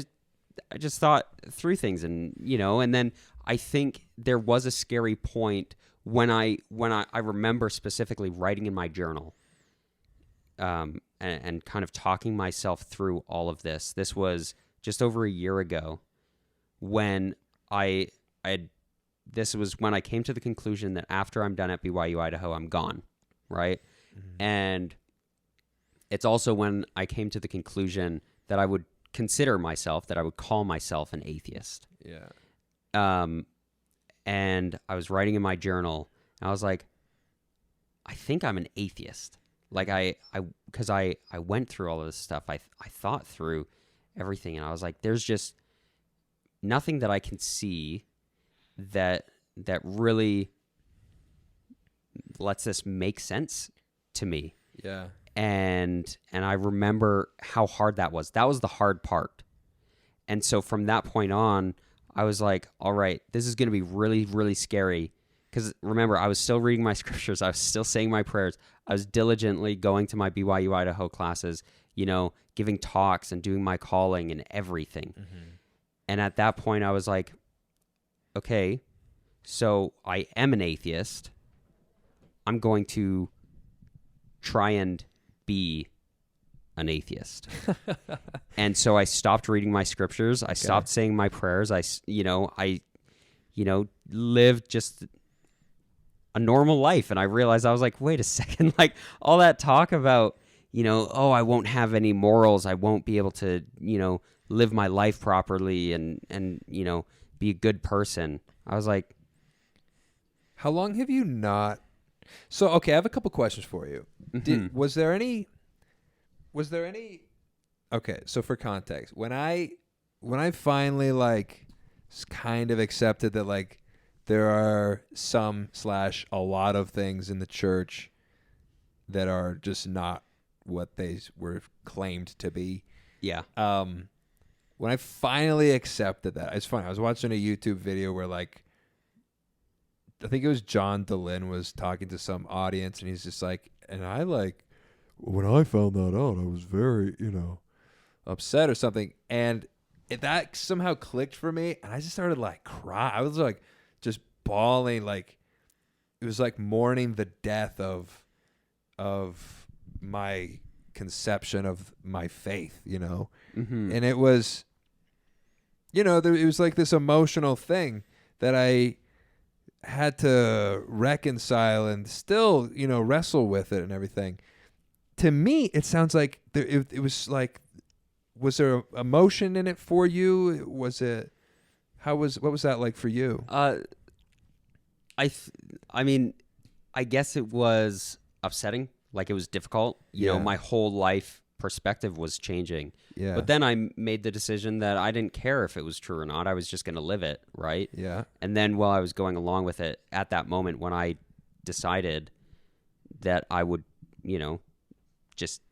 just thought through things and, and then I think there was a scary point when I remember specifically writing in my journal and kind of talking myself through all of this. This was just over a year ago when this was when I came to the conclusion that after I'm done at BYU Idaho, I'm gone, right? Mm-hmm. And it's also when I came to the conclusion that I would call myself an atheist.
Yeah.
And I was writing in my journal, and I was like, I think I'm an atheist. Like because I went through all of this stuff. I thought through everything, and I was like, there's just nothing that I can see that really lets this make sense to me.
Yeah.
And I remember how hard that was. That was the hard part. And so from that point on, I was like, all right, this is going to be really, really scary. Because remember, I was still reading my scriptures. I was still saying my prayers. I was diligently going to my BYU Idaho classes, giving talks and doing my calling and everything. Mm-hmm. And at that point, I was like, okay, so I am an atheist. I'm going to try and be an atheist. And so I stopped reading my scriptures. I stopped saying my prayers. I lived just a normal life. And I realized, I was like, wait a second, like all that talk about, I won't have any morals. I won't be able to, live my life properly and be a good person. I was like,
how long have you not? So, okay, I have a couple questions for you. Was there any? Okay, so for context, when I finally like kind of accepted that like there are a lot of things in the church that are just not what they were claimed to be.
yeah.
When I finally accepted that, it's funny. I was watching a YouTube video where like, I think it was John DeLynn was talking to some audience, and he's just like, and I like, when I found that out, I was very, upset or something. And that somehow clicked for me. And I just started like crying. I was like just bawling. Like it was like mourning the death of my conception of my faith,
Mm-hmm.
And it was, it was like this emotional thing that I had to reconcile and still, wrestle with it and everything. To me, it sounds like it was like, was there emotion in it for you? Was it, what was that like for you?
I mean, I guess it was upsetting. Like it was difficult. My whole life perspective was changing.
Yeah.
But then I made the decision that I didn't care if it was true or not. I was just going to live it, right?
Yeah.
And then while I was going along with it, at that moment when I decided that I would, just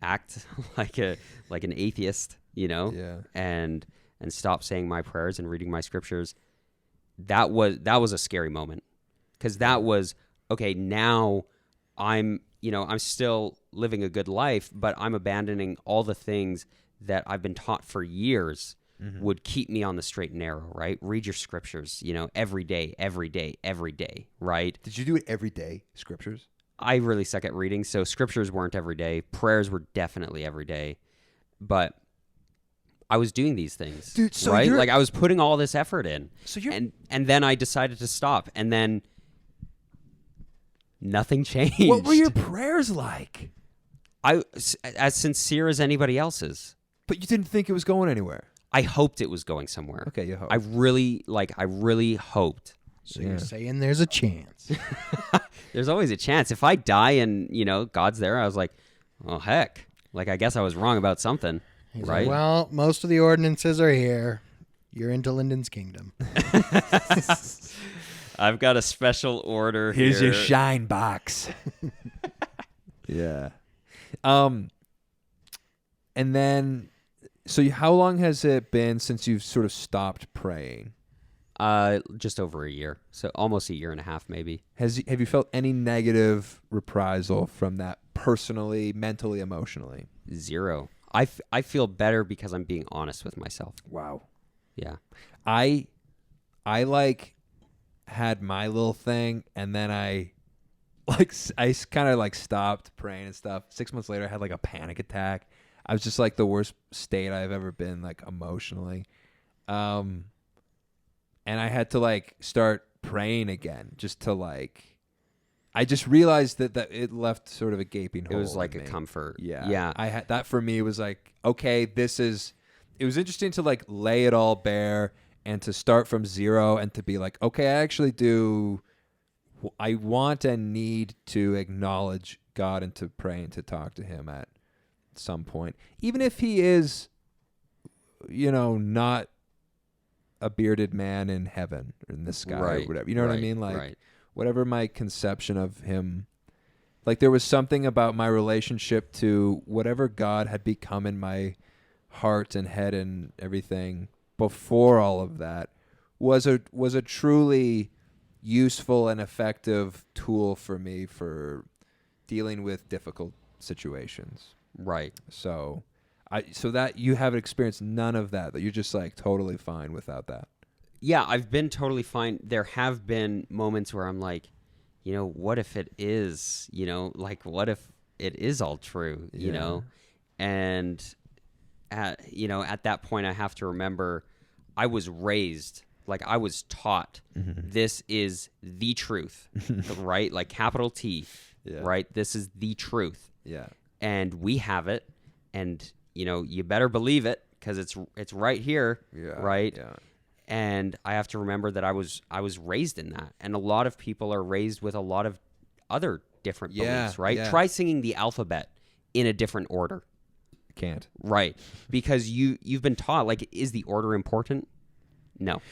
act like an atheist,
Yeah.
and stop saying my prayers and reading my scriptures, that was a scary moment, because that was, okay, now I'm still living a good life, but I'm abandoning all the things that I've been taught for years would keep me on the straight and narrow, right? Read your scriptures, every day, right?
Did you do it every day, scriptures?
I really suck at reading, so scriptures weren't every day. Prayers were definitely every day. But I was doing these things,
dude, so
right? Like I was putting all this effort in.
So you're...
And then I decided to stop, and then nothing changed.
What were your prayers like?
As sincere as anybody else's.
But you didn't think it was going anywhere.
I hoped it was going somewhere.
Okay, you hoped.
I really hoped.
So you're saying there's a chance.
There's always a chance. If I die and, God's there, I was like, oh, heck. Like, I guess I was wrong about something,
He's
right?
like, well, most of the ordinances are here. You're into Lyndon's kingdom.
I've got a special order here.
Here's your shine box. Yeah. And then, so how long has it been since you've sort of stopped praying?
Just over a year. So almost a year and a half, maybe.
Have you felt any negative reprisal from that personally, mentally, emotionally?
Zero. I feel better because I'm being honest with myself.
Wow.
Yeah.
I like had my little thing, and then I kind of like stopped praying and stuff. 6 months later, I had like a panic attack. I was just like the worst state I've ever been, like emotionally. And I had to like start praying again, just to like, I just realized that it left sort of a gaping hole.
It was like
in
a
me.
comfort.
Yeah.
Yeah.
I had that for me was like, okay, it was interesting to like lay it all bare and to start from zero and to be like, okay, I want and need to acknowledge God and to pray and to talk to him at some point. Even if he is, not a bearded man in heaven or in the sky or whatever. You know what I mean? Like whatever my conception of him, like there was something about my relationship to whatever God had become in my heart and head and everything before all of that was a truly useful and effective tool for me for dealing with difficult situations.
Right.
So that you haven't experienced none of that you're just like totally fine without that.
Yeah, I've been totally fine. There have been moments where I'm like, what if it is, like what if it is all true, you
Yeah.
know? And at that point I have to remember I was raised, like I was taught this is the truth, right? Like capital T,
Yeah.
right? This is the truth.
Yeah.
And we have it, and you better believe it because it's right here,
Yeah.
right?
Yeah.
And I have to remember that I was raised in that, and a lot of people are raised with a lot of other different beliefs, right?
Yeah.
Try singing the alphabet in a different order,
Can't.
right? Because you've been taught, like, is the order important? No,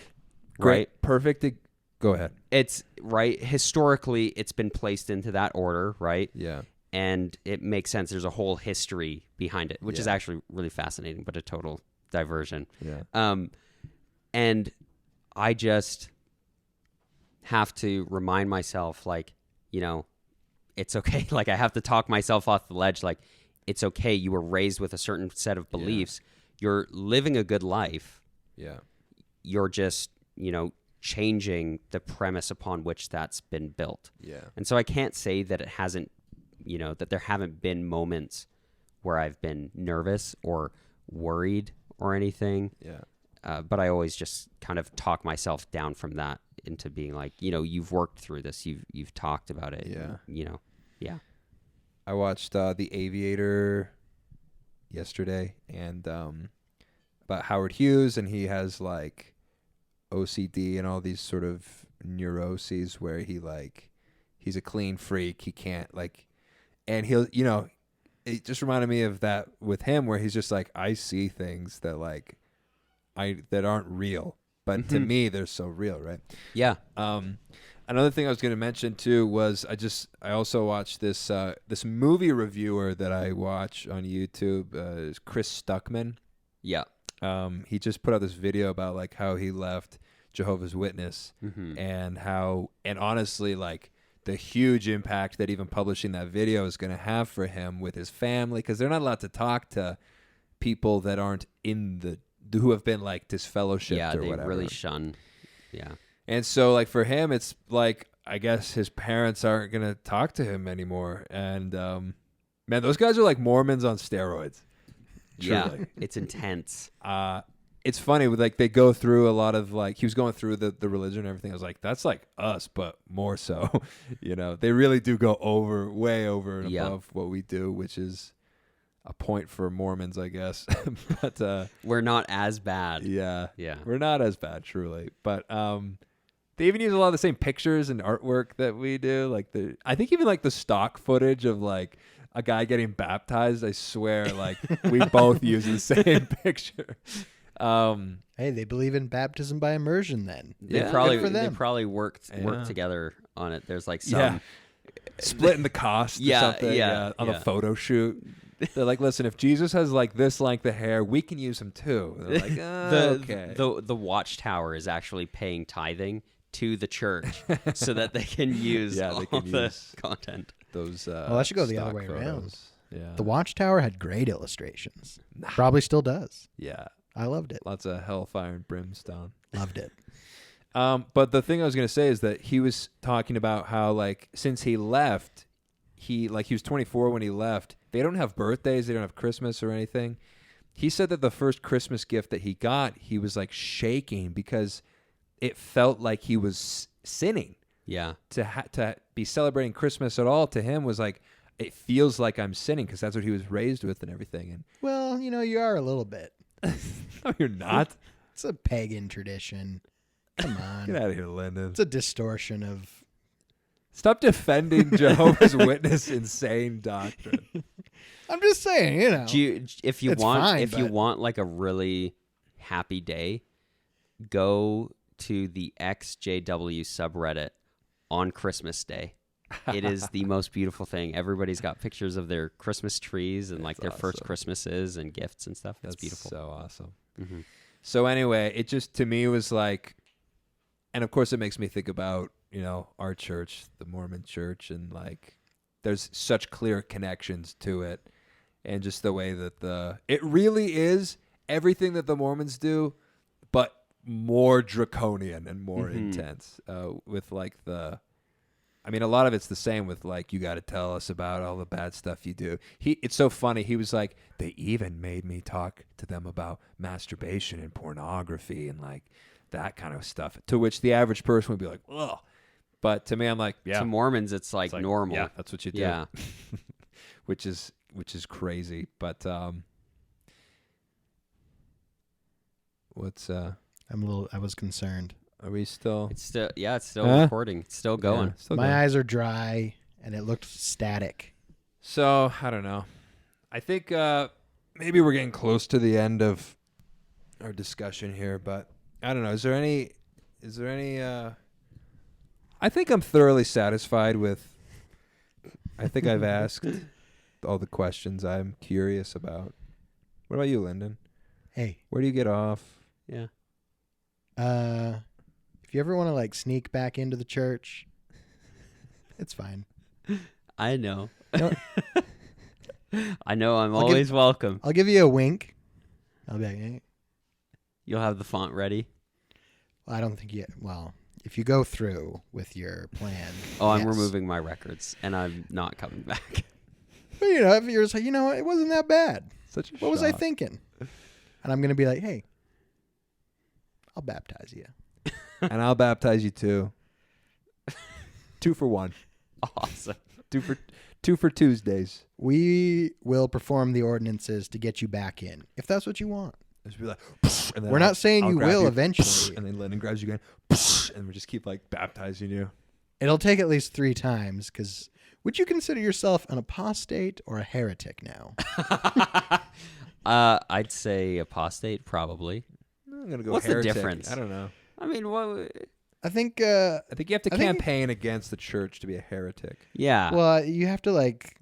Great.
right?
Perfect. Go ahead.
It's right. Historically, it's been placed into that order, right?
Yeah.
And it makes sense. There's a whole history behind it, which is
Yeah.
actually really fascinating, but a total diversion.
Yeah.
And I just have to remind myself, like, it's okay. Like, I have to talk myself off the ledge. Like, it's okay. You were raised with a certain set of beliefs. You're living a good life.
Yeah.
You're just, changing the premise upon which that's been built.
Yeah.
And so I can't say that it hasn't, that there haven't been moments where I've been nervous or worried or anything.
Yeah.
But I always just kind of talk myself down from that into being like, you've worked through this, you've talked about it.
Yeah.
Yeah.
I watched The Aviator yesterday, and about Howard Hughes, and he has like OCD and all these sort of neuroses where he's a clean freak. He can't and he'll, it just reminded me of that with him, where he's just like, I see things that that aren't real, but to me they're so real, right?
Yeah.
Another thing I was going to mention too was I also watched this movie reviewer that I watch on YouTube, is Chris Stuckman.
Yeah.
He just put out this video about how he left Jehovah's Witness and honestly, the huge impact that even publishing that video is going to have for him with his family, because they're not allowed to talk to people that aren't who have been disfellowshipped
Yeah,
or
they
whatever.
really shun. Yeah.
And so for him, it's I guess his parents aren't going to talk to him anymore. And man, those guys are like Mormons on steroids.
Yeah,
Truly.
it's intense.
It's funny with they go through a lot of he was going through the religion and everything. I was like, that's like us, but more so. They really do go way over and above what we do, which is a point for Mormons, I guess. But
we're not as bad.
Yeah.
Yeah.
We're not as bad, truly. But they even use a lot of the same pictures and artwork that we do. I think even the stock footage of a guy getting baptized, I swear, we both use the same picture.
Hey, they believe in baptism by immersion then.
They
Yeah.
probably
Good for them.
they probably worked
Yeah.
together on it. There's some
Splitting the cost or
Yeah,
something
yeah,
on
yeah.
the photo shoot. They're like, listen, if Jesus has this length of hair, we can use him too. They're like, okay.
the watchtower is actually paying tithing to the church so that they can use
Yeah,
all
they can
the
use
content.
Those
Well, that should go the other
stock
way around.
photos. Yeah.
The Watchtower had great illustrations. Probably still does.
Yeah.
I loved it.
Lots of hellfire and brimstone.
Loved it.
But the thing I was going to say is that he was talking about how since he left, he was 24 when he left. They don't have birthdays. They don't have Christmas or anything. He said that the first Christmas gift that he got, he was shaking because it felt like he was sinning.
Yeah.
To be celebrating Christmas at all to him was it feels like I'm sinning, because that's what he was raised with and everything. And
Well, you are a little bit.
no, you're not.
It's a pagan tradition. Come on.
Get out of here, Lyndon.
It's a distortion of...
Stop defending Jehovah's Witness insane doctrine.
I'm just saying,
If you
It's
want
fine,
if you
but-
want a really happy day, go to the XJW subreddit on Christmas Day. It is the most beautiful thing. Everybody's got pictures of their Christmas trees and their first
awesome.
Christmases and gifts and stuff.
That's
It's beautiful.
so awesome.
Mm-hmm.
So anyway, it just to me was and of course it makes me think about our church, the Mormon church, and there's such clear connections to it, and just the way that it really is everything that the Mormons do, but more draconian and more intense with I mean, a lot of it's the same with like, you got to tell us about all the bad stuff you do. It's so funny. He was like, they even made me talk to them about masturbation and pornography and like that kind of stuff. To which the average person would be like, ugh. But to me, I'm like, yeah.
To Mormons, it's like normal.
Yeah, that's what you do.
Yeah.
which is crazy. But what's
I was concerned.
Are we still?
It's still recording. It's still going.
Yeah, still
My
going.
eyes are dry, and it looked static.
So I don't know. I think maybe we're getting close to the end of our discussion here, but I don't know. Is there any? I think I'm thoroughly satisfied with. I think I've asked all the questions I'm curious about. What about you, Lyndon?
Hey,
Where do you get off?
Yeah.
if you ever want to like sneak back into the church, it's fine.
I know.
No.
I know. I'm always welcome.
I'll give you a wink. I'll be like, hey.
You'll have the font ready.
I don't think you. Well, if you go through with your plan.
Oh, I'm
yes.
removing my records, and I'm not coming back.
But if you're just like, it wasn't that bad.
Such a
What was I
shock.
thinking? And I'm gonna be like, hey, I'll baptize you.
And I'll baptize you too. 2 for 1.
Awesome.
2 for Tuesdays.
We will perform the ordinances to get you back in, if that's what you want.
Just be like, and then
We're not saying
I'll
you
grab
will eventually.
and then Lyndon grabs you again, and we just keep like baptizing you.
It'll take at least 3 times, because would you consider yourself an apostate or a heretic now?
I'd say apostate, probably.
I'm gonna go.
What's the
heretic.
difference?
I don't know.
I mean, what?
I think,
I think you have to
I think-
campaign against the church to be a heretic.
Yeah.
well, you have to like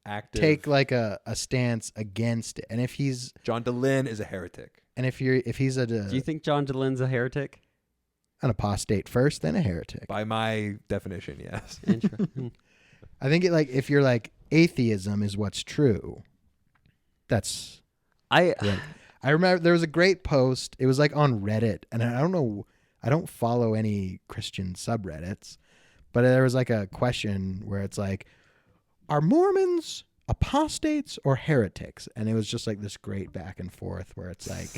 Active.
take like a stance against it. And if he's,
John DeLynn is a heretic.
and if he's
Do you think John DeLynne's a heretic?
an apostate first, then a heretic.
By my definition, yes.
Interesting.
I think if you're like atheism is what's true. That's
I
remember there was a great post. It was like on Reddit, and I don't know. I don't follow any Christian subreddits, but there was like a question where it's like, are Mormons apostates or heretics? And it was just like this great back and forth where it's like,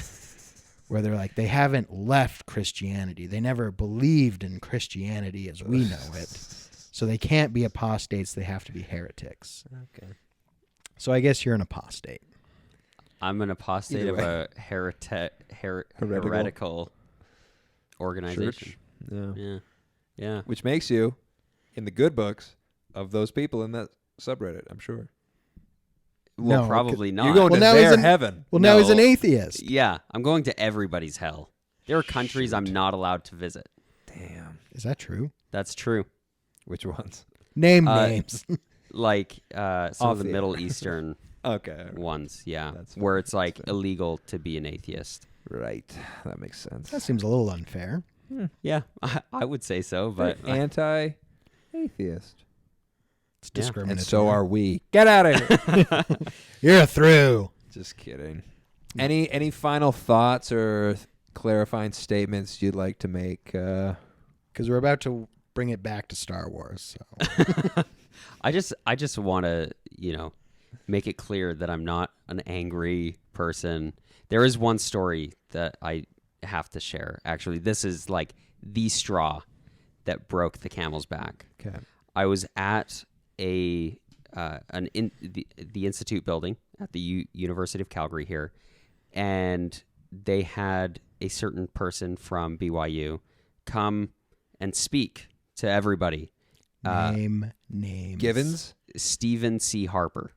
where they're like, they haven't left Christianity. They never believed in Christianity as we know it. So they can't be apostates. They have to be heretics.
Okay.
So I guess you're an apostate.
I'm an apostate
Either
of
way.
a heretical organization.
Church. Yeah.
Yeah.
Which makes you, in the good books, of those people in that subreddit, I'm sure.
Well,
No,
probably not.
You're going
Well,
to
now he's
their
an-
heaven.
Well, now he's an
No.
atheist.
Yeah, I'm going to everybody's hell. There are countries I'm not allowed to visit.
Damn.
Is that true?
That's true.
Which ones?
Name
Uh,
names.
Like some
Off
of the
the
Middle
air.
Eastern
Okay.
ones, yeah,
That's
where
fine.
it's like
That's fair.
illegal to be an atheist.
Right. That makes sense.
That seems a little unfair.
Yeah, I would say so, but
Anti-atheist.
It's
Yeah.
discriminatory.
And so are we. Get out of here.
You're a through.
Just kidding. Any final thoughts or clarifying statements you'd like to make?
Because we're about to bring it back to Star Wars. So.
I just want to, make it clear that I'm not an angry person. There is one story that I have to share. Actually, this is like the straw that broke the camel's back.
Okay.
I was at the Institute building at the University of Calgary here, and they had a certain person from BYU come and speak to everybody.
Name names.
Givens?
Stephen C. Harper.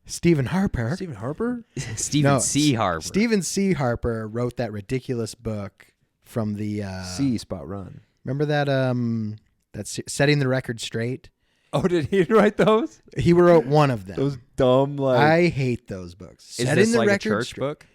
Stephen Harper.
Stephen Harper?
Stephen
No,
C. Harper.
Stephen C. Harper wrote that ridiculous book from the.
C spot run.
Remember that? That's Setting the Record Straight.
Oh, did he write those?
He wrote one of them.
Those dumb
I hate those books.
Is
Setting
this
the
like a
Record
church
Straight.
book?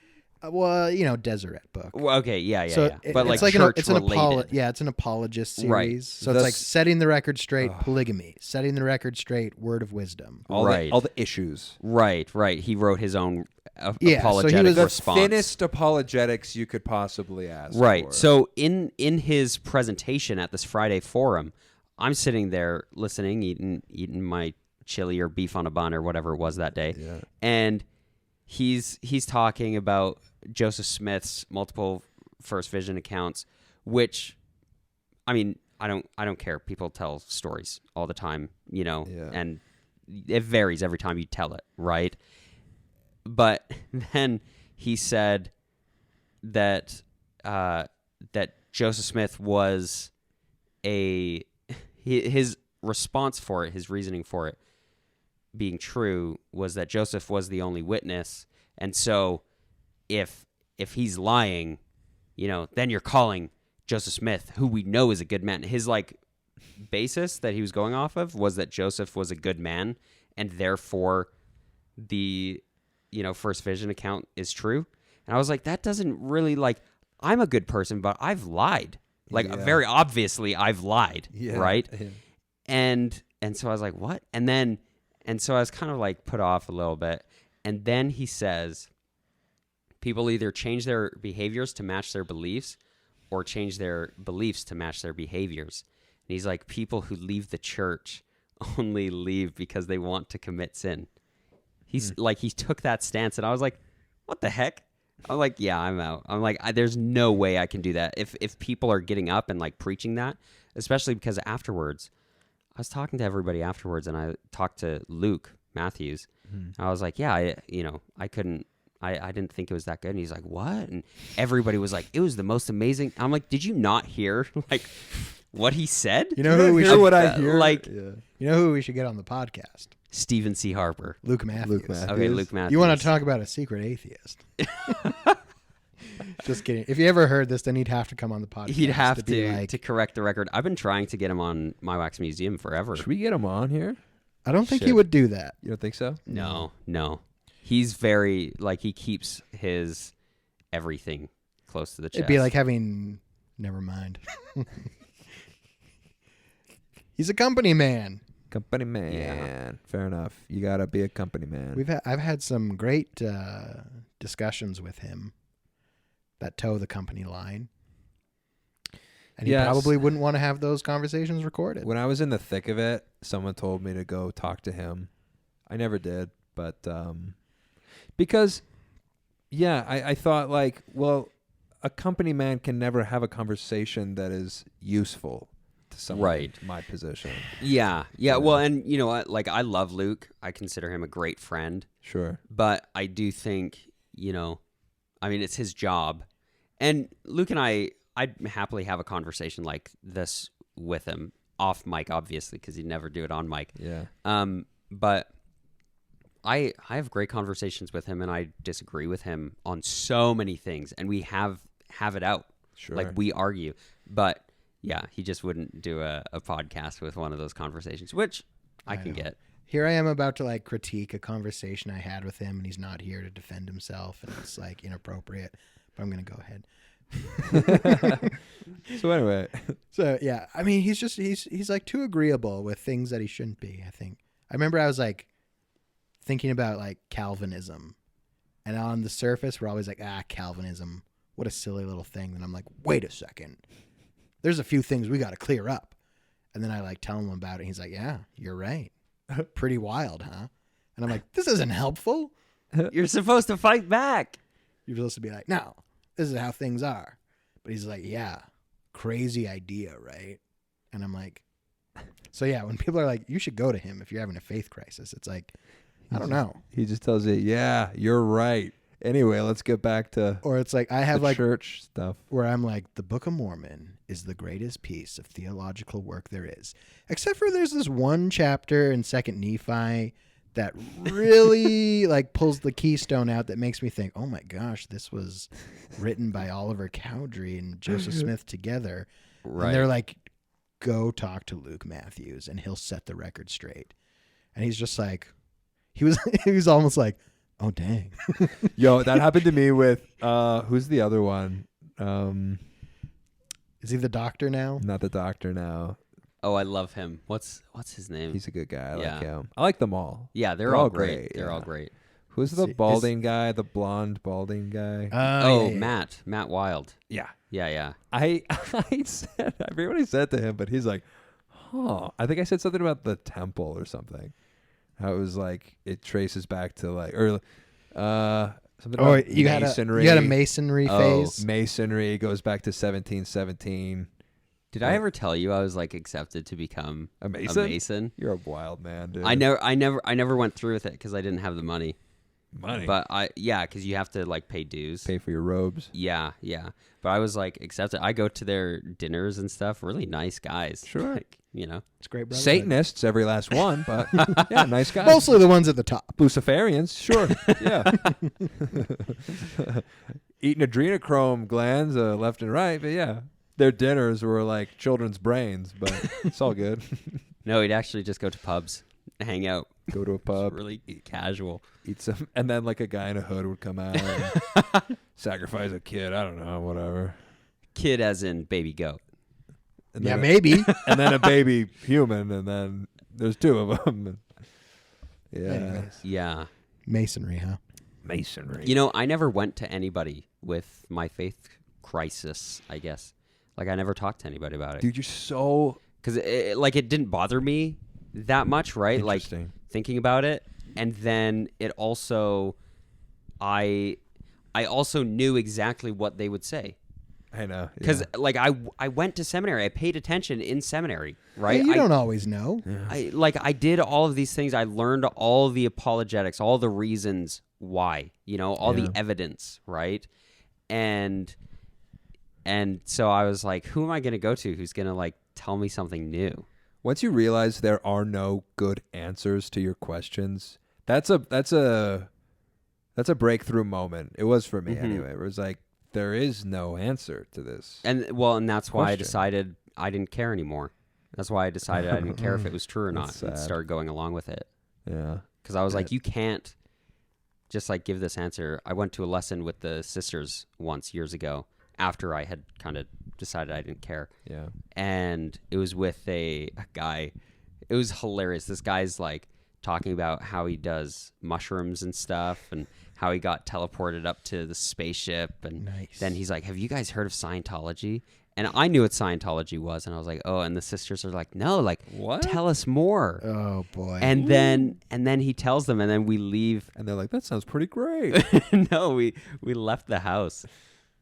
Well, Deseret book.
Well, okay, yeah.
So
But
it's
like
an
church
it's
related.
it's an apologist series.
Right.
So
Thus-
it's like Setting the Record Straight,
Ugh.
polygamy. Setting the Record Straight, word of wisdom.
Right.
all the issues.
Right. He wrote his own
Yeah, so he
apologetic
was
The
response.
thinnest apologetics you could possibly ask
Right.
for.
So in his presentation at this Friday forum, I'm sitting there listening, eating my chili or beef on a bun or whatever it was that day.
Yeah.
And he's talking about Joseph Smith's multiple first vision accounts, which, I mean, I don't care. People tell stories all the time, and it varies every time you tell it, right? But then he said that that Joseph Smith was his response for it, his reasoning for it being true was that Joseph was the only witness, and so if he's lying, then you're calling Joseph Smith, who we know is a good man. His basis that he was going off of was that Joseph was a good man, and therefore the first vision account is true. And I was like, that doesn't really I'm a good person, but I've lied. Very obviously I've lied, right? Yeah. And so I was like, what? And so I was kind of put off a little bit. And then he says, people either change their behaviors to match their beliefs or change their beliefs to match their behaviors. And he's like, people who leave the church only leave because they want to commit sin. He's he took that stance, and I was like, what the heck? I'm like, yeah, I'm out. I'm like, there's no way I can do that. If people are getting up and preaching that, especially because afterwards, I was talking to everybody afterwards, and I talked to Luke Matthews. I was like, yeah, I couldn't. I didn't think it was that good. And he's like, what? And everybody was like, it was the most amazing. I'm like, did you not hear what he said?
You know who we should
what I hear?
You know who we should get on the podcast?
Stephen C. Harper.
Luke Matthews.
Okay, Luke Matthews.
You want to talk about a secret atheist? Just kidding. If you ever heard this, then he'd have to come on the podcast.
He'd have to correct the record. I've been trying to get him on My Wax Museum forever.
Should we get him on here?
I don't think he would do that.
You don't think so?
No. He's very, he keeps his everything close to the chest.
It'd be like having... Never mind. He's a company man.
Company man. Yeah. Fair enough. You got to be a company man.
I've had some great discussions with him that toe the company line. And he probably wouldn't want to have those conversations recorded.
When I was in the thick of it, someone told me to go talk to him. I never did, but because, I thought a company man can never have a conversation that is useful to someone in my position.
Yeah. Well, and you know what? I love Luke. I consider him a great friend.
Sure.
But I do think, it's his job. And Luke and I'd happily have a conversation like this with him off mic, obviously, because he'd never do it on mic.
Yeah.
But I have great conversations with him, and I disagree with him on so many things, and we have it out.
Sure.
We argue. But yeah, he just wouldn't do a podcast with one of those conversations, which I can get.
Here I am about to critique a conversation I had with him, and he's not here to defend himself, and it's inappropriate. But I'm going to go ahead.
So anyway,
yeah, he's too agreeable with things that he shouldn't be. I think I remember I was thinking about Calvinism, and on the surface we're always Calvinism, what a silly little thing. And I'm like, wait a second, there's a few things we got to clear up. And then I tell him about it, and he's like, yeah, you're right. Pretty wild, huh? And I'm like, this isn't helpful.
You're supposed to fight back.
You're supposed to be like, no, this is how things are. But he's like, yeah, crazy idea, right? And I'm like, so yeah, when people are like, you should go to him if you're having a faith crisis, it's I don't know.
He just tells you, yeah, you're right. Anyway, let's get back to
or it's I have
church stuff
where I'm the Book of Mormon is the greatest piece of theological work there is, except for there's this one chapter in 2nd Nephi that really pulls the keystone out that makes me think, oh my gosh, this was written by Oliver Cowdery and Joseph Smith together.
Right.
And they're go talk to Luke Matthews and he'll set the record straight. And he's just he was almost oh dang.
Yo, that happened to me with who's the other one?
Is he the doctor now?
Not the doctor now.
Oh, I love him. What's his name?
He's a good guy. I like him. I like them all.
Yeah, they're all great. They're all great.
Who's the balding guy? The blonde balding guy?
Matt Wild.
Yeah.
Yeah.
I said, I forget what I said to him, but he's like, I think I said something about the temple or something. How it was like it traces back to like something about masonry.
You had a masonry phase.
Masonry goes back to 1717.
Did I ever tell you I was like accepted to become
a mason?
A
You're a wild man, dude.
I never went through with it because I didn't have the money. But because you have to like pay dues,
pay for your robes.
Yeah. But I was like accepted. I go to their dinners and stuff. Really nice guys.
Sure.
Like,
it's great. Brother.
Satanists, every last one, but yeah, nice guys.
Mostly the ones at the top.
Luciferians, sure. Yeah. Eating adrenochrome glands left and right, but yeah. Their dinners were like children's brains, but it's all good.
No, we'd actually just go to pubs, hang out.
Go to a pub.
It's really casual.
Eat some, and then like a guy in a hood would come out and sacrifice a kid. I don't know, whatever.
Kid as in baby goat.
And
yeah, maybe.
And then a baby human, and then there's two of them. Yeah.
Anyways.
Yeah.
Masonry, huh?
Masonry.
I never went to anybody with my faith crisis, I guess. Like, I never talked to anybody about it.
Dude, you're so...
Because, it didn't bother me that much, right? Like, thinking about it. And then it also... I also knew exactly what they would say.
I know.
Because, I went to seminary. I paid attention in seminary, right?
Yeah, you don't always know.
Yeah.
I did all of these things. I learned all the apologetics, all the reasons why, all the evidence, right? And so I was like, who am I going to go to who's going to, like, tell me something new?
Once you realize there are no good answers to your questions, that's a breakthrough moment. It was for me anyway. It was like, there is no answer to this.
And that's why I decided I didn't care anymore. That's why I decided I didn't care if it was true or not and started going along with it.
Yeah.
Because I was like, you can't just like give this answer. I went to a lesson with the sisters once years ago after I had kind of decided I didn't care.
Yeah.
And it was with a guy. It was hilarious. This guy's like talking about how he does mushrooms and stuff and how he got teleported up to the spaceship. And then he's like, have you guys heard of Scientology? And I knew what Scientology was. And I was like, oh, and the sisters are like, no, like,
what?
Tell us more.
Oh, boy.
And then he tells them, and then we leave.
And they're like, that sounds pretty great.
No, we left the house.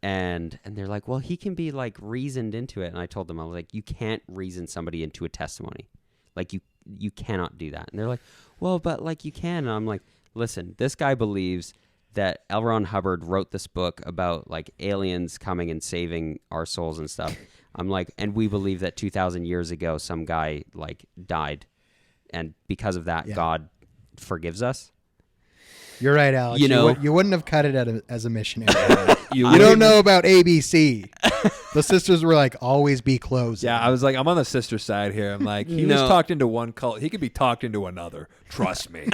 And they're like, well, he can be like reasoned into it. And I told them, I was like, you can't reason somebody into a testimony. Like you cannot do that. And they're like, well, but like you can. And I'm like, listen, this guy believes that L. Ron Hubbard wrote this book about like aliens coming and saving our souls and stuff. I'm like, and we believe that 2,000 years ago, some guy like died. And because of that, God forgives us.
You're right, Alex. You wouldn't have cut it as a missionary. You don't know about ABC. The sisters were like, always be closed.
Yeah, I was like, I'm on the sister side here. I'm like, he was talked into one cult. He could be talked into another. Trust me.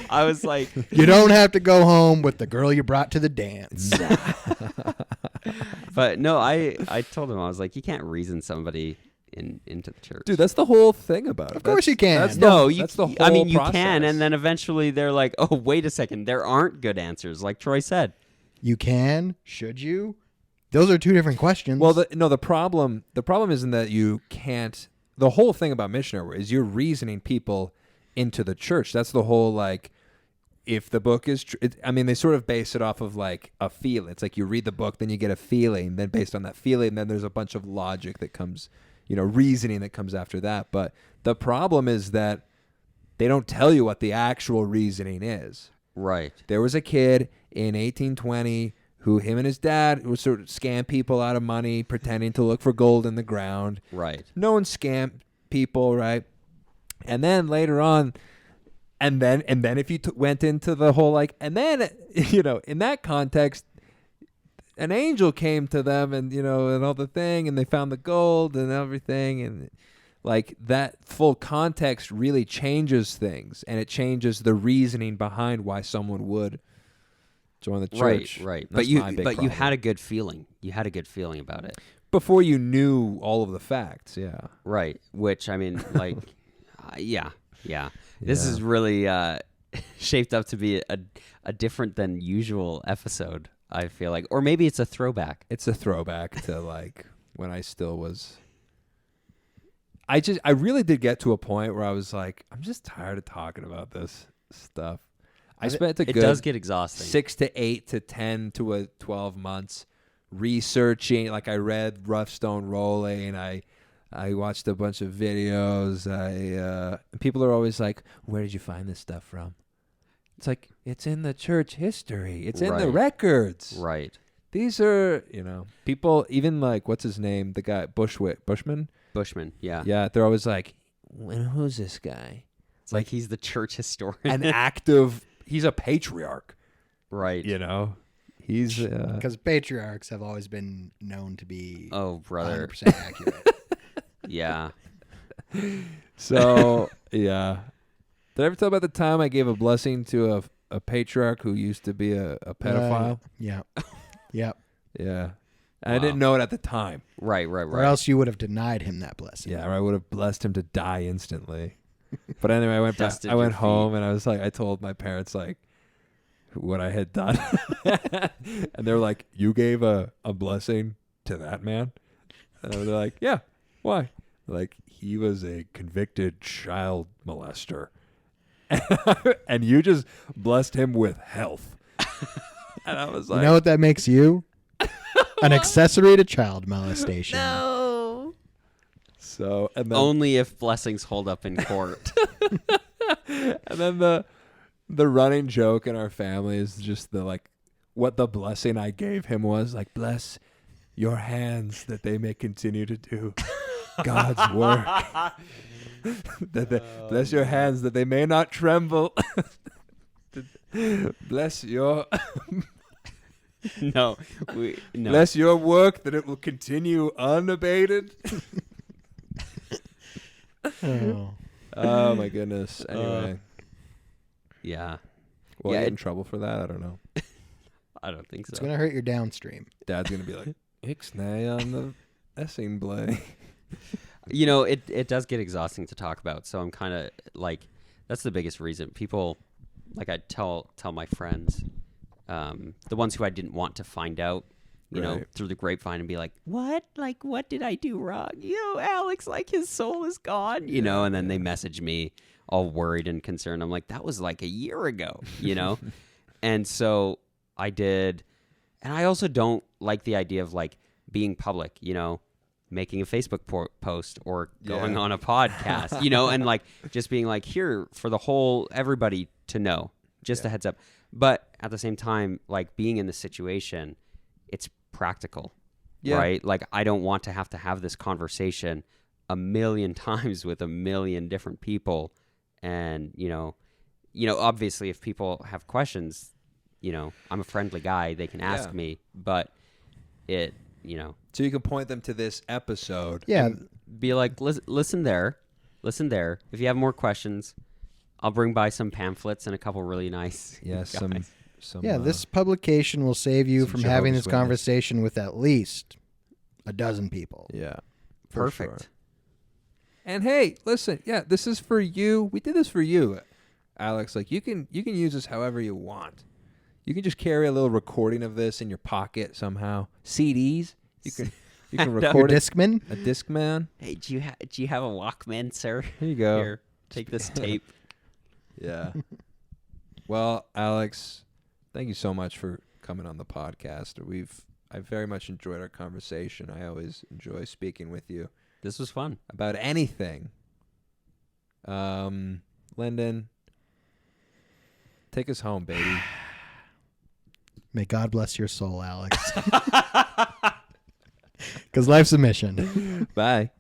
I was like,
you don't have to go home with the girl you brought to the dance.
But no, I told him, I was like, you can't reason somebody into the church.
Dude, that's the whole thing about it.
Of course you can.
That's the whole
I mean, you
process.
can, and then eventually they're like, oh, wait a second, there aren't good answers, like Troy said.
You can? Should you? Those are two different questions.
Well, the problem isn't that you can't. The whole thing about missionary is you're reasoning people into the church. That's the whole, like, if the book is I mean, they sort of base it off of like a feeling. It's like you read the book, then you get a feeling, then based on that feeling, then there's a bunch of logic that comes, reasoning that comes after that. But the problem is that they don't tell you what the actual reasoning is.
Right.
There was a kid in 1820 who him and his dad would sort of scam people out of money, pretending to look for gold in the ground.
Right.
No one scammed people, right? And then later on, and then if you went into the whole like, and then, in that context, an angel came to them and, and all the thing, and they found the gold and everything. And like that full context really changes things, and it changes the reasoning behind why someone would join the church.
Right.
That's
But you had a good feeling. You had a good feeling about it.
Before you knew all of the facts, yeah.
Right. Which, I mean, like, yeah. This is really shaped up to be a different than usual episode, I feel like. Or maybe it's a throwback.
It's a throwback to, like, when I still was... I really did get to a point where I was like, I'm just tired of talking about this stuff. I spent a
It
good
does get exhausting.
6 to 8 to 10 to 12 months researching. Like I read Rough Stone Rolling. I watched a bunch of videos. People are always like, "Where did you find this stuff from?" It's like it's in the church history. It's in the records.
Right.
These are, people. Even like what's his name? The guy Bushman.
Yeah.
Yeah, they're always like, "Who's this guy?"
It's like he's the church historian.
An active. He's a patriarch.
Right.
He's
because patriarchs have always been known to be
oh, brother,
100% accurate.
Yeah.
So yeah. Did I ever tell about the time I gave a blessing to a patriarch who used to be a pedophile?
Yeah. Yep.
Yeah. I didn't know it at the time.
Right.
Or else you would have denied him that blessing.
Yeah, or I would have blessed him to die instantly. But anyway, I went back.
Dusted
I went
your
home
feet.
and I was like, I told my parents like what I had done, and they were like, "You gave a blessing to that man?" And they're like, "Yeah, why?" Like he was a convicted child molester, and you just blessed him with health. And I was like,
you know what that makes you? An accessory to child molestation.
No.
So and then,
Only if blessings hold up in court.
and then the running joke in our family is just what the blessing I gave him was like, bless your hands that they may continue to do God's work. Bless your hands that they may not tremble. Bless your
No.
bless your work that it will continue unabated. Oh my goodness. Anyway.
Yeah.
Will
Yeah,
I get in trouble for that? I don't know.
I don't think so.
It's going to hurt your downstream.
Dad's going to be like, Ixnay on the Essing Blay.
It does get exhausting to talk about. So I'm kind of like, that's the biggest reason. People, like I tell my friends, the ones who I didn't want to find out, through the grapevine and be like, what? Like, what did I do wrong? Alex, like his soul is gone, and then they message me all worried and concerned. I'm like, that was like a year ago, And so I did. And I also don't like the idea of like being public, making a Facebook post or going on a podcast, and like just being like here for the whole everybody to know, just a heads up. But at the same time, like being in the situation, it's practical, right? Like I don't want to have this conversation a million times with a million different people. And, obviously if people have questions, I'm a friendly guy, they can ask me, but
So you can point them to this episode.
Yeah.
Be like, listen there. If you have more questions, I'll bring by some pamphlets and a couple really nice guys.
Some
this publication will save you
some
from having
Jehovah's
this conversation with at least a dozen people.
Yeah.
Perfect.
Sure. And hey, listen, this is for you. We did this for you, Alex. Like you can use this however you want. You can just carry a little recording of this in your pocket somehow. CDs. You can record
Your Discman?
a Discman.
Hey, do you have a Walkman, sir?
Here you go.
Here, take this tape.
Yeah. Well, Alex, thank you so much for coming on the podcast. I very much enjoyed our conversation. I always enjoy speaking with you
This was fun.
about anything. Lyndon, take us home, baby.
May God bless your soul, Alex. Because life's a mission.
Bye.